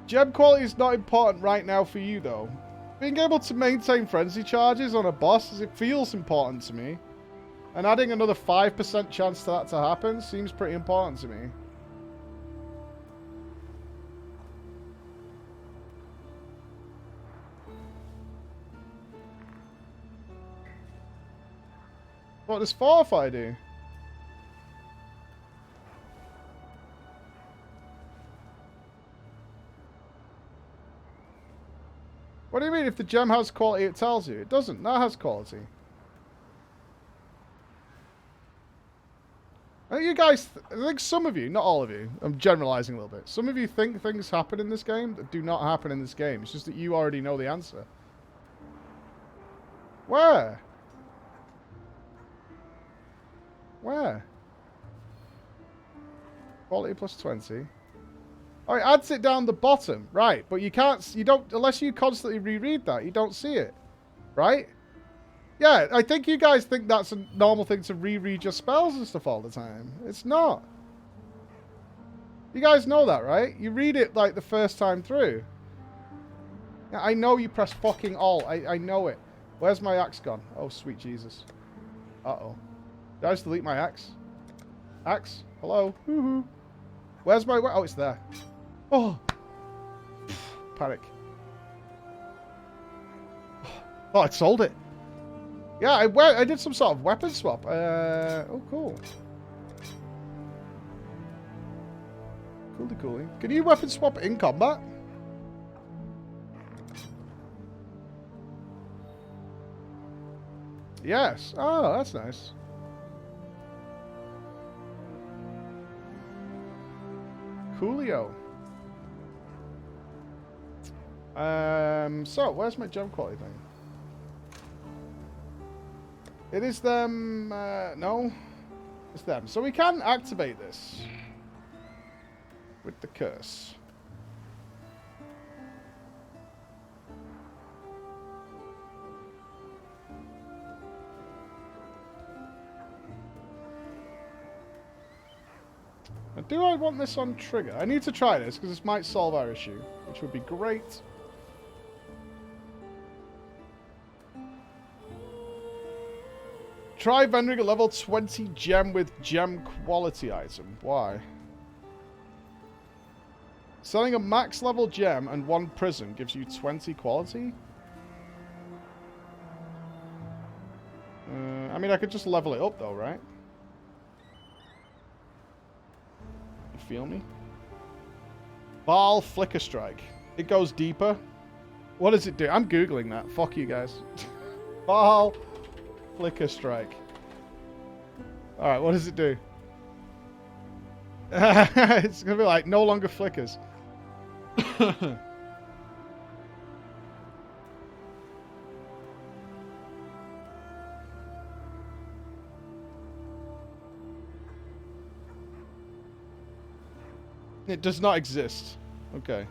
Gem quality is not important right now for you, though. Being able to maintain frenzy charges on a boss, it feels important to me. And adding another 5% chance to that to happen seems pretty important to me. What does Fortify do? What do you mean if the gem has quality it tells you? It doesn't. That has quality. I think you guys, I think some of you, not all of you, I'm generalizing a little bit. Some of you think things happen in this game that do not happen in this game. It's just that you already know the answer. Where? Where? Quality plus 20. Oh, it adds it down the bottom. Right, but you can't, you don't, unless you constantly reread that, you don't see it. Right? Yeah, I think you guys think that's a normal thing to reread your spells and stuff all the time. It's not. You guys know that, right? You read it like the first time through. Yeah, I know you press fucking Alt. I know it. Where's my axe gone? Oh, sweet Jesus. Uh-oh. Did I just delete my axe? Axe? Hello? Woohoo. Where's my... Oh, it's there. Oh. Panic. Oh, I sold it. Yeah, I did some sort of weapon swap. Oh, cool. Cooly. Can you weapon swap in combat? Yes. Oh, that's nice. Coolio. So, where's my gem quality thing? It is them... no. It's them. So we can activate this. With the curse. Now, do I want this on trigger? I need to try this, because this might solve our issue. Which would be great. Try vending a level 20 gem with gem quality item. Why? Selling a max level gem and 1 prism gives you 20 quality? I mean, I could just level it up though, right? You feel me? Ball Flicker Strike. It goes deeper. What does it do? I'm Googling that. Fuck you guys. Ball Flicker Strike. Alright, what does it do? It's going to be like, no longer flickers. It does not exist. Okay.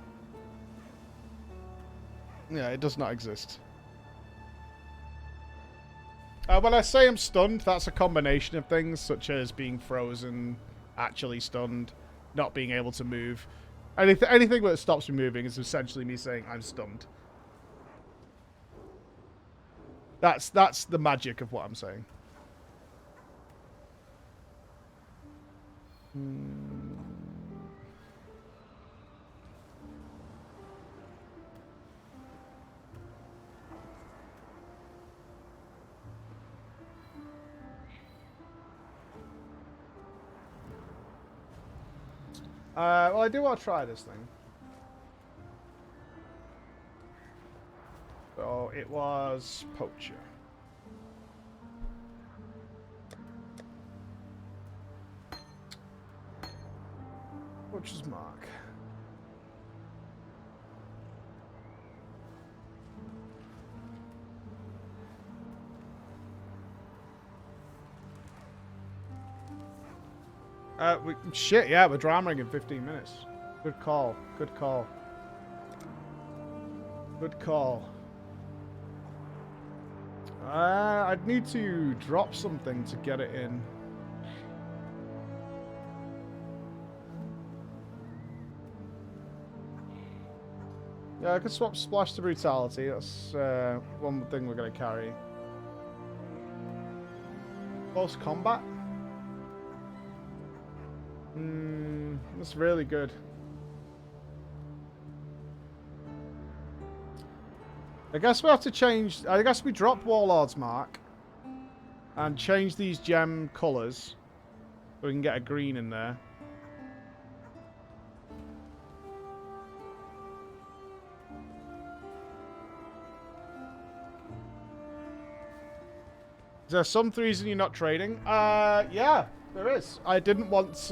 Yeah, it does not exist. When I say I'm stunned, that's a combination of things, such as being frozen, actually stunned, not being able to move. Anything that stops me moving is essentially me saying I'm stunned. That's the magic of what I'm saying. Well, I do want to try this thing. So it was Poacher. Poacher's Mark. Shit, yeah, we're dramaing in 15 minutes. Good call. Good call. Good call. I'd need to drop something to get it in. Yeah, I could swap Splash to Brutality. That's one thing we're going to carry. Close combat? That's really good. I guess we have to change... I guess we drop Warlord's Mark and change these gem colours so we can get a green in there. Is there some reason you're not trading? Yeah, there is. I didn't want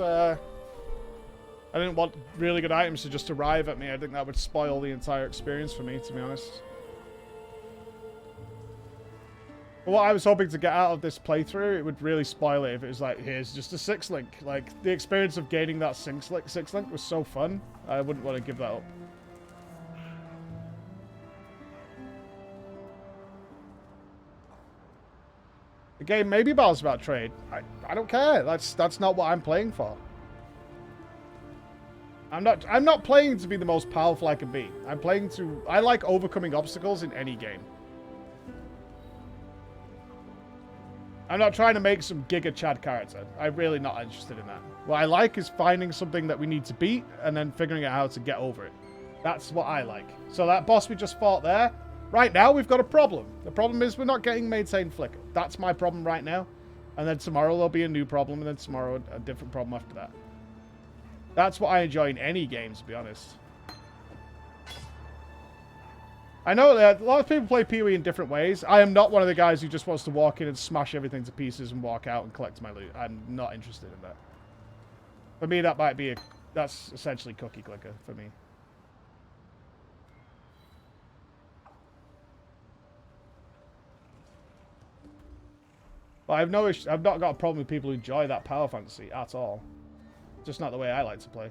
really good items to just arrive at me. I think that would spoil the entire experience for me, to be honest. But what I was hoping to get out of this playthrough, it would really spoil it if it was like, here's just a 6-link. Like, the experience of gaining that 6-link was so fun. I wouldn't want to give that up. The game may be balanced about trade. I don't care. That's not what I'm playing for. I'm not playing to be the most powerful I can be. I like overcoming obstacles in any game. I'm not trying to make some Giga Chad character. I'm really not interested in that. What I like is finding something that we need to beat and then figuring out how to get over it. That's what I like. So that boss we just fought there, right now we've got a problem. The problem is we're not getting maintained flicker. That's my problem right now. And then tomorrow there'll be a new problem, and then tomorrow a different problem after that. That's what I enjoy in any game, to be honest. I know that a lot of people play PoE in different ways. I am not one of the guys who just wants to walk in and smash everything to pieces and walk out and collect my loot. I'm not interested in that. For me, that might be that's essentially cookie clicker for me. But I've not got a problem with people who enjoy that power fantasy at all. Just not the way I like to play.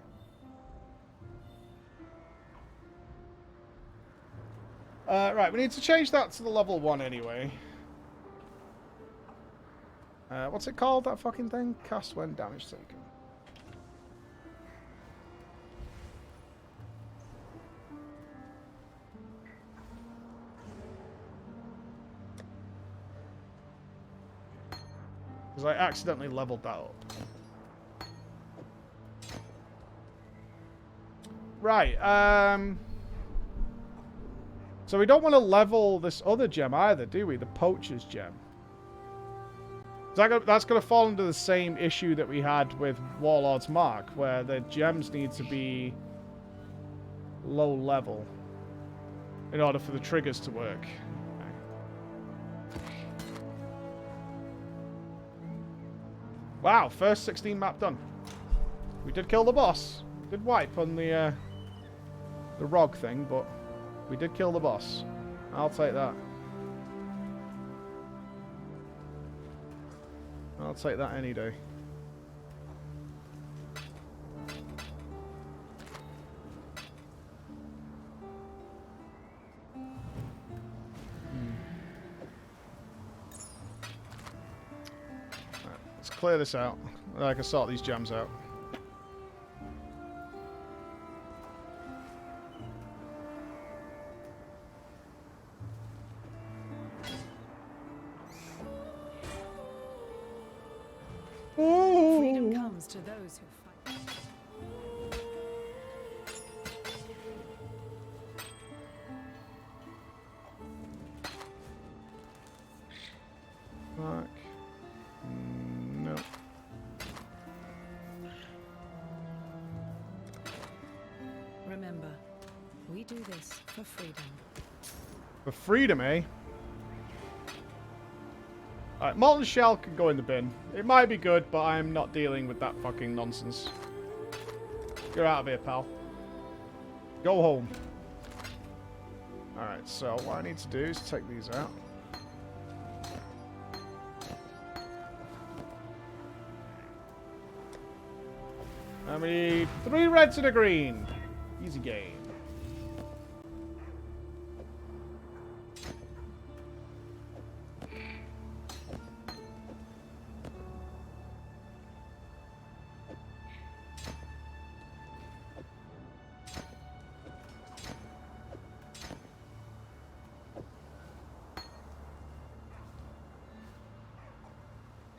Right, we need to change that to the level 1 anyway. What's it called, that fucking thing? Cast when damage taken. Because I accidentally leveled that up. Right, so we don't want to level this other gem either, do we? The Poacher's Gem. That's going to fall under the same issue that we had with Warlord's Mark, where the gems need to be low level in order for the triggers to work. Okay. Wow, first 16 map done. We did kill the boss. We did wipe on the ROG thing, but we did kill the boss. I'll take that. I'll take that any day. clear this out. I can sort these gems out. Freedom comes to those who fight. Fuck. No. Remember, we do this for freedom. For freedom, eh? Alright, Molten Shell can go in the bin. It might be good, but I'm not dealing with that fucking nonsense. You're out of here, pal. Go home. Alright, so what I need to do is take these out. And we need 3 reds and a green. Easy game.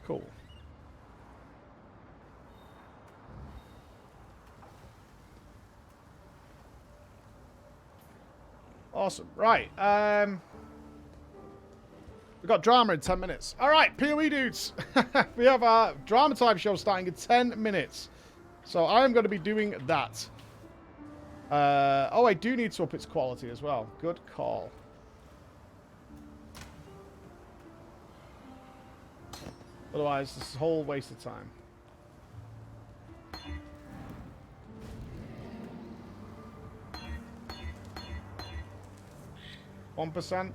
Cool. Awesome. Right. We've got drama in 10 minutes. All right, PoE dudes. We have our drama time show starting in 10 minutes. So I'm going to be doing that. Oh, I do need to up its quality as well. Good call. Otherwise, this is a whole waste of time. %.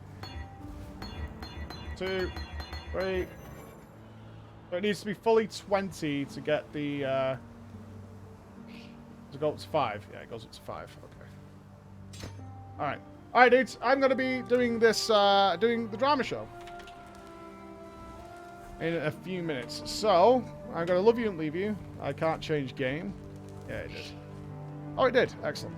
2, 3. So it needs to be fully 20 to get the to go up to 5. Yeah, it goes up to 5. Okay. Alright. Alright, dudes. I'm gonna be doing this doing the drama show in a few minutes. So I'm gonna love you and leave you. I can't change game. Yeah, it did. Oh, it did. Excellent.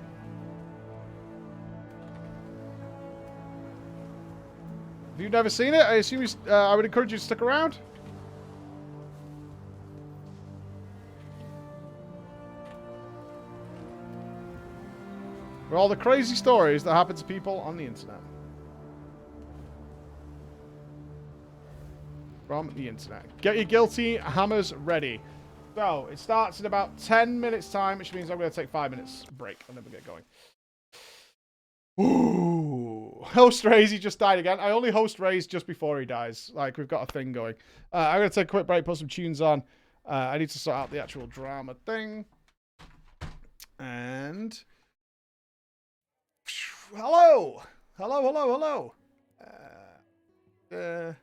If you've never seen it, I assume I would encourage you to stick around. For all the crazy stories that happen to people on the internet. From the internet. Get your guilty hammers ready. So, it starts in about 10 minutes time, which means I'm going to take 5 minutes break and then we'll get going. Ooh. Host Raze, he just died again. I only host Raze just before he dies. Like, we've got a thing going. I'm going to take a quick break, put some tunes on. I need to sort out the actual drama thing. And... hello! Hello, hello, hello!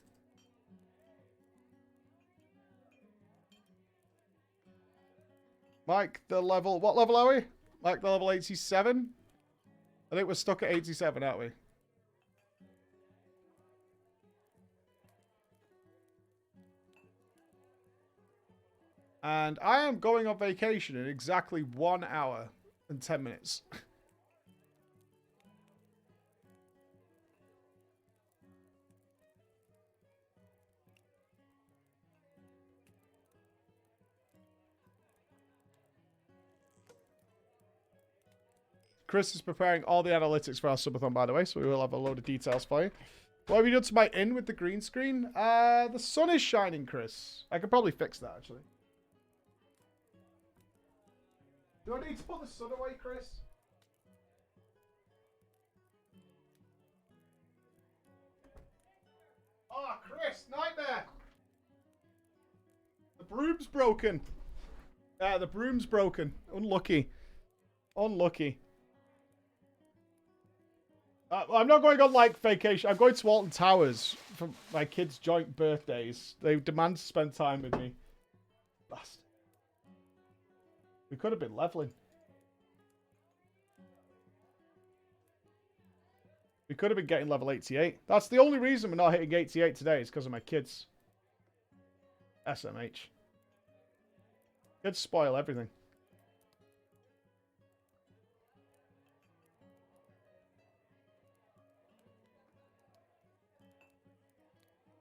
Mike, the level... what level are we? Like, the level 87? I think we're stuck at 87, aren't we? And I am going on vacation in exactly 1 hour and 10 minutes. Chris is preparing all the analytics for our subathon, by the way, so we will have a load of details for you. What have you done to my inn with the green screen? The sun is shining, Chris. I could probably fix that, actually. Do I need to put the sun away, Chris? Oh, Chris, nightmare! The broom's broken. Yeah, the broom's broken. Unlucky. Unlucky. I'm not going on, like, vacation. I'm going to Alton Towers for my kids' joint birthdays. They demand to spend time with me. Bastard. We could have been leveling. We could have been getting level 88. That's the only reason we're not hitting 88 today is because of my kids. SMH. It'd spoil everything.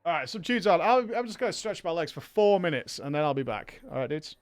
Alright, some tunes on. I'm just going to stretch my legs for 4 minutes, and then I'll be back. Alright, dudes?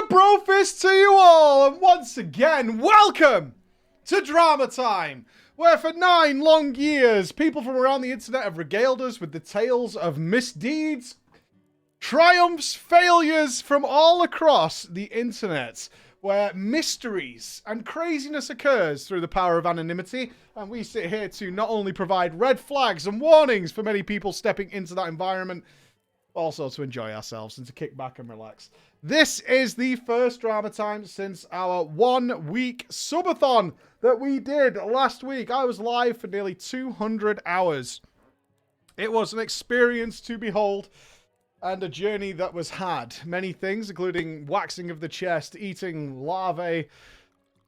brofist to you all, and once again, welcome to Drama Time, where for 9 long years, people from around the internet have regaled us with the tales of misdeeds, triumphs, failures from all across the internet, where mysteries and craziness occurs through the power of anonymity, and we sit here to not only provide red flags and warnings for many people stepping into that environment, but also to enjoy ourselves and to kick back and relax. This is the first Drama Time since our 1-week subathon that we did last week. I was live for nearly 200 hours. It was an experience to behold, and a journey that was had. Many things, including waxing of the chest, eating larvae,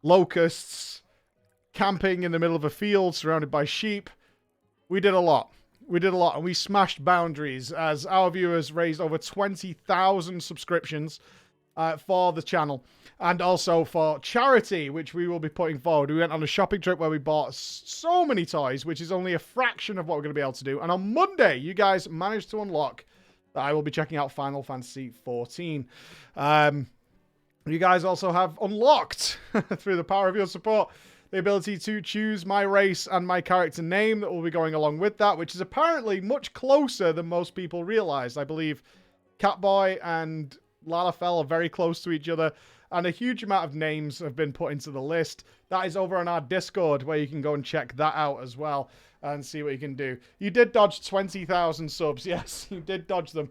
locusts, camping in the middle of a field surrounded by sheep. We did a lot. We did a lot, and we smashed boundaries as our viewers raised over 20,000 subscriptions for the channel. And also for charity, which we will be putting forward. We went on a shopping trip where we bought so many toys, which is only a fraction of what we're going to be able to do. And on Monday, you guys managed to unlock that I will be checking out Final Fantasy XIV. You guys also have unlocked, through the power of your support, the ability to choose my race and my character name that will be going along with that, which is apparently much closer than most people realize. I believe Catboy and Lalafell are very close to each other, and a huge amount of names have been put into the list. That is over on our Discord, where you can go and check that out as well and see what you can do. You did dodge 20,000 subs. Yes, you did dodge them.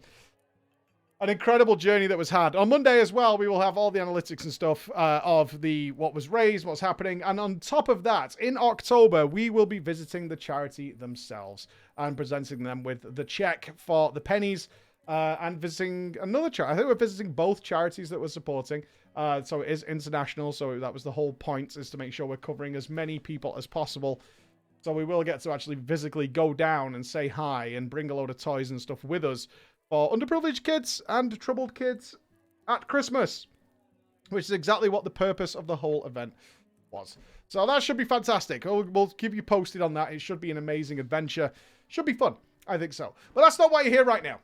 An incredible journey that was had. On Monday as well, we will have all the analytics and stuff of what was raised, what's happening. And on top of that, in October, we will be visiting the charity themselves and presenting them with the check for the pennies and visiting another charity. I think we're visiting both charities that we're supporting. So it is international. So that was the whole point, is to make sure we're covering as many people as possible. So we will get to actually physically go down and say hi and bring a load of toys and stuff with us for underprivileged kids and troubled kids at Christmas, which is exactly what the purpose of the whole event was. So that should be fantastic. We'll keep you posted on that. It should be an amazing adventure. Should be fun. I think so. But that's not why you're here right now.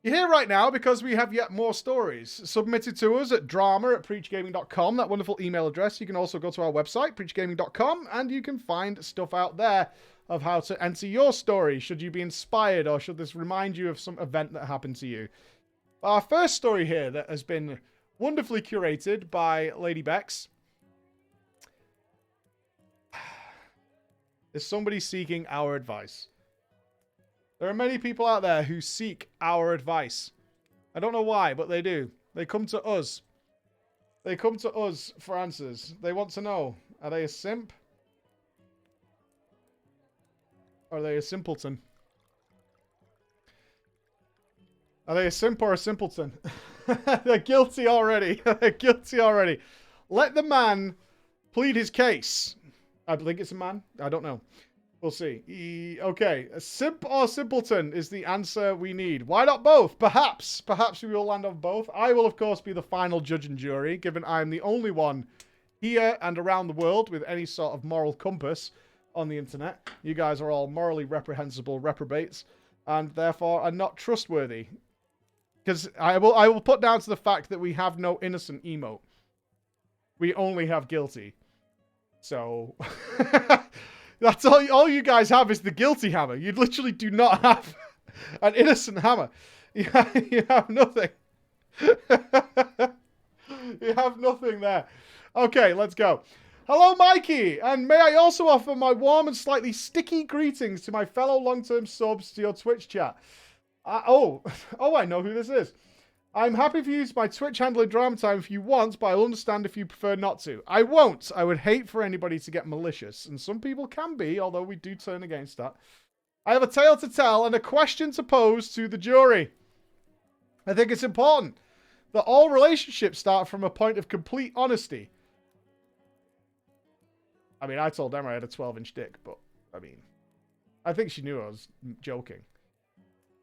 You're here right now because we have yet more stories submitted to us at drama@preachgaming.com, that wonderful email address. You can also go to our website, preachgaming.com, and you can find stuff out there of how to enter your story, should you be inspired, or should this remind you of some event that happened to you. Our first story here that has been wonderfully curated by Lady Bex is somebody seeking our advice. There are many people out there who seek our advice. I don't know why, but they do. They come to us. They come to us for answers. They want to know, are they a simp? Or are they a simpleton? Are they a simp or a simpleton? They're guilty already. They're guilty already. Let the man plead his case. I think it's a man. I don't know. We'll see. Okay, a simp or simpleton is the answer we need. Why not both? Perhaps. Perhaps we will land on both. I will, of course, be the final judge and jury, given I'm the only one here and around the world with any sort of moral compass on the internet. You guys are all morally reprehensible reprobates, and therefore are not trustworthy. Because I will put down to the fact that we have no innocent emote. We only have guilty. So... That's all you guys have is the guilty hammer. You literally do not have an innocent hammer. You have nothing. You have nothing there. Okay, let's go. Hello, Mikey, and may I also offer my warm and slightly sticky greetings to my fellow long-term subs to your Twitch chat. I know who this is. I'm happy for you to use my Twitch handle in Drama Time if you want, but I'll understand if you prefer not to. I won't. I would hate for anybody to get malicious, and some people can be, although we do turn against that. I have a tale to tell and a question to pose to the jury. I think it's important that all relationships start from a point of complete honesty. I mean, I told Emma I had a 12-inch dick, but, I mean, I think she knew I was joking.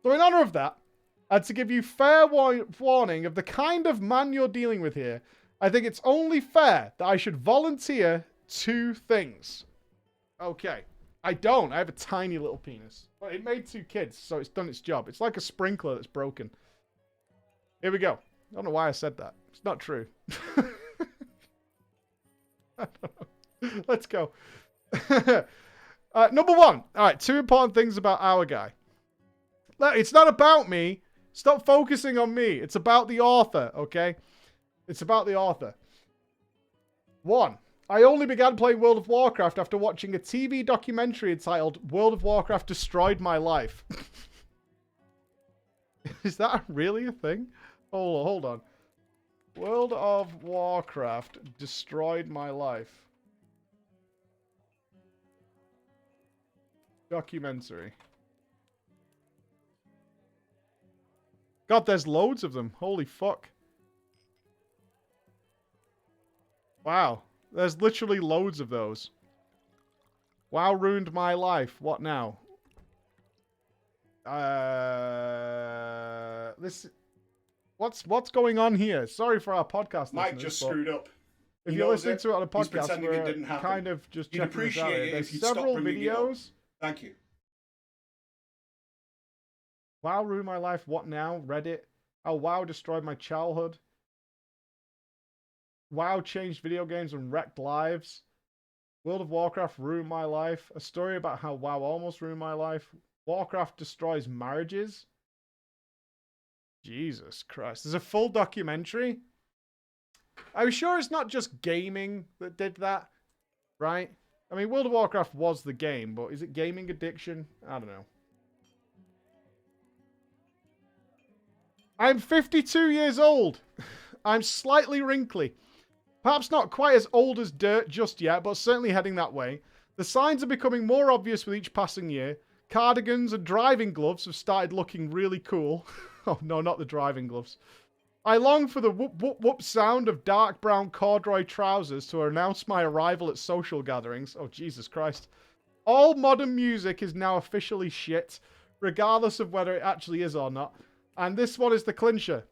So in honor of that, and to give you fair warning of the kind of man you're dealing with here, I think it's only fair that I should volunteer 2 things. Okay. I don't. I have a tiny little penis. But it made two kids, so it's done its job. It's like a sprinkler that's broken. Here we go. I don't know why I said that. It's not true. I don't know. Let's go. Number one. All right, 2 important things about our guy. It's not about me. Stop focusing on me. It's about the author, okay? It's about the author. 1. I only began playing World of Warcraft after watching a TV documentary entitled World of Warcraft Destroyed My Life. Is that really a thing? Hold on. World of Warcraft Destroyed My Life. Documentary. God, there's loads of them. Holy fuck. Wow. There's literally loads of those. WoW ruined my life. What now? What's going on here? Sorry for our podcast. Mike just screwed up. If you're listening to it on a He's podcast, pretending it didn't we're happen. kind of just He'd checking this out. appreciate it There's if you'd stop several bringing it up. videos. Thank you. WoW ruined my life. What now? Reddit. How WoW destroyed my childhood. WoW changed video games and wrecked lives. World of Warcraft ruined my life. A story about how WoW almost ruined my life. Warcraft destroys marriages. Jesus Christ. There's a full documentary. I'm sure it's not just gaming that did that, right? I mean, World of Warcraft was the game, but is it gaming addiction? I don't know. I'm 52 years old. I'm slightly wrinkly. Perhaps not quite as old as dirt just yet, but certainly heading that way. The signs are becoming more obvious with each passing year. Cardigans and driving gloves have started looking really cool. Oh no, not the driving gloves. I long for the whoop whoop whoop sound of dark brown corduroy trousers to announce my arrival at social gatherings. Oh, Jesus Christ. All modern music is now officially shit, regardless of whether it actually is or not. And this one is the clincher.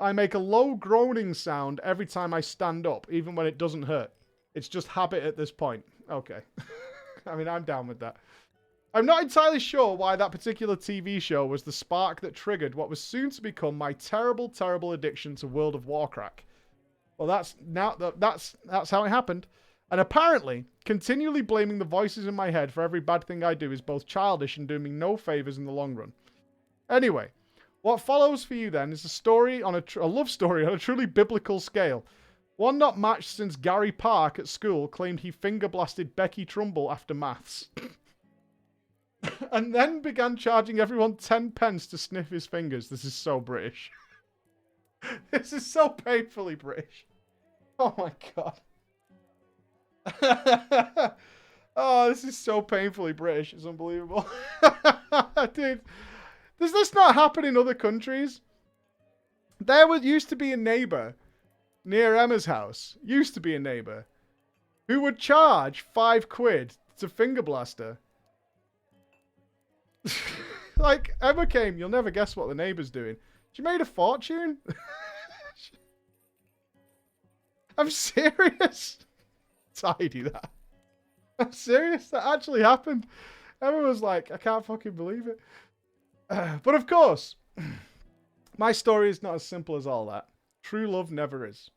I make a low groaning sound every time I stand up, even when it doesn't hurt. It's just habit at this point. Okay. I mean, I'm down with that. I'm not entirely sure why that particular TV show was the spark that triggered what was soon to become my terrible, terrible addiction to World of Warcraft. Well, that's how it happened. And apparently, continually blaming the voices in my head for every bad thing I do is both childish and doing me no favors in the long run. Anyway, what follows for you then is a story on a love story on a truly biblical scale. One not matched since Gary Park at school claimed he finger blasted Becky Trumbull after maths. And then began charging everyone 10 pence to sniff his fingers. This is so British. This is so painfully British. Oh my god. Oh, this is so painfully British. It's unbelievable. Dude, does this not happen in other countries? There used to be a neighbour near Emma's house. Used to be a neighbour who would charge £5 to finger blast her. Like, Emma came, you'll never guess what the neighbour's doing. She made a fortune. I'm serious. Tidy that. I'm serious. That actually happened. Emma was like, I can't fucking believe it. But of course, my story is not as simple as all that. True love never is.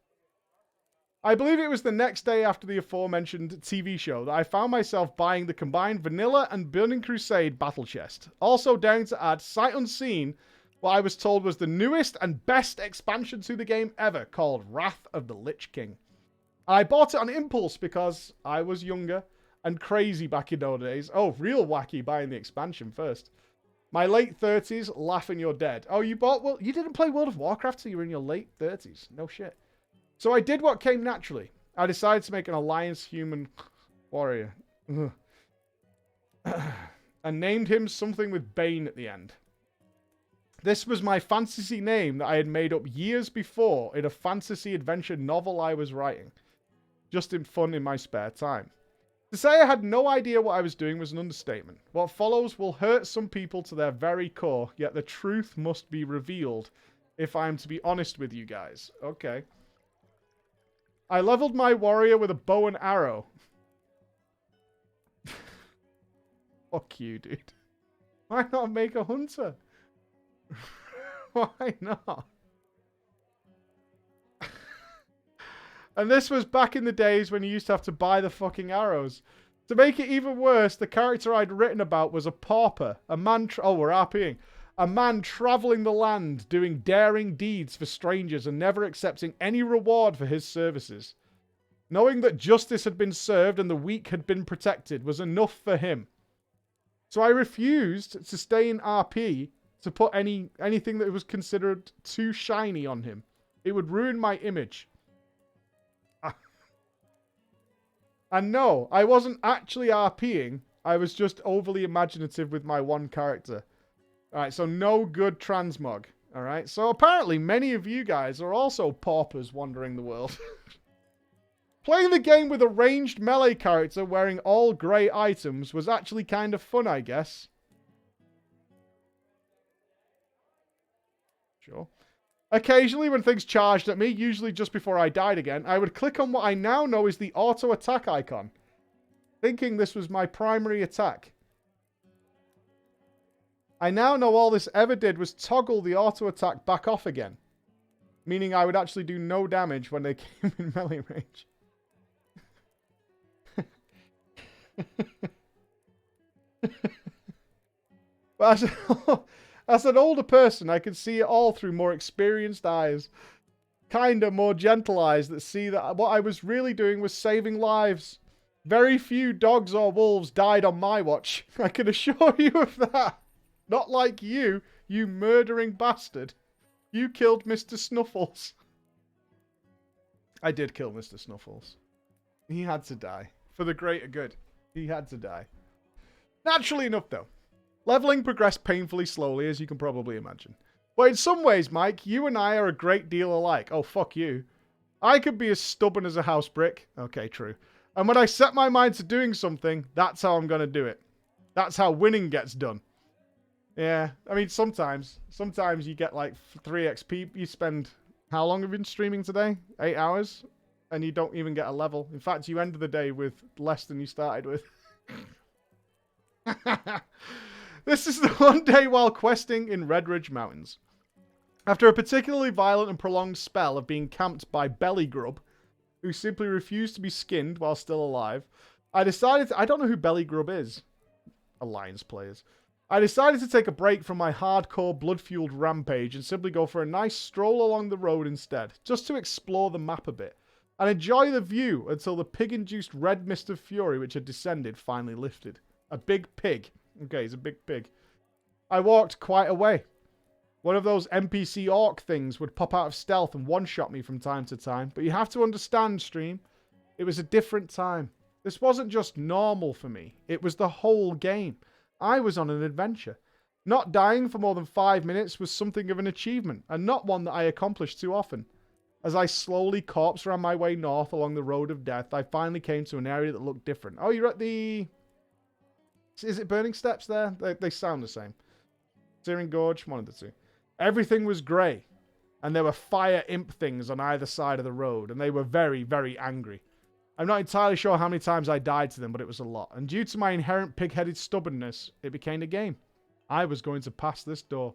I believe it was the next day after the aforementioned TV show that I found myself buying the combined Vanilla and Burning Crusade battle chest. Also daring to add, sight unseen, what I was told was the newest and best expansion to the game ever, called Wrath of the Lich King. I bought it on impulse because I was younger and crazy back in those days. Oh, real wacky buying the expansion first. My late 30s, laughing you're dead. Oh, you didn't play World of Warcraft till you were in your late 30s. No shit. So I did what came naturally. I decided to make an alliance human warrior. And named him something with Bane at the end. This was my fantasy name that I had made up years before in a fantasy adventure novel I was writing. Just in fun in my spare time. To say I had no idea what I was doing was an understatement. What follows will hurt some people to their very core, yet the truth must be revealed if I am to be honest with you guys. Okay. I leveled my warrior with a bow and arrow. Fuck you, dude. Why not make a hunter? Why not? And this was back in the days when you used to have to buy the fucking arrows. To make it even worse, the character I'd written about was a pauper. A man... we're RPing. A man travelling the land, doing daring deeds for strangers and never accepting any reward for his services. Knowing that justice had been served and the weak had been protected was enough for him. So I refused to stay in RP to put anything that was considered too shiny on him. It would ruin my image. And no, I wasn't actually RPing. I was just overly imaginative with my one character. Alright, so no good transmog. Alright, so apparently many of you guys are also paupers wandering the world. Playing the game with a ranged melee character wearing all grey items was actually kind of fun, I guess. Sure. Occasionally, when things charged at me, usually just before I died again, I would click on what I now know is the auto attack icon, thinking this was my primary attack. I now know all this ever did was toggle the auto attack back off again, meaning I would actually do no damage when they came in melee range. But as an older person, I can see it all through more experienced eyes. Kinda more gentle eyes that see that what I was really doing was saving lives. Very few dogs or wolves died on my watch. I can assure you of that. Not like you murdering bastard. You killed Mr. Snuffles. I did kill Mr. Snuffles. He had to die. For the greater good. He had to die. Naturally enough, though. Leveling progressed painfully slowly, as you can probably imagine. But in some ways, Mike, you and I are a great deal alike. Oh, fuck you. I could be as stubborn as a house brick. Okay, true. And when I set my mind to doing something, that's how I'm going to do it. That's how winning gets done. Yeah, I mean, sometimes you get like 3 XP. You spend... How long have you been streaming today? 8 hours? And you don't even get a level. In fact, you end the day with less than you started with. This is the one day while questing in Red Ridge Mountains. After a particularly violent and prolonged spell of being camped by Belly Grub, who simply refused to be skinned while still alive, I decided to... I don't know who Belly Grub is. Alliance players. I decided to take a break from my hardcore blood-fueled rampage and simply go for a nice stroll along the road instead, just to explore the map a bit, and enjoy the view until the pig-induced red mist of fury which had descended finally lifted. A big pig. Okay, he's a big pig. I walked quite a way. One of those NPC orc things would pop out of stealth and one-shot me from time to time, but you have to understand, stream, it was a different time. This wasn't just normal for me, it was the whole game. I was on an adventure. Not dying for more than 5 minutes was something of an achievement, and not one that I accomplished too often. As I slowly corpse ran my way north along the road of death, I finally came to an area that looked different. Oh, you're at the... Is it Burning Steps there? They sound the same. Searing Gorge, one of the two. Everything was grey, and there were fire imp things on either side of the road, and they were very, very angry. I'm not entirely sure how many times I died to them, but it was a lot. And due to my inherent pig-headed stubbornness, it became a game. I was going to pass this door.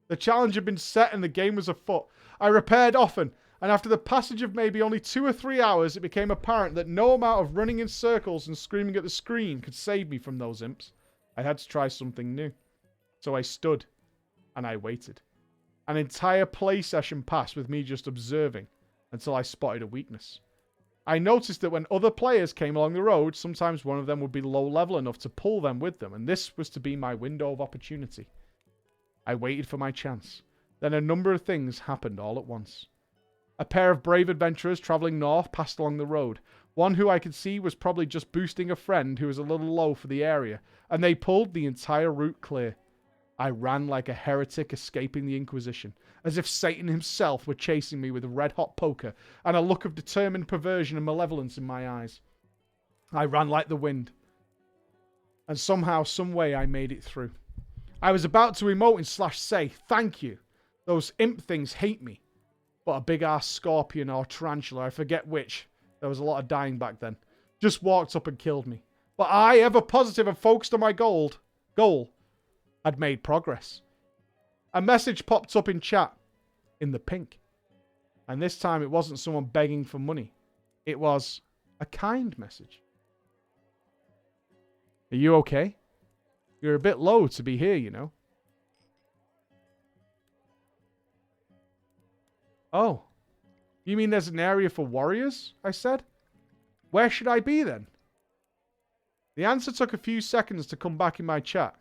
The challenge had been set and the game was afoot. I repaired often, and after the passage of maybe only 2 or 3 hours, it became apparent that no amount of running in circles and screaming at the screen could save me from those imps. I had to try something new. So I stood, and I waited. An entire play session passed with me just observing, until I spotted a weakness. I noticed that when other players came along the road, sometimes one of them would be low level enough to pull them with them, and this was to be my window of opportunity. I waited for my chance. Then a number of things happened all at once. A pair of brave adventurers travelling north passed along the road. One who I could see was probably just boosting a friend who was a little low for the area, and they pulled the entire route clear. I ran like a heretic escaping the Inquisition, as if Satan himself were chasing me with a red-hot poker and a look of determined perversion and malevolence in my eyes. I ran like the wind, and somehow, some way, I made it through. I was about to emote and say, thank you. Those imp things hate me. But a big-ass scorpion or tarantula, I forget which, there was a lot of dying back then, just walked up and killed me. But I, ever positive and focused on my goal, had made progress. A message popped up in chat, in the pink. And this time it wasn't someone begging for money. It was a kind message. Are you okay? You're a bit low to be here, you know. Oh. You mean there's an area for warriors? I said. Where should I be then? The answer took a few seconds to come back in my chat.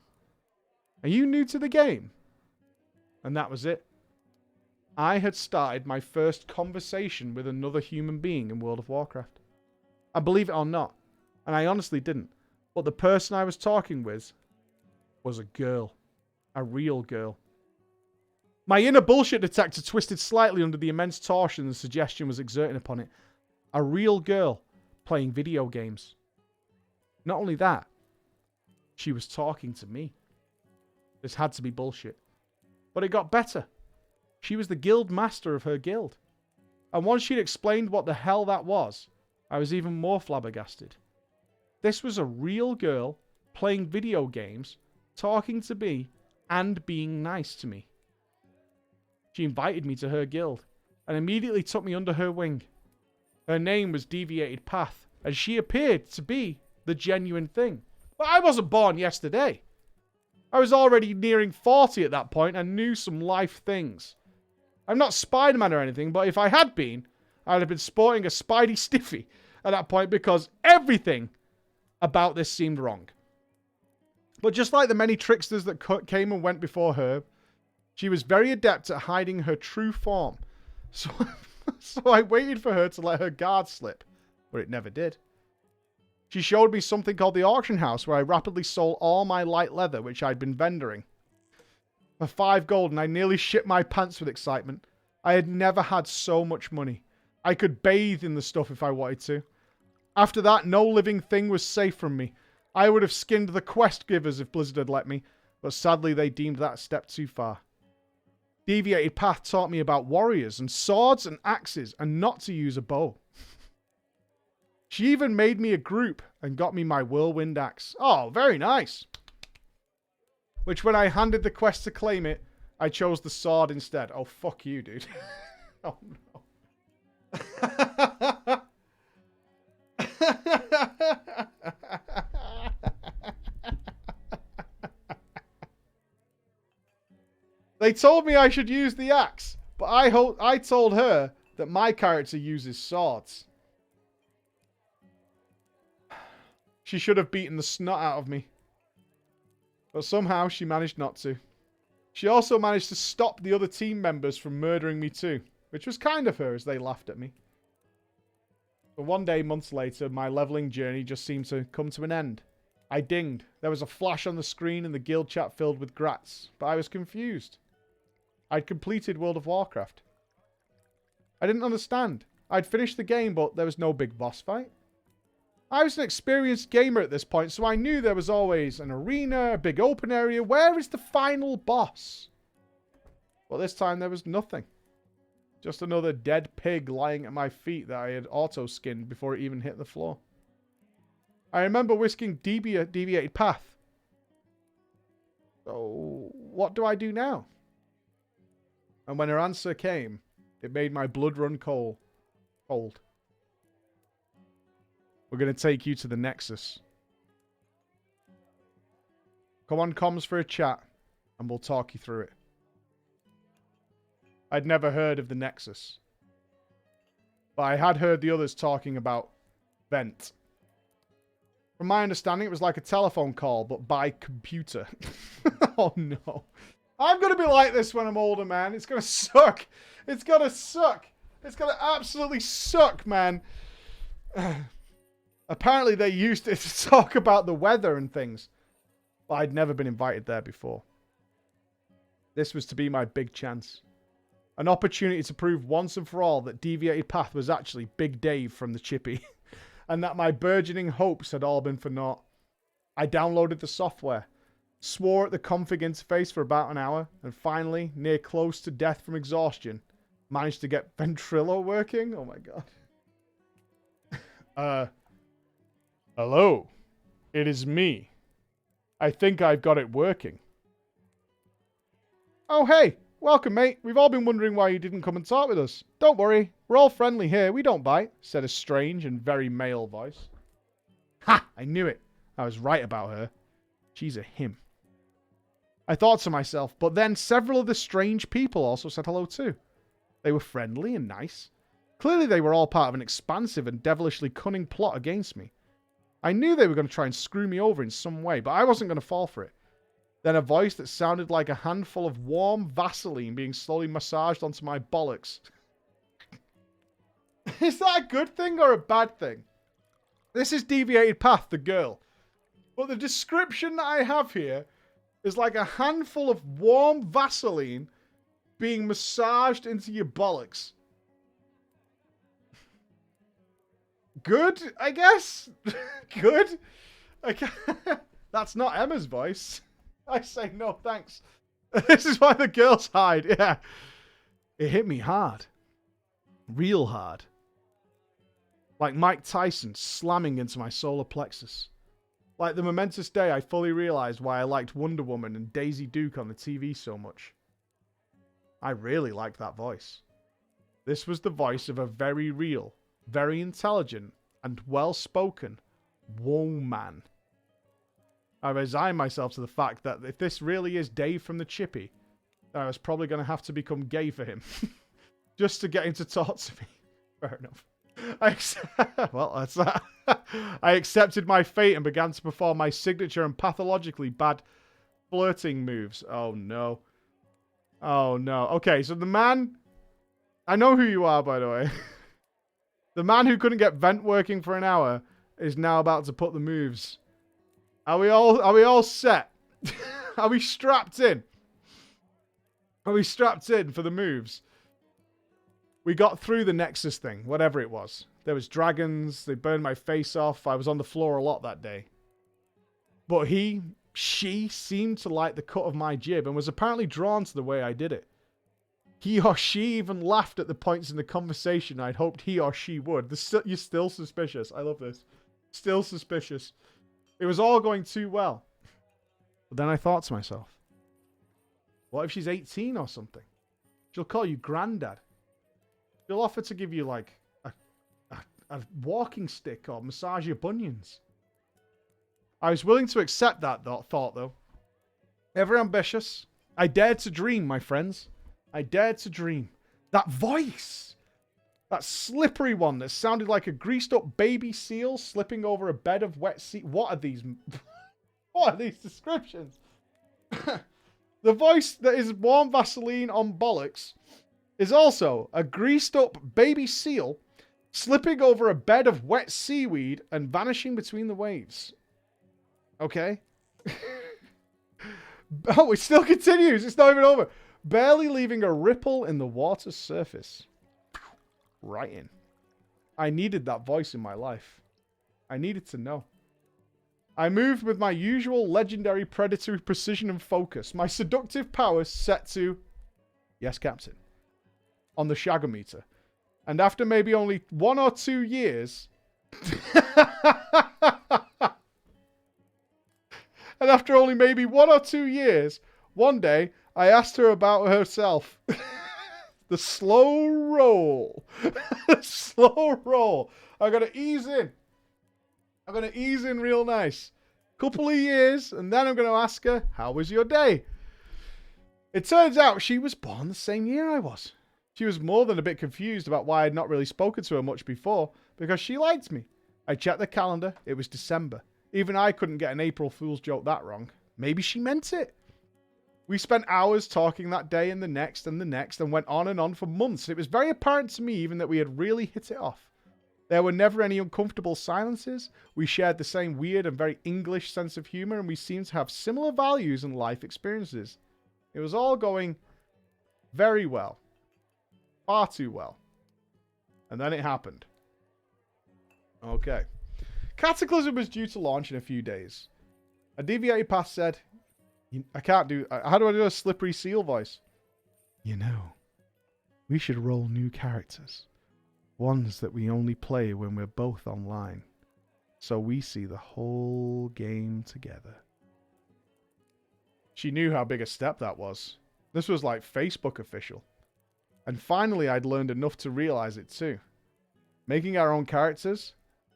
Are you new to the game? And that was it. I had started my first conversation with another human being in World of Warcraft. I believe it or not, and I honestly didn't, but the person I was talking with was a girl. A real girl. My inner bullshit detector twisted slightly under the immense torsion the suggestion was exerting upon it. A real girl playing video games. Not only that, she was talking to me. This had to be bullshit. But it got better. She was the guild master of her guild. And once she'd explained what the hell that was, I was even more flabbergasted. This was a real girl playing video games, talking to me, and being nice to me. She invited me to her guild, and immediately took me under her wing. Her name was Deviated Path, and she appeared to be the genuine thing. But I wasn't born yesterday. I was already nearing 40 at that point and knew some life things. I'm not Spider-Man or anything, but if I had been, I'd have been sporting a Spidey stiffy at that point because everything about this seemed wrong. But just like the many tricksters that came and went before her, she was very adept at hiding her true form. So I waited for her to let her guard slip, but it never did. She showed me something called the auction house where I rapidly sold all my light leather which I'd been vendoring. For 5 gold, and I nearly shit my pants with excitement. I had never had so much money. I could bathe in the stuff if I wanted to. After that, no living thing was safe from me. I would have skinned the quest givers if Blizzard had let me, but sadly they deemed that a step too far. Deviated Path taught me about warriors and swords and axes and not to use a bow. She even made me a group and got me my whirlwind axe. Oh, very nice. Which when I handed the quest to claim it, I chose the sword instead. Oh, fuck you, dude. Oh, no. They told me I should use the axe, but I told her that my character uses swords. She should have beaten the snot out of me. But somehow she managed not to. She also managed to stop the other team members from murdering me too, which was kind of her as they laughed at me. But one day, months later, my leveling journey just seemed to come to an end. I dinged. There was a flash on the screen and the guild chat filled with grats, but I was confused. I'd completed World of Warcraft. I didn't understand. I'd finished the game, but there was no big boss fight. I was an experienced gamer at this point, so I knew there was always an arena, a big open area. Where is the final boss? Well, this time there was nothing. Just another dead pig lying at my feet that I had auto-skinned before it even hit the floor. I remember whisking Deviated Path. So, what do I do now? And when her answer came, it made my blood run cold. We're going to take you to the Nexus. Come on, comms for a chat, and we'll talk you through it. I'd never heard of the Nexus. But I had heard the others talking about Vent. From my understanding, it was like a telephone call, but by computer. Oh, no. I'm going to be like this when I'm older, man. It's going to suck. It's going to suck. It's going to absolutely suck, man. Apparently, they used it to talk about the weather and things. But I'd never been invited there before. This was to be my big chance. An opportunity to prove once and for all that Deviated Path was actually Big Dave from the Chippy. And that my burgeoning hopes had all been for naught. I downloaded the software. Swore at the config interface for about an hour. And finally, near close to death from exhaustion, managed to get Ventrilo working. Oh my god. Hello. It is me. I think I've got it working. Oh hey, welcome, mate. We've all been wondering why you didn't come and talk with us. Don't worry, we're all friendly here. We don't bite, said a strange and very male voice. Ha! I knew it. I was right about her. She's a him. I thought to myself, but then several of the strange people also said hello too. They were friendly and nice. Clearly they were all part of an expansive and devilishly cunning plot against me. I knew they were going to try and screw me over in some way, but I wasn't going to fall for it. Then a voice that sounded like a handful of warm Vaseline being slowly massaged onto my bollocks. Is that a good thing or a bad thing? This is Deviated Path, the girl. But the description that I have here is like a handful of warm Vaseline being massaged into your bollocks. Good, I guess? Good? That's not Emma's voice. I say no thanks. This is why the girls hide. Yeah. It hit me hard. Real hard. Like Mike Tyson slamming into my solar plexus. Like the momentous day I fully realized why I liked Wonder Woman and Daisy Duke on the TV so much. I really liked that voice. This was the voice of a very real, very intelligent, and well-spoken woman. I resigned myself to the fact that if this really is Dave from the Chippy, I was probably going to have to become gay for him. Just to get him to talk to me. Fair enough. Well, that's that. I accepted my fate and began to perform my signature and pathologically bad flirting moves. Oh, no. Oh, no. Okay, so the man... I know who you are, by the way. The man who couldn't get vent working for an hour is now about to put the moves. Are we all set? Are we strapped in? Are we strapped in for the moves? We got through the Nexus thing, whatever it was. There was dragons, they burned my face off, I was on the floor a lot that day. But she seemed to like the cut of my jib and was apparently drawn to the way I did it. He or she even laughed at the points in the conversation I'd hoped he or she would. You're still suspicious. I love this. Still suspicious. It was all going too well. But then I thought to myself, what if she's 18 or something? She'll call you granddad. She'll offer to give you like a walking stick or massage your bunions. I was willing to accept that thought though. Ever ambitious, I dared to dream, my friends. I dared to dream. That voice! That slippery one that sounded like a greased up baby seal slipping over a bed of wet sea. What are these? What are these descriptions? The voice that is warm Vaseline on bollocks is also a greased up baby seal slipping over a bed of wet seaweed and vanishing between the waves. Okay? Oh, it still continues. It's not even over. Barely leaving a ripple in the water's surface. Right in. I needed that voice in my life. I needed to know. I moved with my usual legendary predatory precision and focus. My seductive powers set to... Yes, Captain. On the shagometer. And after maybe only 1 or 2 years... And after only maybe 1 or 2 years, one day, I asked her about herself. The slow roll. Slow roll. I'm going to ease in. I'm going to ease in real nice. Couple of years, and then I'm going to ask her, how was your day? It turns out she was born the same year I was. She was more than a bit confused about why I'd not really spoken to her much before, because she liked me. I checked the calendar. It was December. Even I couldn't get an April Fool's joke that wrong. Maybe she meant it. We spent hours talking that day and the next and went on for months. It was very apparent to me even that we had really hit it off. There were never any uncomfortable silences. We shared the same weird and very English sense of humor, and we seemed to have similar values and life experiences. It was all going very well. Far too well. And then it happened. Okay. Cataclysm was due to launch in a few days. A Deviated Path said, I can't do... How do I do a slippery seal voice? You know, we should roll new characters. Ones that we only play when we're both online. So we see the whole game together. She knew how big a step that was. This was like Facebook official. And finally, I'd learned enough to realize it too. Making our own characters,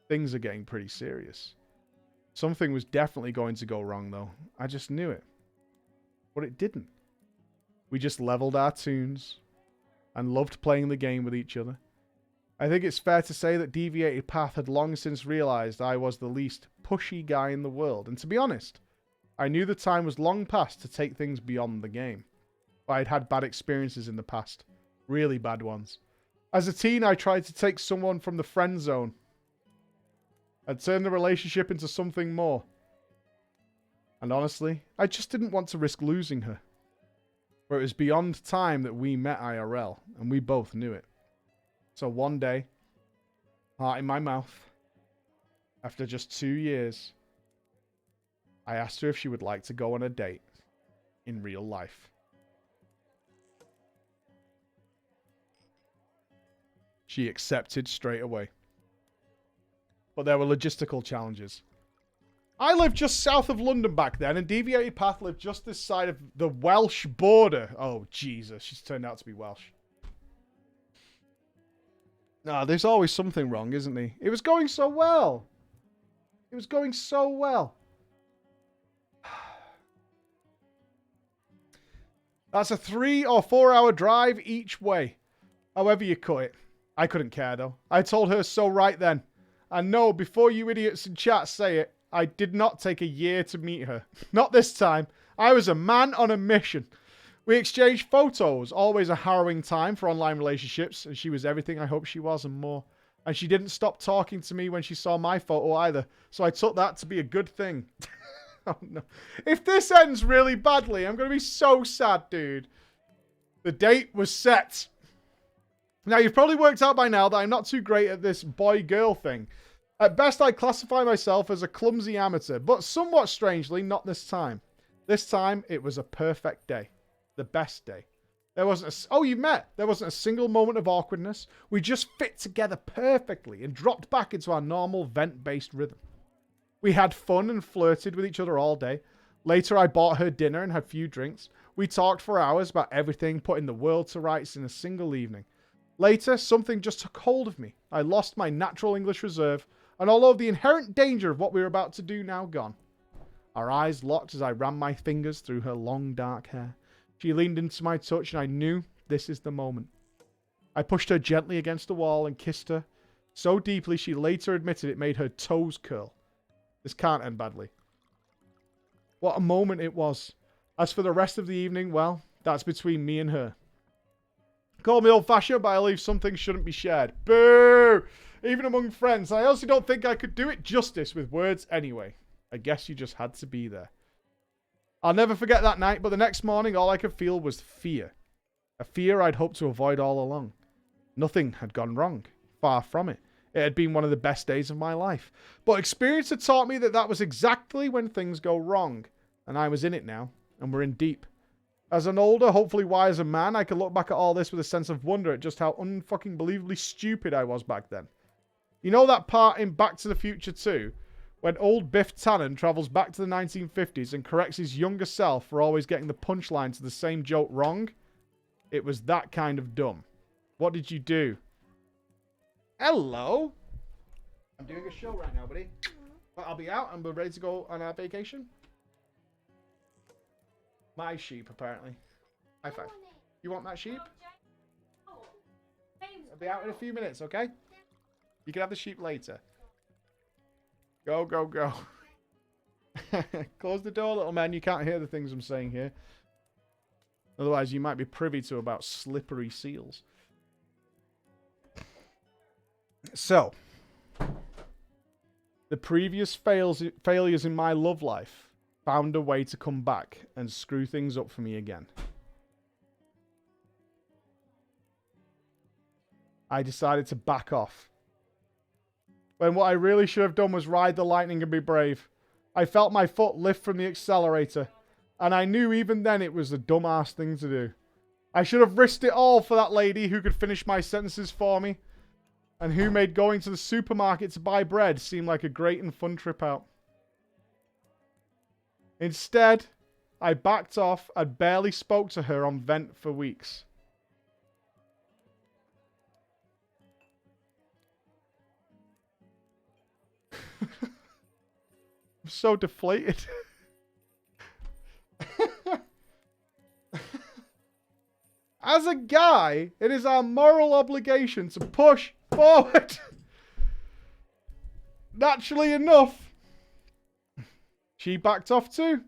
things are getting pretty serious. Something was definitely going to go wrong, though. I just knew it. But it didn't. We just leveled our tunes and loved playing the game with each other. I think it's fair to say that Deviated Path had long since realized I was the least pushy guy in the world. And to be honest, I knew the time was long past to take things beyond the game. But I'd had bad experiences in the past. Really bad ones. As a teen, I tried to take someone from the friend zone and turn the relationship into something more. And honestly, I just didn't want to risk losing her. For it was beyond time that we met IRL, and we both knew it. So one day, heart in my mouth, after just 2 years, I asked her if she would like to go on a date in real life. She accepted straight away. But there were logistical challenges. I lived just south of London back then, and Deviated Path lived just this side of the Welsh border. Oh, Jesus. She's turned out to be Welsh. Nah, there's always something wrong, isn't there? It was going so well. It was going so well. That's a 3 or 4 hour drive each way. However you cut it. I couldn't care, though. I told her so right then. And no, before you idiots in chat say it, I did not take a year to meet her. Not this time. I was a man on a mission. We exchanged photos, always a harrowing time for online relationships, and she was everything I hoped she was and more. And she didn't stop talking to me when she saw my photo either, so I took that to be a good thing. Oh no. If this ends really badly, I'm going to be so sad, dude. The date was set. Now, you've probably worked out by now that I'm not too great at this boy-girl thing. At best, I classify myself as a clumsy amateur, but somewhat strangely, not this time. This time, it was a perfect day. The best day. There wasn't a... Oh, you met! There wasn't a single moment of awkwardness. We just fit together perfectly and dropped back into our normal vent-based rhythm. We had fun and flirted with each other all day. Later, I bought her dinner and had a few drinks. We talked for hours about everything, putting the world to rights in a single evening. Later, something just took hold of me. I lost my natural English reserve, and although the inherent danger of what we were about to do now gone. Our eyes locked as I ran my fingers through her long dark hair. She leaned into my touch, and I knew this is the moment. I pushed her gently against the wall and kissed her so deeply she later admitted it made her toes curl. This can't end badly. What a moment it was. As for the rest of the evening, well, that's between me and her. Call me old-fashioned, but I believe some things shouldn't be shared. Boo! Even among friends. I also don't think I could do it justice with words anyway. I guess you just had to be there. I'll never forget that night, but the next morning all I could feel was fear. A fear I'd hoped to avoid all along. Nothing had gone wrong. Far from it. It had been one of the best days of my life. But experience had taught me that that was exactly when things go wrong. And I was in it now, and we're in deep. As an older, hopefully wiser man, I could look back at all this with a sense of wonder at just how unfucking-believably stupid I was back then. You know that part in Back to the Future 2, when old Biff Tannen travels back to the 1950s and corrects his younger self for always getting the punchline to the same joke wrong? It was that kind of dumb. What did you do? Hello? I'm doing a show right now, buddy. But I'll be out and we're ready to go on our vacation. My sheep, apparently. High five. You want that sheep? I'll be out in a few minutes, okay? You can have the sheep later. Go, go, go. Close the door, little man. You can't hear the things I'm saying here. Otherwise, you might be privy to about slippery seals. So, the previous failures in my love life found a way to come back and screw things up for me again. I decided to back off. When what I really should have done was ride the lightning and be brave. I felt my foot lift from the accelerator, and I knew even then it was the dumbass thing to do. I should have risked it all for that lady who could finish my sentences for me, and who made going to the supermarket to buy bread seem like a great and fun trip out. Instead, I backed off and barely spoke to her on vent for weeks. I'm so deflated. As a guy, it is our moral obligation to push forward. Naturally enough, she backed off too.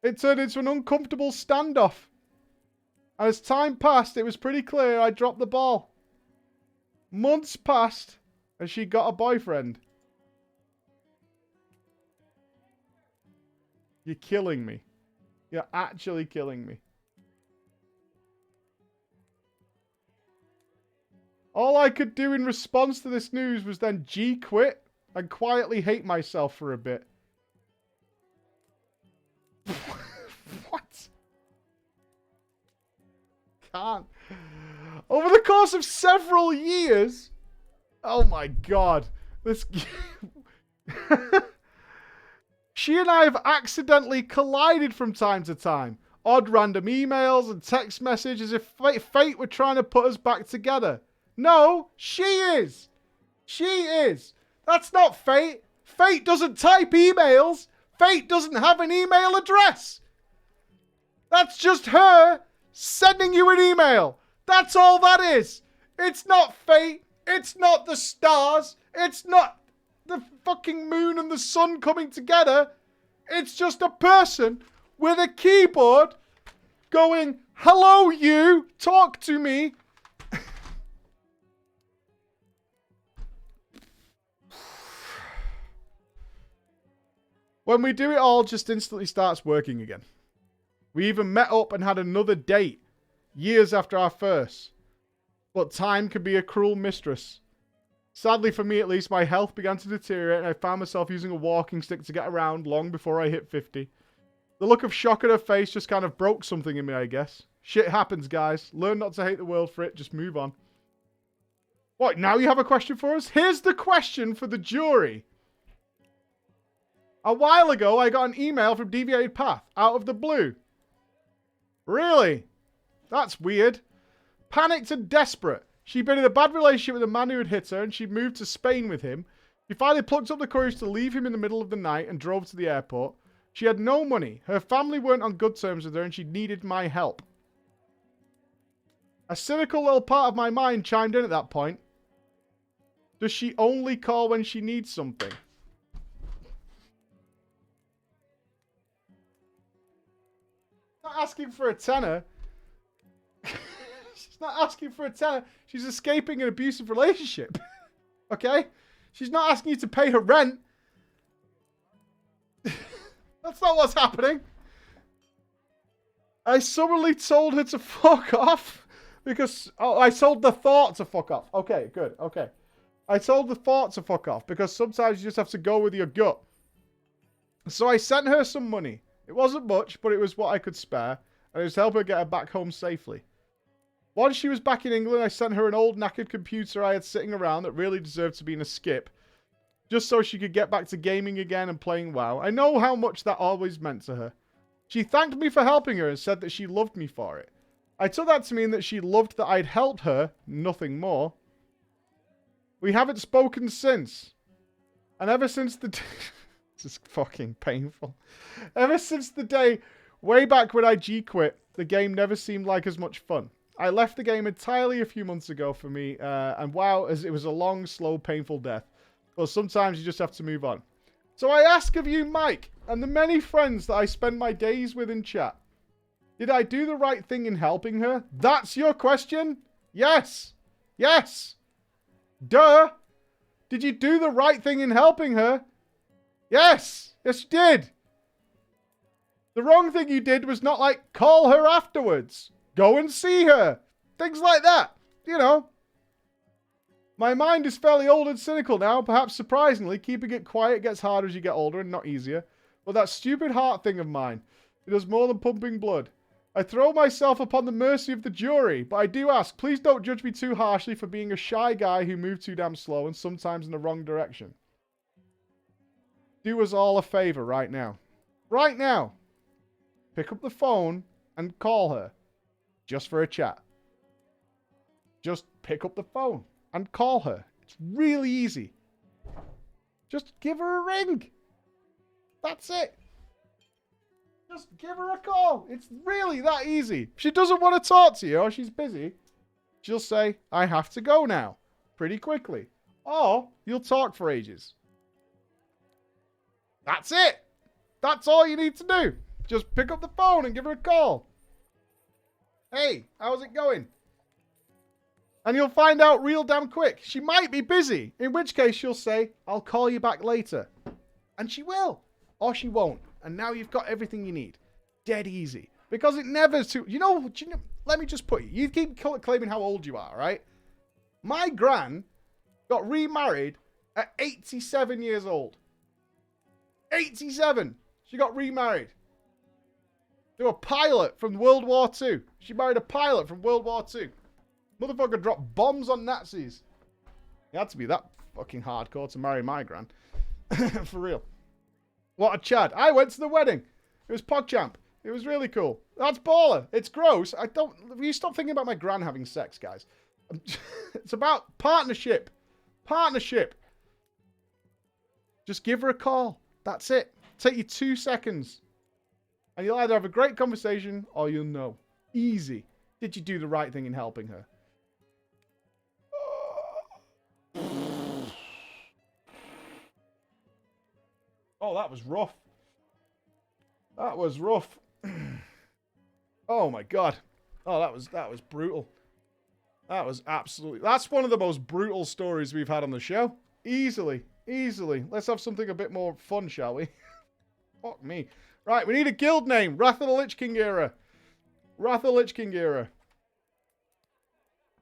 It turned into an uncomfortable standoff. And as time passed, it was pretty clear I dropped the ball. Months passed, and she got a boyfriend. You're killing me. You're actually killing me. All I could do in response to this news was then G-quit and quietly hate myself for a bit. What? Can't. Over the course of several years... Oh my god. This... She and I have accidentally collided from time to time. Odd random emails and text messages as if fate were trying to put us back together. No, she is. She is. That's not fate. Fate doesn't type emails. Fate doesn't have an email address. That's just her sending you an email. That's all that is. It's not fate. It's not the stars. It's not the fucking moon and the sun coming together. It's just a person with a keyboard going, hello you, talk to me. When we do, it all just instantly starts working again. We even met up and had another date years after our first. But time can be a cruel mistress. Sadly for me at least, my health began to deteriorate and I found myself using a walking stick to get around long before I hit 50. The look of shock on her face just kind of broke something in me, I guess. Shit happens, guys. Learn not to hate the world for it, just move on. What, now you have a question for us? Here's the question for the jury. A while ago, I got an email from Deviated Path, out of the blue. Really? That's weird. Panicked and desperate. She'd been in a bad relationship with a man who had hit her, and she'd moved to Spain with him. She finally plucked up the courage to leave him in the middle of the night and drove to the airport. She had no money. Her family weren't on good terms with her, and she needed my help. A cynical little part of my mind chimed in at that point. Does she only call when she needs something? Not asking for a tenner. She's not asking for a tenner. She's escaping an abusive relationship. Okay? She's not asking you to pay her rent. That's not what's happening. I summarily told her to fuck off because... Oh, I told the thought to fuck off. Okay, good. Okay. I told the thought to fuck off because sometimes you just have to go with your gut. So I sent her some money. It wasn't much, but it was what I could spare, and it was to help her get her back home safely. Once she was back in England, I sent her an old knackered computer I had sitting around that really deserved to be in a skip, just so she could get back to gaming again and playing WoW. I know how much that always meant to her. She thanked me for helping her and said that she loved me for it. I took that to mean that she loved that I'd helped her, nothing more. We haven't spoken since. And ever since the... This is fucking painful. Ever since the day way back when I G-quit, the game never seemed like as much fun. I left the game entirely a few months ago for me, and wow, as it was a long, slow, painful death. But sometimes you just have to move on. So I ask of you, Mike, and the many friends that I spend my days with in chat, did I do the right thing in helping her? That's your question? Yes. Yes. Duh. Did you do the right thing in helping her? Yes. Yes, you did. The wrong thing you did was not, like, call her afterwards. Go and see her. Things like that. You know. My mind is fairly old and cynical now. Perhaps surprisingly, keeping it quiet gets harder as you get older and not easier. But that stupid heart thing of mine, it does more than pumping blood. I throw myself upon the mercy of the jury, but I do ask, please don't judge me too harshly for being a shy guy who moved too damn slow and sometimes in the wrong direction. Do us all a favor right now. Right now. pick up the phone and call her. Just for a chat. Just pick up the phone and call her. It's really easy. Just give her a ring. That's it. Just give her a call. It's really that easy. If she doesn't want to talk to you or she's busy, she'll say, I have to go now. Pretty quickly. Or you'll talk for ages. That's it. That's all you need to do. Just pick up the phone and give her a call. Hey, how's it going? And you'll find out real damn quick. She might be busy, in which case she'll say, I'll call you back later. And she will. Or she won't. And now you've got everything you need. Dead easy. Because it never... let me just put you. You keep claiming how old you are, right? My gran got remarried at 87 years old. 87! She got remarried. To a pilot from World War II. She married a pilot from World War II. Motherfucker dropped bombs on Nazis. You had to be that fucking hardcore to marry my gran. For real. What a Chad. I went to the wedding. It was PogChamp. It was really cool. That's baller. It's gross. You stop thinking about my gran having sex, guys. It's about partnership. Partnership. Just give her a call. That's it. Take you 2 seconds. And you'll either have a great conversation or you'll know. Easy. Did you do the right thing in helping her? Oh, that was rough. That was rough. Oh my god. Oh, that was brutal. That was absolutely... That's one of the most brutal stories we've had on the show. Easily. Easily. Let's have something a bit more fun, shall we? Fuck me. Right, we need a guild name. Wrath of the Lich King era. Wrath of the Lich King era.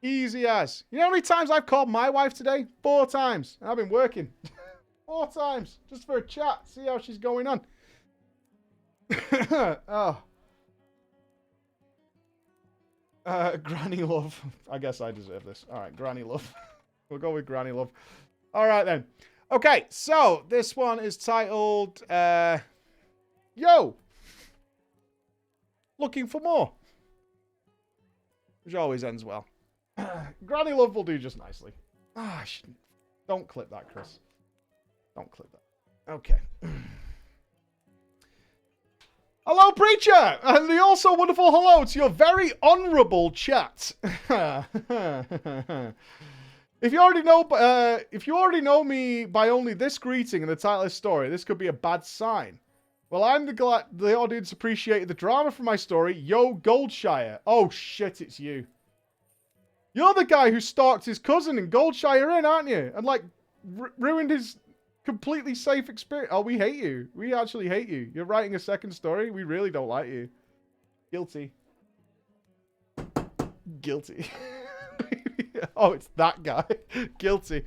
Easy as. You know how many times I've called my wife today? 4 times. And I've been working. 4 times. Just for a chat. See how she's going on. Oh. Granny Love. I guess I deserve this. Alright, Granny Love. We'll go with Granny Love. Alright then. Okay, so this one is titled... Yo! Looking for more. Which always ends well. Granny Love will do just nicely. Don't clip that, Chris. Don't clip that. Okay. Hello, Preacher! And the also wonderful hello to your very honourable chat. If you already know me by only this greeting and the title of this story, this could be a bad sign. Well, I'm glad the audience appreciated the drama from my story. Yo, Goldshire. Oh, shit, it's you. You're the guy who stalked his cousin in Goldshire Inn, aren't you? And, like, ruined his completely safe experience. Oh, we hate you. We actually hate you. You're writing a second story? We really don't like you. Guilty. Guilty. Oh, it's that guy. Guilty.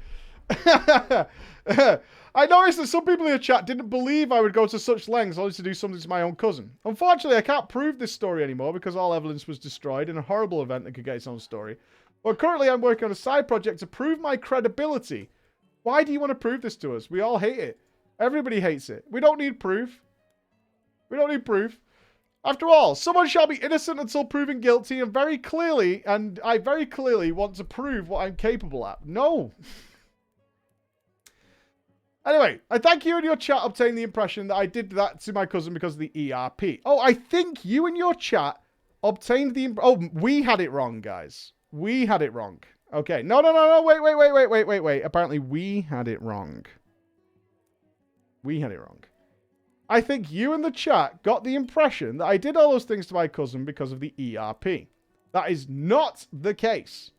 I noticed that some people in the chat didn't believe I would go to such lengths only to do something to my own cousin. Unfortunately, I can't prove this story anymore because all evidence was destroyed in a horrible event that could get its own story. But currently, I'm working on a side project to prove my credibility. Why do you want to prove this to us? We all hate it. Everybody hates it. We don't need proof. We don't need proof. After all, someone shall be innocent until proven guilty, and I very clearly want to prove what I'm capable at. No. Anyway, I thank you and your chat obtained the impression that I did that to my cousin because of the ERP. Oh, I think you and your chat obtained the... Oh, we had it wrong, guys. We had it wrong. Okay. No. Wait. Apparently, we had it wrong. We had it wrong. I think you and the chat got the impression that I did all those things to my cousin because of the ERP. That is not the case.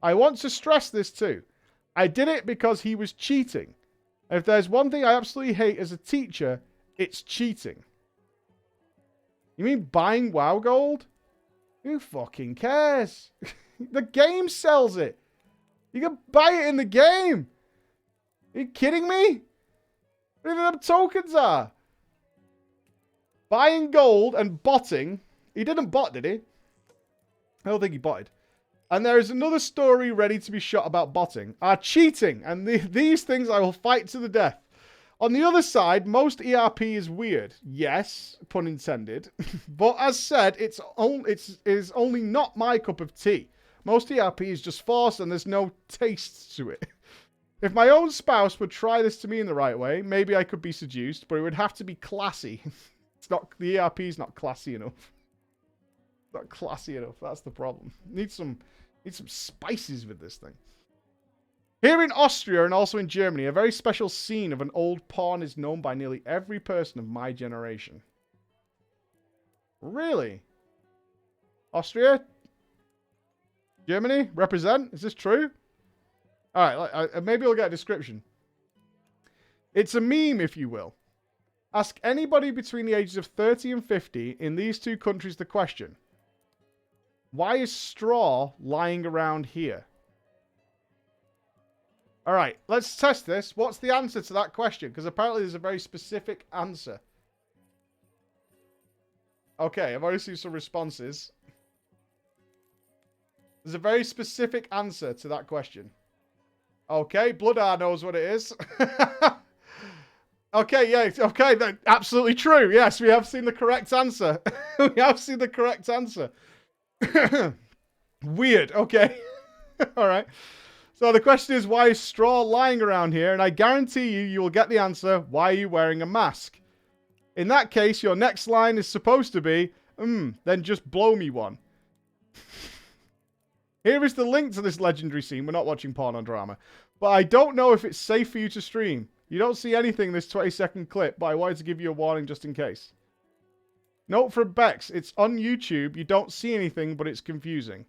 I want to stress this too. I did it because he was cheating. And if there's one thing I absolutely hate as a teacher, it's cheating. You mean buying WoW gold? Who fucking cares? The game sells it. You can buy it in the game. Are you kidding me? What do you think them tokens are? Buying gold and botting. He didn't bot, did he? I don't think he botted. And there is another story ready to be shot about botting. Are cheating. And these things I will fight to the death. On the other side, most ERP is weird. Yes, pun intended. But as said, it is only not my cup of tea. Most ERP is just forced and there's no taste to it. If my own spouse would try this to me in the right way, maybe I could be seduced, but it would have to be classy. The ERP is not classy enough. Not classy enough. That's the problem. Need some spices with this thing. Here in Austria and also in Germany, a very special scene of an old porn is known by nearly every person of my generation. Really? Austria? Germany? Represent? Is this true? Alright, maybe I'll get a description. It's a meme, if you will. Ask anybody between the ages of 30 and 50 in these two countries the question. Why is straw lying around here? Alright, let's test this. What's the answer to that question? Because apparently there's a very specific answer. Okay, I've already seen some responses. There's a very specific answer to that question. Okay, Bloodar knows what it is. Okay, yeah, okay, absolutely true. Yes, we have seen the correct answer. We have seen the correct answer. Weird, okay. Alright. So the question is, why is straw lying around here? And I guarantee you will get the answer, why are you wearing a mask? In that case, your next line is supposed to be, then just blow me one. Here is the link to this legendary scene. We're not watching porno drama. But I don't know if it's safe for you to stream. You don't see anything in this 20-second clip, but I wanted to give you a warning just in case. Note from Bex, it's on YouTube. You don't see anything, but it's confusing.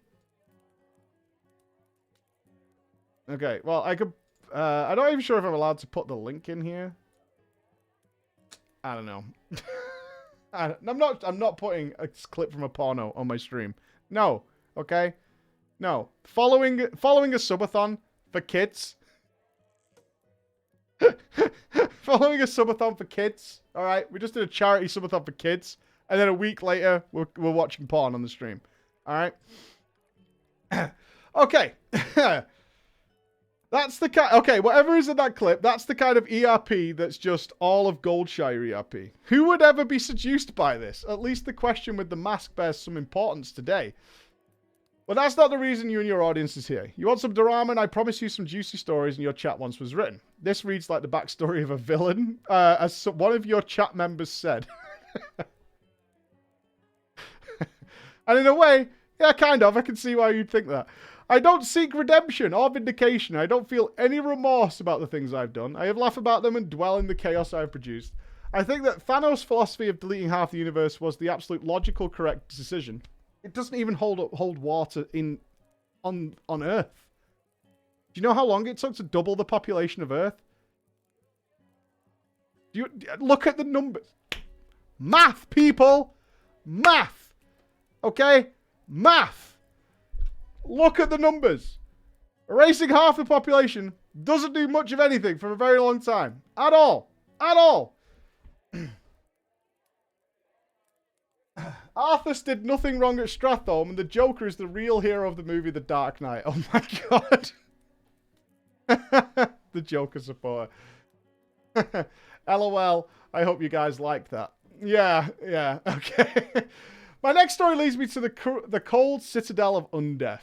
Okay, well, I could... I'm not even sure if I'm allowed to put the link in here. I don't know. I'm not putting a clip from a porno on my stream. No, okay? No. Following a subathon for kids. Following a subathon for kids. Alright, we just did a charity subathon for kids. And then a week later, we're watching porn on the stream. Alright? Okay. That's the kind... Okay, whatever is in that clip, that's the kind of ERP that's just all of Goldshire ERP. Who would ever be seduced by this? At least the question with the mask bears some importance today. But that's not the reason you and your audience is here. You want some drama, and I promise you some juicy stories in your chat once was written. This reads like the backstory of a villain, as one of your chat members said. And in a way, yeah, kind of. I can see why you'd think that. I don't seek redemption or vindication. I don't feel any remorse about the things I've done. I have laughed about them and dwell in the chaos I've produced. I think that Thanos' philosophy of deleting half the universe was the absolute logical, correct decision. It doesn't even hold water on Earth. Do you know how long it took to double the population of Earth? Look at the numbers. Math, people! Math! Okay? Math! Look at the numbers. Erasing half the population doesn't do much of anything for a very long time. At all. At all. Arthas did nothing wrong at Stratholme, and the Joker is the real hero of the movie The Dark Knight. Oh my god. The Joker supporter. LOL. I hope you guys liked that. Yeah, okay. My next story leads me to the cold citadel of Undeath.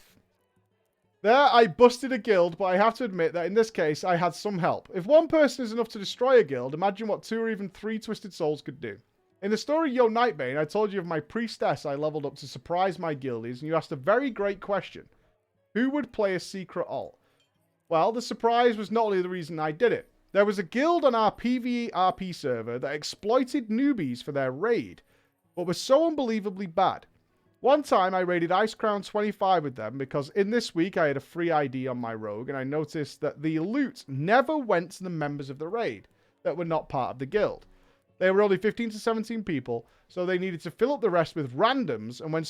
There, I busted a guild, but I have to admit that in this case, I had some help. If one person is enough to destroy a guild, imagine what 2 or even 3 Twisted Souls could do. In the story Yo Nightbane, I told you of my priestess I leveled up to surprise my guildies, and you asked a very great question. Who would play a secret alt? Well, the surprise was not only the reason I did it. There was a guild on our PvE RP server that exploited newbies for their raid, but was so unbelievably bad. One time I raided Ice Crown 25 with them because in this week I had a free ID on my rogue, and I noticed that the loot never went to the members of the raid that were not part of the guild. They were only 15 to 17 people, so they needed to fill up the rest with randoms, and when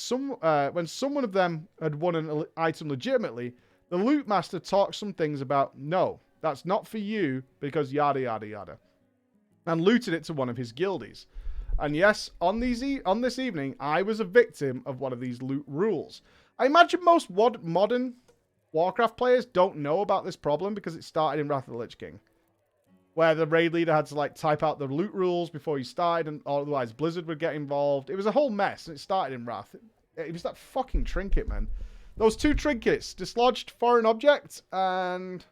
someone of them had won an item legitimately, the loot master talked some things about, no, that's not for you, because yada yada yada, and looted it to one of his guildies. And yes, on this evening, I was a victim of one of these loot rules. I imagine most modern Warcraft players don't know about this problem because it started in Wrath of the Lich King, where the raid leader had to like type out the loot rules before he started, and otherwise Blizzard would get involved. It was a whole mess, and it started in Wrath. It was that fucking trinket, man. Those 2 trinkets, dislodged foreign object and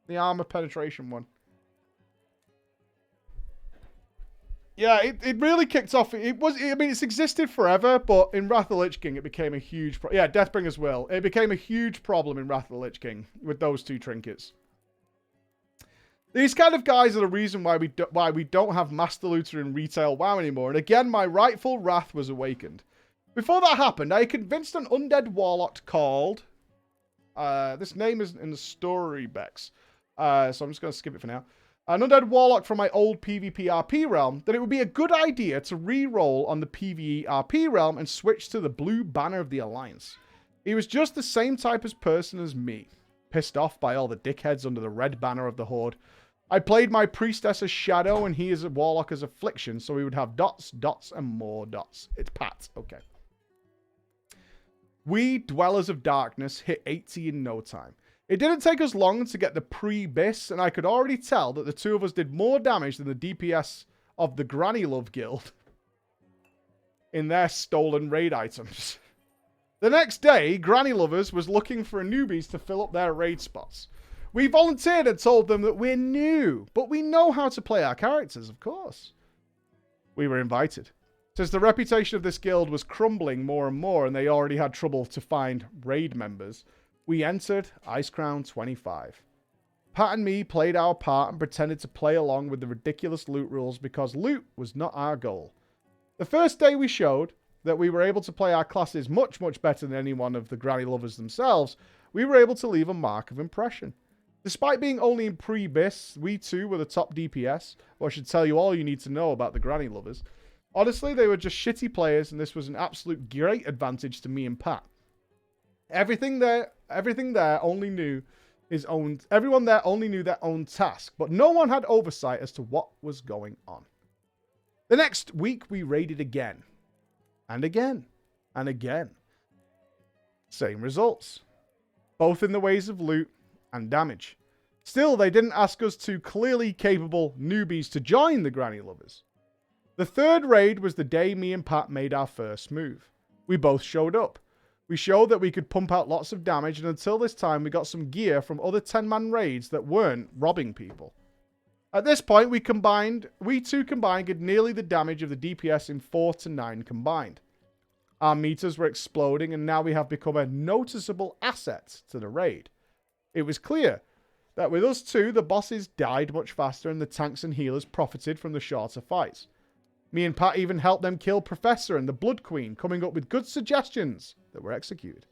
the armor penetration one. Yeah, it really kicked off. I mean, it's existed forever, but in Wrath of the Lich King, it became a huge... yeah, Deathbringer's Will. It became a huge problem in Wrath of the Lich King with those 2 trinkets. These kind of guys are the reason why we don't have Master Looter in retail WoW anymore. And again, my rightful wrath was awakened. Before that happened, I convinced an undead warlock called... this name is in the story, Bex. So I'm just going to skip it for now. An undead warlock from my old PvP RP realm, that it would be a good idea to re-roll on the PvE RP realm and switch to the blue banner of the Alliance. He was just the same type of person as me, pissed off by all the dickheads under the red banner of the Horde. I played my priestess as Shadow and he is a warlock as Affliction, so we would have dots, dots, and more dots. It's Pat, okay. We, Dwellers of Darkness, hit 80 in no time. It didn't take us long to get the pre-biss, and I could already tell that the 2 of us did more damage than the DPS of the Granny Love Guild in their stolen raid items. The next day, Granny Lovers was looking for newbies to fill up their raid spots. We volunteered and told them that we're new, but we know how to play our characters, of course. We were invited. Since the reputation of this guild was crumbling more and more, and they already had trouble to find raid members, we entered Icecrown 25. Pat and me played our part and pretended to play along with the ridiculous loot rules because loot was not our goal. The first day we showed that we were able to play our classes much, much better than any one of the Granny Lovers themselves, we were able to leave a mark of impression. Despite being only in pre-biss, we too were the top DPS, or I should tell you all you need to know about the Granny Lovers. Honestly, they were just shitty players, and this was an absolute great advantage to me and Pat. Everyone there only knew their own task, but no one had oversight as to what was going on. The next week, we raided again. And again. And again. Same results. Both in the ways of loot and damage. Still, they didn't ask us 2 clearly capable newbies to join the Granny Lovers. The third raid was the day me and Pat made our first move. We both showed up. We showed that we could pump out lots of damage, and until this time we got some gear from other 10-man raids that weren't robbing people. At this point, we two combined did nearly the damage of the DPS in 4 to 9 combined. Our meters were exploding, and now we have become a noticeable asset to the raid. It was clear that with us 2, the bosses died much faster, and the tanks and healers profited from the shorter fights. Me and Pat even helped them kill Professor and the Blood Queen, coming up with good suggestions that were executed.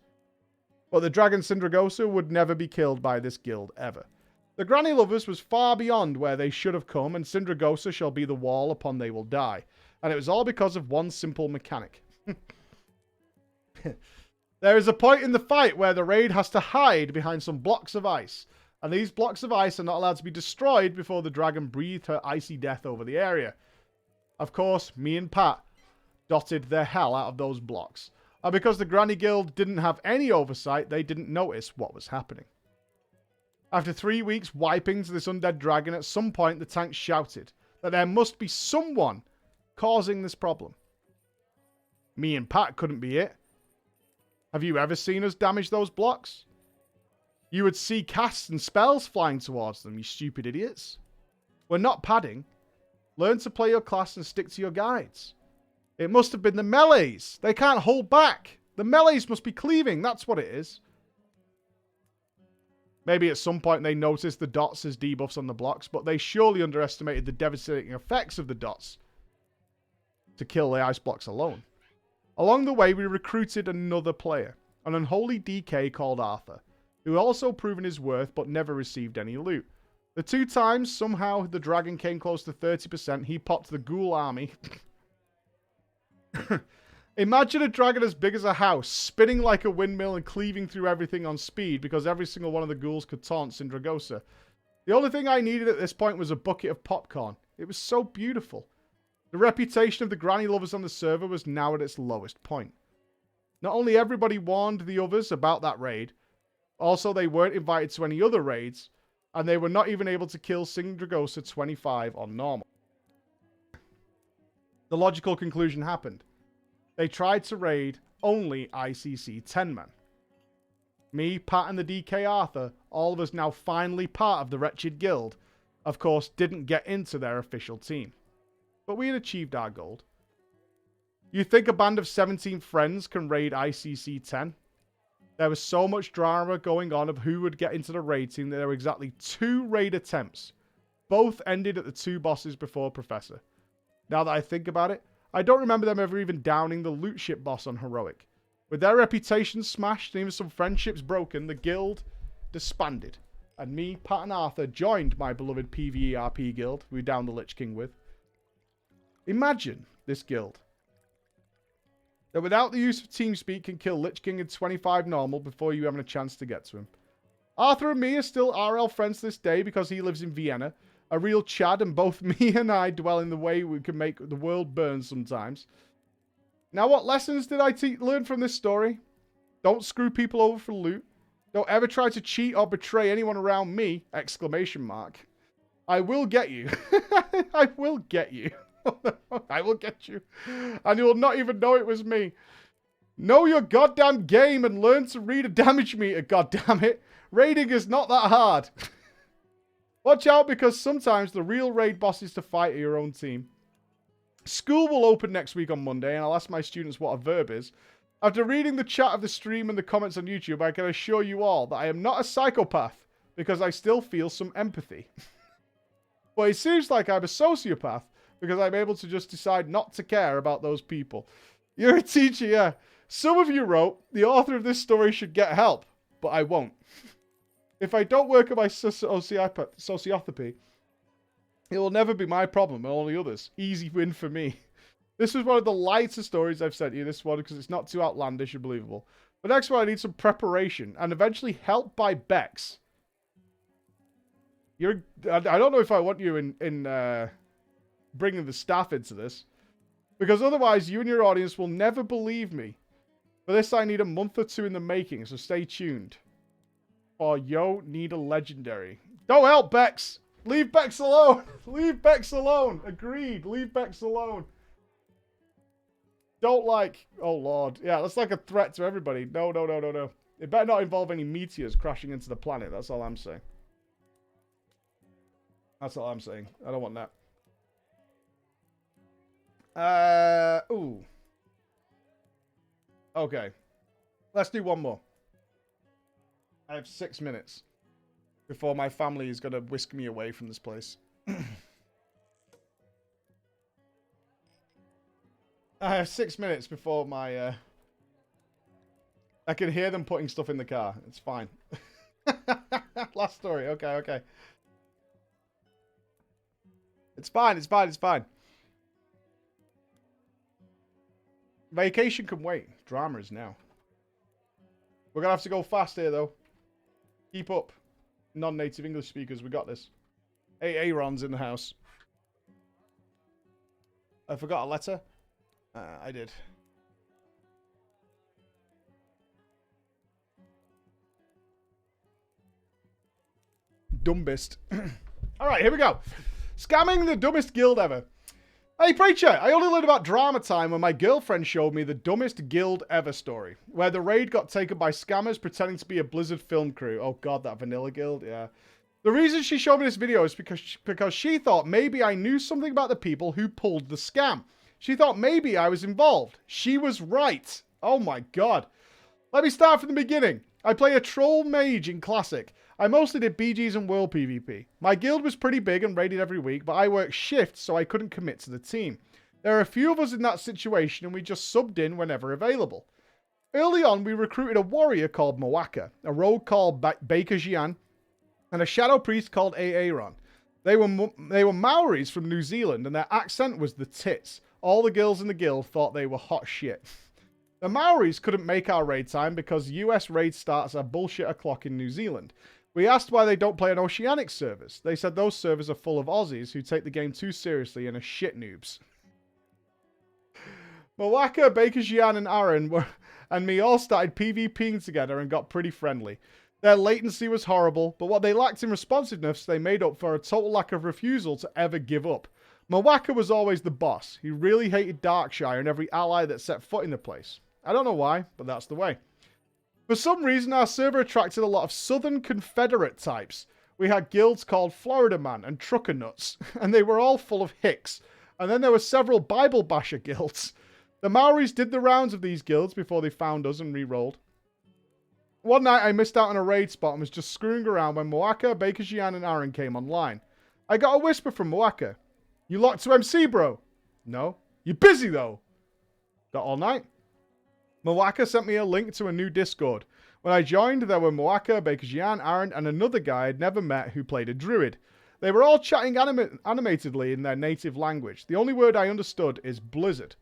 But the Dragon Syndragosa would never be killed by this guild ever. The Granny Lovers was far beyond where they should have come, and Syndragosa shall be the wall upon they will die. And it was all because of one simple mechanic. There is a point in the fight where the raid has to hide behind some blocks of ice, and these blocks of ice are not allowed to be destroyed before the dragon breathed her icy death over the area. Of course, me and Pat dotted the hell out of those blocks. And because the Granny Guild didn't have any oversight, they didn't notice what was happening. After 3 weeks wiping to this undead dragon, at some point the tank shouted that there must be someone causing this problem. Me and Pat couldn't be it. Have you ever seen us damage those blocks? You would see casts and spells flying towards them, you stupid idiots. We're not padding. Learn to play your class and stick to your guides. It must have been the melees. They can't hold back. The melees must be cleaving. That's what it is. Maybe at some point they noticed the dots as debuffs on the blocks, but they surely underestimated the devastating effects of the dots to kill the ice blocks alone. Along the way, we recruited another player, an unholy DK called Arthur, who also proven his worth but never received any loot. The 2 times somehow the dragon came close to 30%, he popped the ghoul army. Imagine a dragon as big as a house, spinning like a windmill and cleaving through everything on speed because every single one of the ghouls could taunt Syndragosa. The only thing I needed at this point was a bucket of popcorn. It was so beautiful. The reputation of the Granny Lovers on the server was now at its lowest point. Not only everybody warned the others about that raid, also they weren't invited to any other raids, And they were not even able to kill Sindragosa 25 on normal. The logical conclusion happened. They tried to raid only ICC 10-man. Me, Pat, and the DK Arthur, all of us now finally part of the wretched guild, of course, didn't get into their official team. But we had achieved our goal. You think a band of 17 friends can raid ICC 10? There was so much drama going on of who would get into the raid team that there were exactly 2 raid attempts. Both ended at the 2 bosses before Professor. Now that I think about it, I don't remember them ever even downing the loot ship boss on Heroic. With their reputation smashed and even some friendships broken, the guild disbanded. And me, Pat, and Arthur joined my beloved PvERP guild we downed the Lich King with. Imagine this guild. That without the use of TeamSpeak can kill Lich King in 25 normal before you having a chance to get to him. Arthur and me are still RL friends to this day because he lives in Vienna. A real Chad, and both me and I dwell in the way we can make the world burn sometimes. Now what lessons did I learn from this story? Don't screw people over for loot. Don't ever try to cheat or betray anyone around me! Exclamation mark. I will get you. I will get you. I will get you. And you will not even know it was me. Know your goddamn game and learn to read a damage meter, goddammit. Raiding is not that hard. Watch out because sometimes the real raid bosses to fight are your own team. School will open next week on Monday and I'll ask my students what a verb is. After reading the chat of the stream and the comments on YouTube, I can assure you all that I am not a psychopath because I still feel some empathy. But it seems like I'm a sociopath because I'm able to just decide not to care about those people. You're a teacher, yeah. Some of you wrote, the author of this story should get help, but I won't. If I don't work on my sociopathy, it will never be my problem, only others. Easy win for me. This was one of the lighter stories I've sent you, this one, because it's not too outlandish and believable. The next one, I need some preparation, and eventually help by Bex. I don't know if I want you in bringing the staff into this, because otherwise you and your audience will never believe me. For this, I need a month or 2 in the making, so stay tuned. Or yo, need a legendary. Don't help, Bex! Leave Bex alone! Leave Bex alone! Agreed, leave Bex alone. Don't like... Oh, Lord. Yeah, that's like a threat to everybody. No, no, no, no, no. It better not involve any meteors crashing into the planet. That's all I'm saying. That's all I'm saying. I don't want that. Ooh. Okay. Let's do one more. I have 6 minutes before my family is going to whisk me away from this place. I have 6 minutes before my... I can hear them putting stuff in the car. It's fine. Last story. Okay, okay. It's fine, it's fine, it's fine. Vacation can wait. Drama is now. We're going to have to go fast here, though. Keep up. Non-native English speakers, we got this. Hey, Aaron's in the house. I forgot a letter. I did. Dumbest. Alright, here we go. Scamming the dumbest guild ever. Hey, Preacher, I only learned about drama time when my girlfriend showed me the dumbest guild ever story, where the raid got taken by scammers pretending to be a Blizzard film crew. Oh god, that vanilla guild, yeah. The reason she showed me this video is because she thought maybe I knew something about the people who pulled the scam. She thought maybe I was involved. She was right. Oh my god. Let me start from the beginning. I play a troll mage in Classic. I mostly did BGs and World PvP. My guild was pretty big and raided every week, but I worked shifts so I couldn't commit to the team. There are a few of us in that situation and we just subbed in whenever available. Early on, we recruited a warrior called Moaka, a rogue called Baker Jian, and a shadow priest called Aaron. They were Maoris from New Zealand and their accent was the tits. All the girls in the guild thought they were hot shit. The Maoris couldn't make our raid time because US raid starts at bullshit o'clock in New Zealand. We asked why they don't play on Oceanic servers. They said those servers are full of Aussies who take the game too seriously and are shit noobs. Moaka, Baker Jian and Aaron and me all started PvPing together and got pretty friendly. Their latency was horrible, but what they lacked in responsiveness, they made up for a total lack of refusal to ever give up. Mawaka was always the boss. He really hated Darkshire and every ally that set foot in the place. I don't know why, but that's the way. For some reason, our server attracted a lot of Southern Confederate types. We had guilds called Florida Man and Trucker Nuts, and they were all full of hicks. And then there were several Bible Basher guilds. The Maoris did the rounds of these guilds before they found us and re-rolled. One night I missed out on a raid spot and was just screwing around when Mawaka, Baker Jian and Aaron came online. I got a whisper from Mawaka. You locked to MC, bro? No. You busy, though? Got all night? Mawaka sent me a link to a new Discord. When I joined, there were Mawaka, Baker Jian, Aaron, and another guy I'd never met who played a druid. They were all chatting animatedly in their native language. The only word I understood is Blizzard.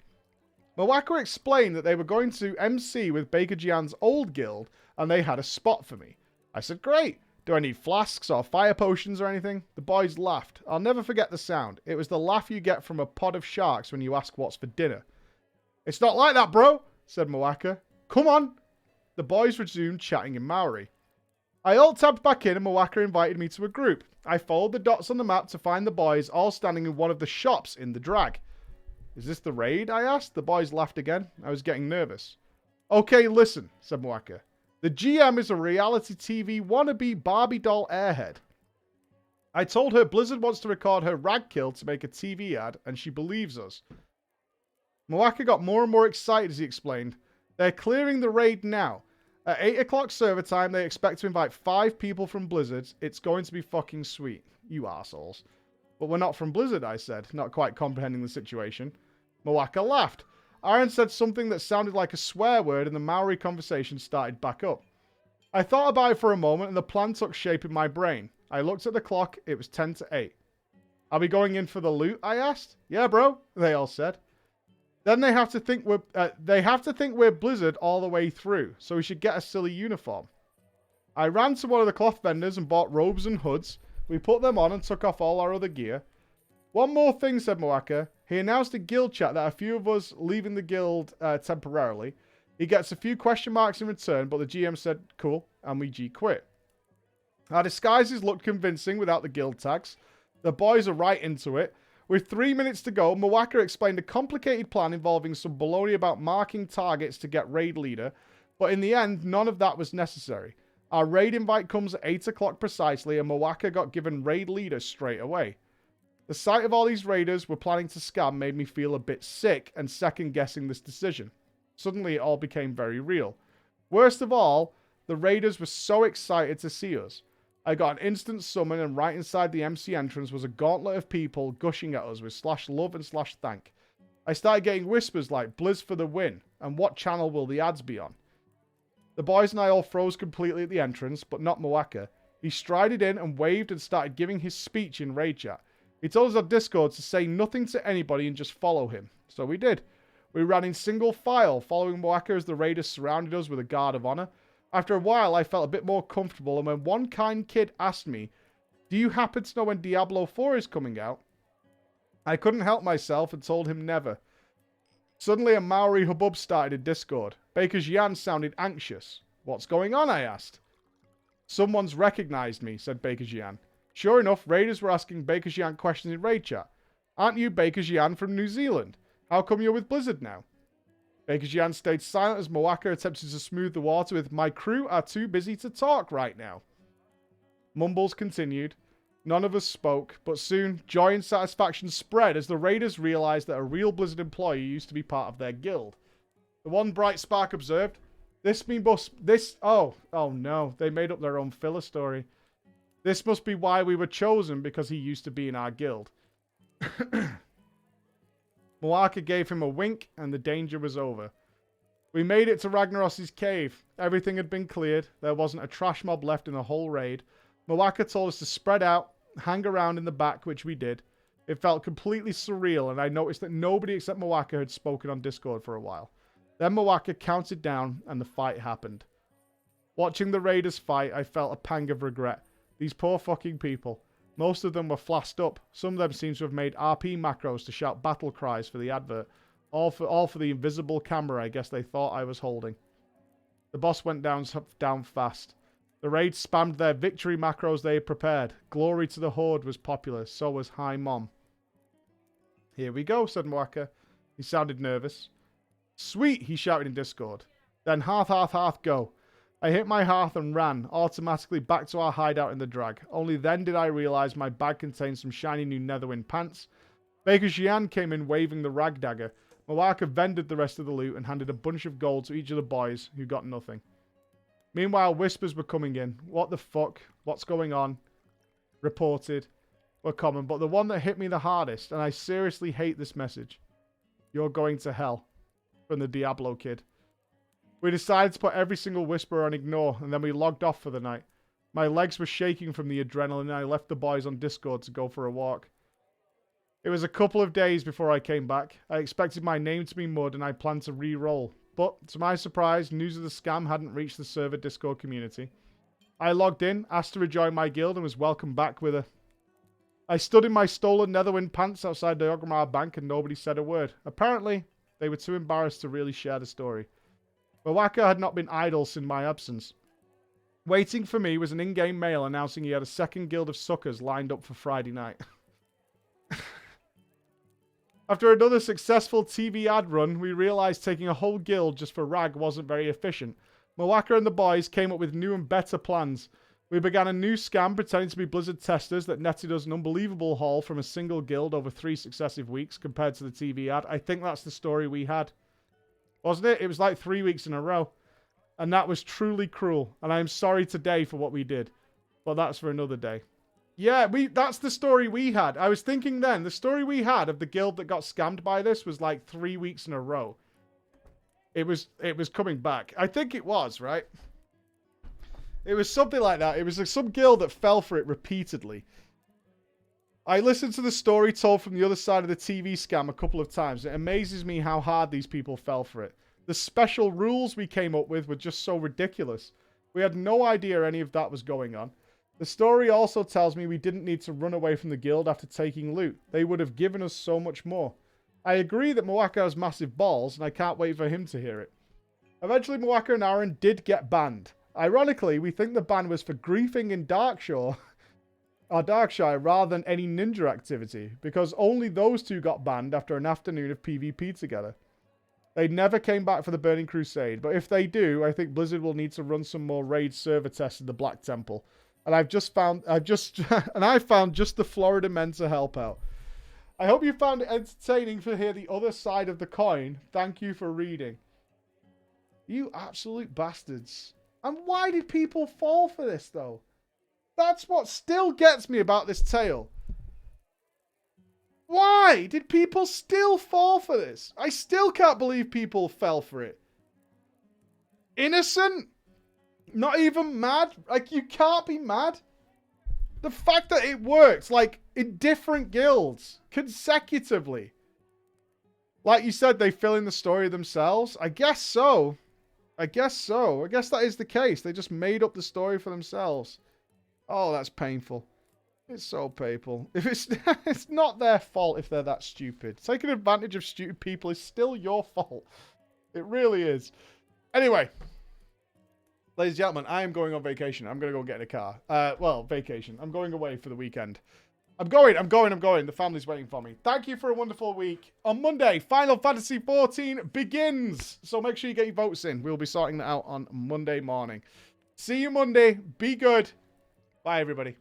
Mawaka explained that they were going to MC with Baker Jian's old guild, and they had a spot for me. I said, great. Do I need flasks or fire potions or anything? The boys laughed. I'll never forget the sound. It was the laugh you get from a pod of sharks when you ask what's for dinner. It's not like that, bro, said Mawaka. Come on. The boys resumed chatting in Maori. I alt-tabbed back in and Mawaka invited me to a group. I followed the dots on the map to find the boys all standing in one of the shops in the drag. Is this the raid? I asked. The boys laughed again. I was getting nervous. Okay, listen, said Mawaka. The GM is a reality TV wannabe Barbie doll airhead. I told her Blizzard wants to record her rag kill to make a TV ad, and she believes us. Mawaka got more and more excited as he explained. They're clearing the raid now. At 8 o'clock server time, they expect to invite 5 people from Blizzard. It's going to be fucking sweet. You arseholes. But we're not from Blizzard, I said, not quite comprehending the situation. Mawaka laughed. Aaron said something that sounded like a swear word and the Maori conversation started back up. I thought about it for a moment and the plan took shape in my brain. I looked at the clock. It was 10 to 8. Are we going in for the loot? I asked. Yeah, bro, they all said. Then they have to think we're Blizzard all the way through, so we should get a silly uniform. I ran to one of the cloth vendors and bought robes and hoods. We put them on and took off all our other gear. One more thing, said Mawaka. He announced in guild chat that a few of us leaving the guild temporarily. He gets a few question marks in return, but the GM said, cool, and we G-quit. Our disguises looked convincing without the guild tags. The boys are right into it. With 3 minutes to go, Mawaka explained a complicated plan involving some baloney about marking targets to get raid leader, but in the end, none of that was necessary. Our raid invite comes at 8 o'clock precisely, and Mawaka got given raid leader straight away. The sight of all these raiders we're planning to scam made me feel a bit sick and second-guessing this decision. Suddenly, it all became very real. Worst of all, the raiders were so excited to see us. I got an instant summon, and right inside the MC entrance was a gauntlet of people gushing at us with /love and /thank. I started getting whispers like, Blizz for the win, and what channel will the ads be on? The boys and I all froze completely at the entrance, but not Mawaka. He strided in and waved and started giving his speech in raid chat. He told us on Discord to say nothing to anybody and just follow him. So we did. We ran in single file, following Mawaka as the raiders surrounded us with a guard of honor. After a while, I felt a bit more comfortable, and when one kind kid asked me, do you happen to know when Diablo 4 is coming out? I couldn't help myself and told him never. Suddenly, a Maori hubbub started in Discord. Baker Jian sounded anxious. What's going on, I asked. Someone's recognized me, said Baker Jian. Sure enough, raiders were asking Baker Jian questions in raid chat. Aren't you Baker Jian from New Zealand? How come you're with Blizzard now? Baker Jian stayed silent as Mawaka attempted to smooth the water with, my crew are too busy to talk right now. Mumbles continued. None of us spoke, but soon, joy and satisfaction spread as the raiders realized that a real Blizzard employee used to be part of their guild. The one bright spark observed, oh no, they made up their own filler story. This must be why we were chosen, because he used to be in our guild. Mawaka gave him a wink, and the danger was over. We made it to Ragnaros' cave. Everything had been cleared. There wasn't a trash mob left in the whole raid. Mawaka told us to spread out, hang around in the back, which we did. It felt completely surreal, and I noticed that nobody except Mawaka had spoken on Discord for a while. Then Mawaka counted down, and the fight happened. Watching the raiders fight, I felt a pang of regret. These poor fucking people. Most of them were flassed up. Some of them seem to have made RP macros to shout battle cries for the advert. All for the invisible camera I guess they thought I was holding. The boss went down fast. The raid spammed their victory macros they had prepared. Glory to the Horde was popular. So was Hi Mom. Here we go, said Mwaka. He sounded nervous. Sweet, he shouted in Discord. Then hearth, hearth, hearth, go. I hit my hearth and ran, automatically back to our hideout in the drag. Only then did I realise my bag contained some shiny new Netherwind pants. Baker Xian came in waving the rag dagger. Mwaka vended the rest of the loot and handed a bunch of gold to each of the boys, who got nothing. Meanwhile, whispers were coming in. What the fuck? What's going on? Reported. Were common, but the one that hit me the hardest, and I seriously hate this message. You're going to hell. From the Diablo kid. We decided to put every single whisper on ignore, and then we logged off for the night. My legs were shaking from the adrenaline, and I left the boys on Discord to go for a walk. It was a couple of days before I came back. I expected my name to be mud, and I planned to re-roll. But, to my surprise, news of the scam hadn't reached the server Discord community. I logged in, asked to rejoin my guild, and was welcomed back with a... I stood in my stolen Netherwind pants outside the Ogrimmar Bank, and nobody said a word. Apparently, they were too embarrassed to really share the story. Mwaka had not been idle since my absence. Waiting for me was an in-game mail announcing he had a second guild of suckers lined up for Friday night. After another successful TV ad run, we realised taking a whole guild just for rag wasn't very efficient. Mwaka and the boys came up with new and better plans. We began a new scam pretending to be Blizzard testers that netted us an unbelievable haul from a single guild over 3 successive weeks compared to the TV ad. I think that's the story we had. Wasn't it? It was like 3 weeks in a row. And that was truly cruel. And I am sorry today for what we did. But that's for another day. Yeah, that's the story we had. I was thinking then, the story we had of the guild that got scammed by this was like 3 weeks in a row. It was coming back. I think it was, right? It was something like that. It was like some guild that fell for it repeatedly. I listened to the story told from the other side of the TV scam a couple of times. It amazes me how hard these people fell for it. The special rules we came up with were just so ridiculous. We had no idea any of that was going on. The story also tells me we didn't need to run away from the guild after taking loot. They would have given us so much more. I agree that Mwaka has massive balls, and I can't wait for him to hear it. Eventually, Mwaka and Aaron did get banned. Ironically, we think the ban was for griefing in Darkshire rather than any ninja activity, because only those two got banned after an afternoon of PvP together. They never came back for the Burning Crusade, but if they do, I think Blizzard will need to run some more raid server tests in the Black Temple. And I found just the Florida men to help out. I hope you found it entertaining to hear the other side of the coin. Thank you for reading. You absolute bastards. And why did people fall for this, though? That's what still gets me about this tale. Why did people still fall for this? I still can't believe people fell for it. Innocent? Not even mad? Like, you can't be mad. The fact that it works, like, in different guilds, consecutively. Like you said, they fill in the story themselves. I guess so. I guess so. I guess that is the case. They just made up the story for themselves. Oh, that's painful. It's so painful. If it's not their fault if they're that stupid. Taking advantage of stupid people is still your fault. It really is. Anyway. Ladies and gentlemen, I am going on vacation. I'm going to go get in a car. Well, vacation. I'm going away for the weekend. I'm going. The family's waiting for me. Thank you for a wonderful week. On Monday, Final Fantasy XIV begins. So make sure you get your votes in. We'll be sorting that out on Monday morning. See you Monday. Be good. Bye, everybody.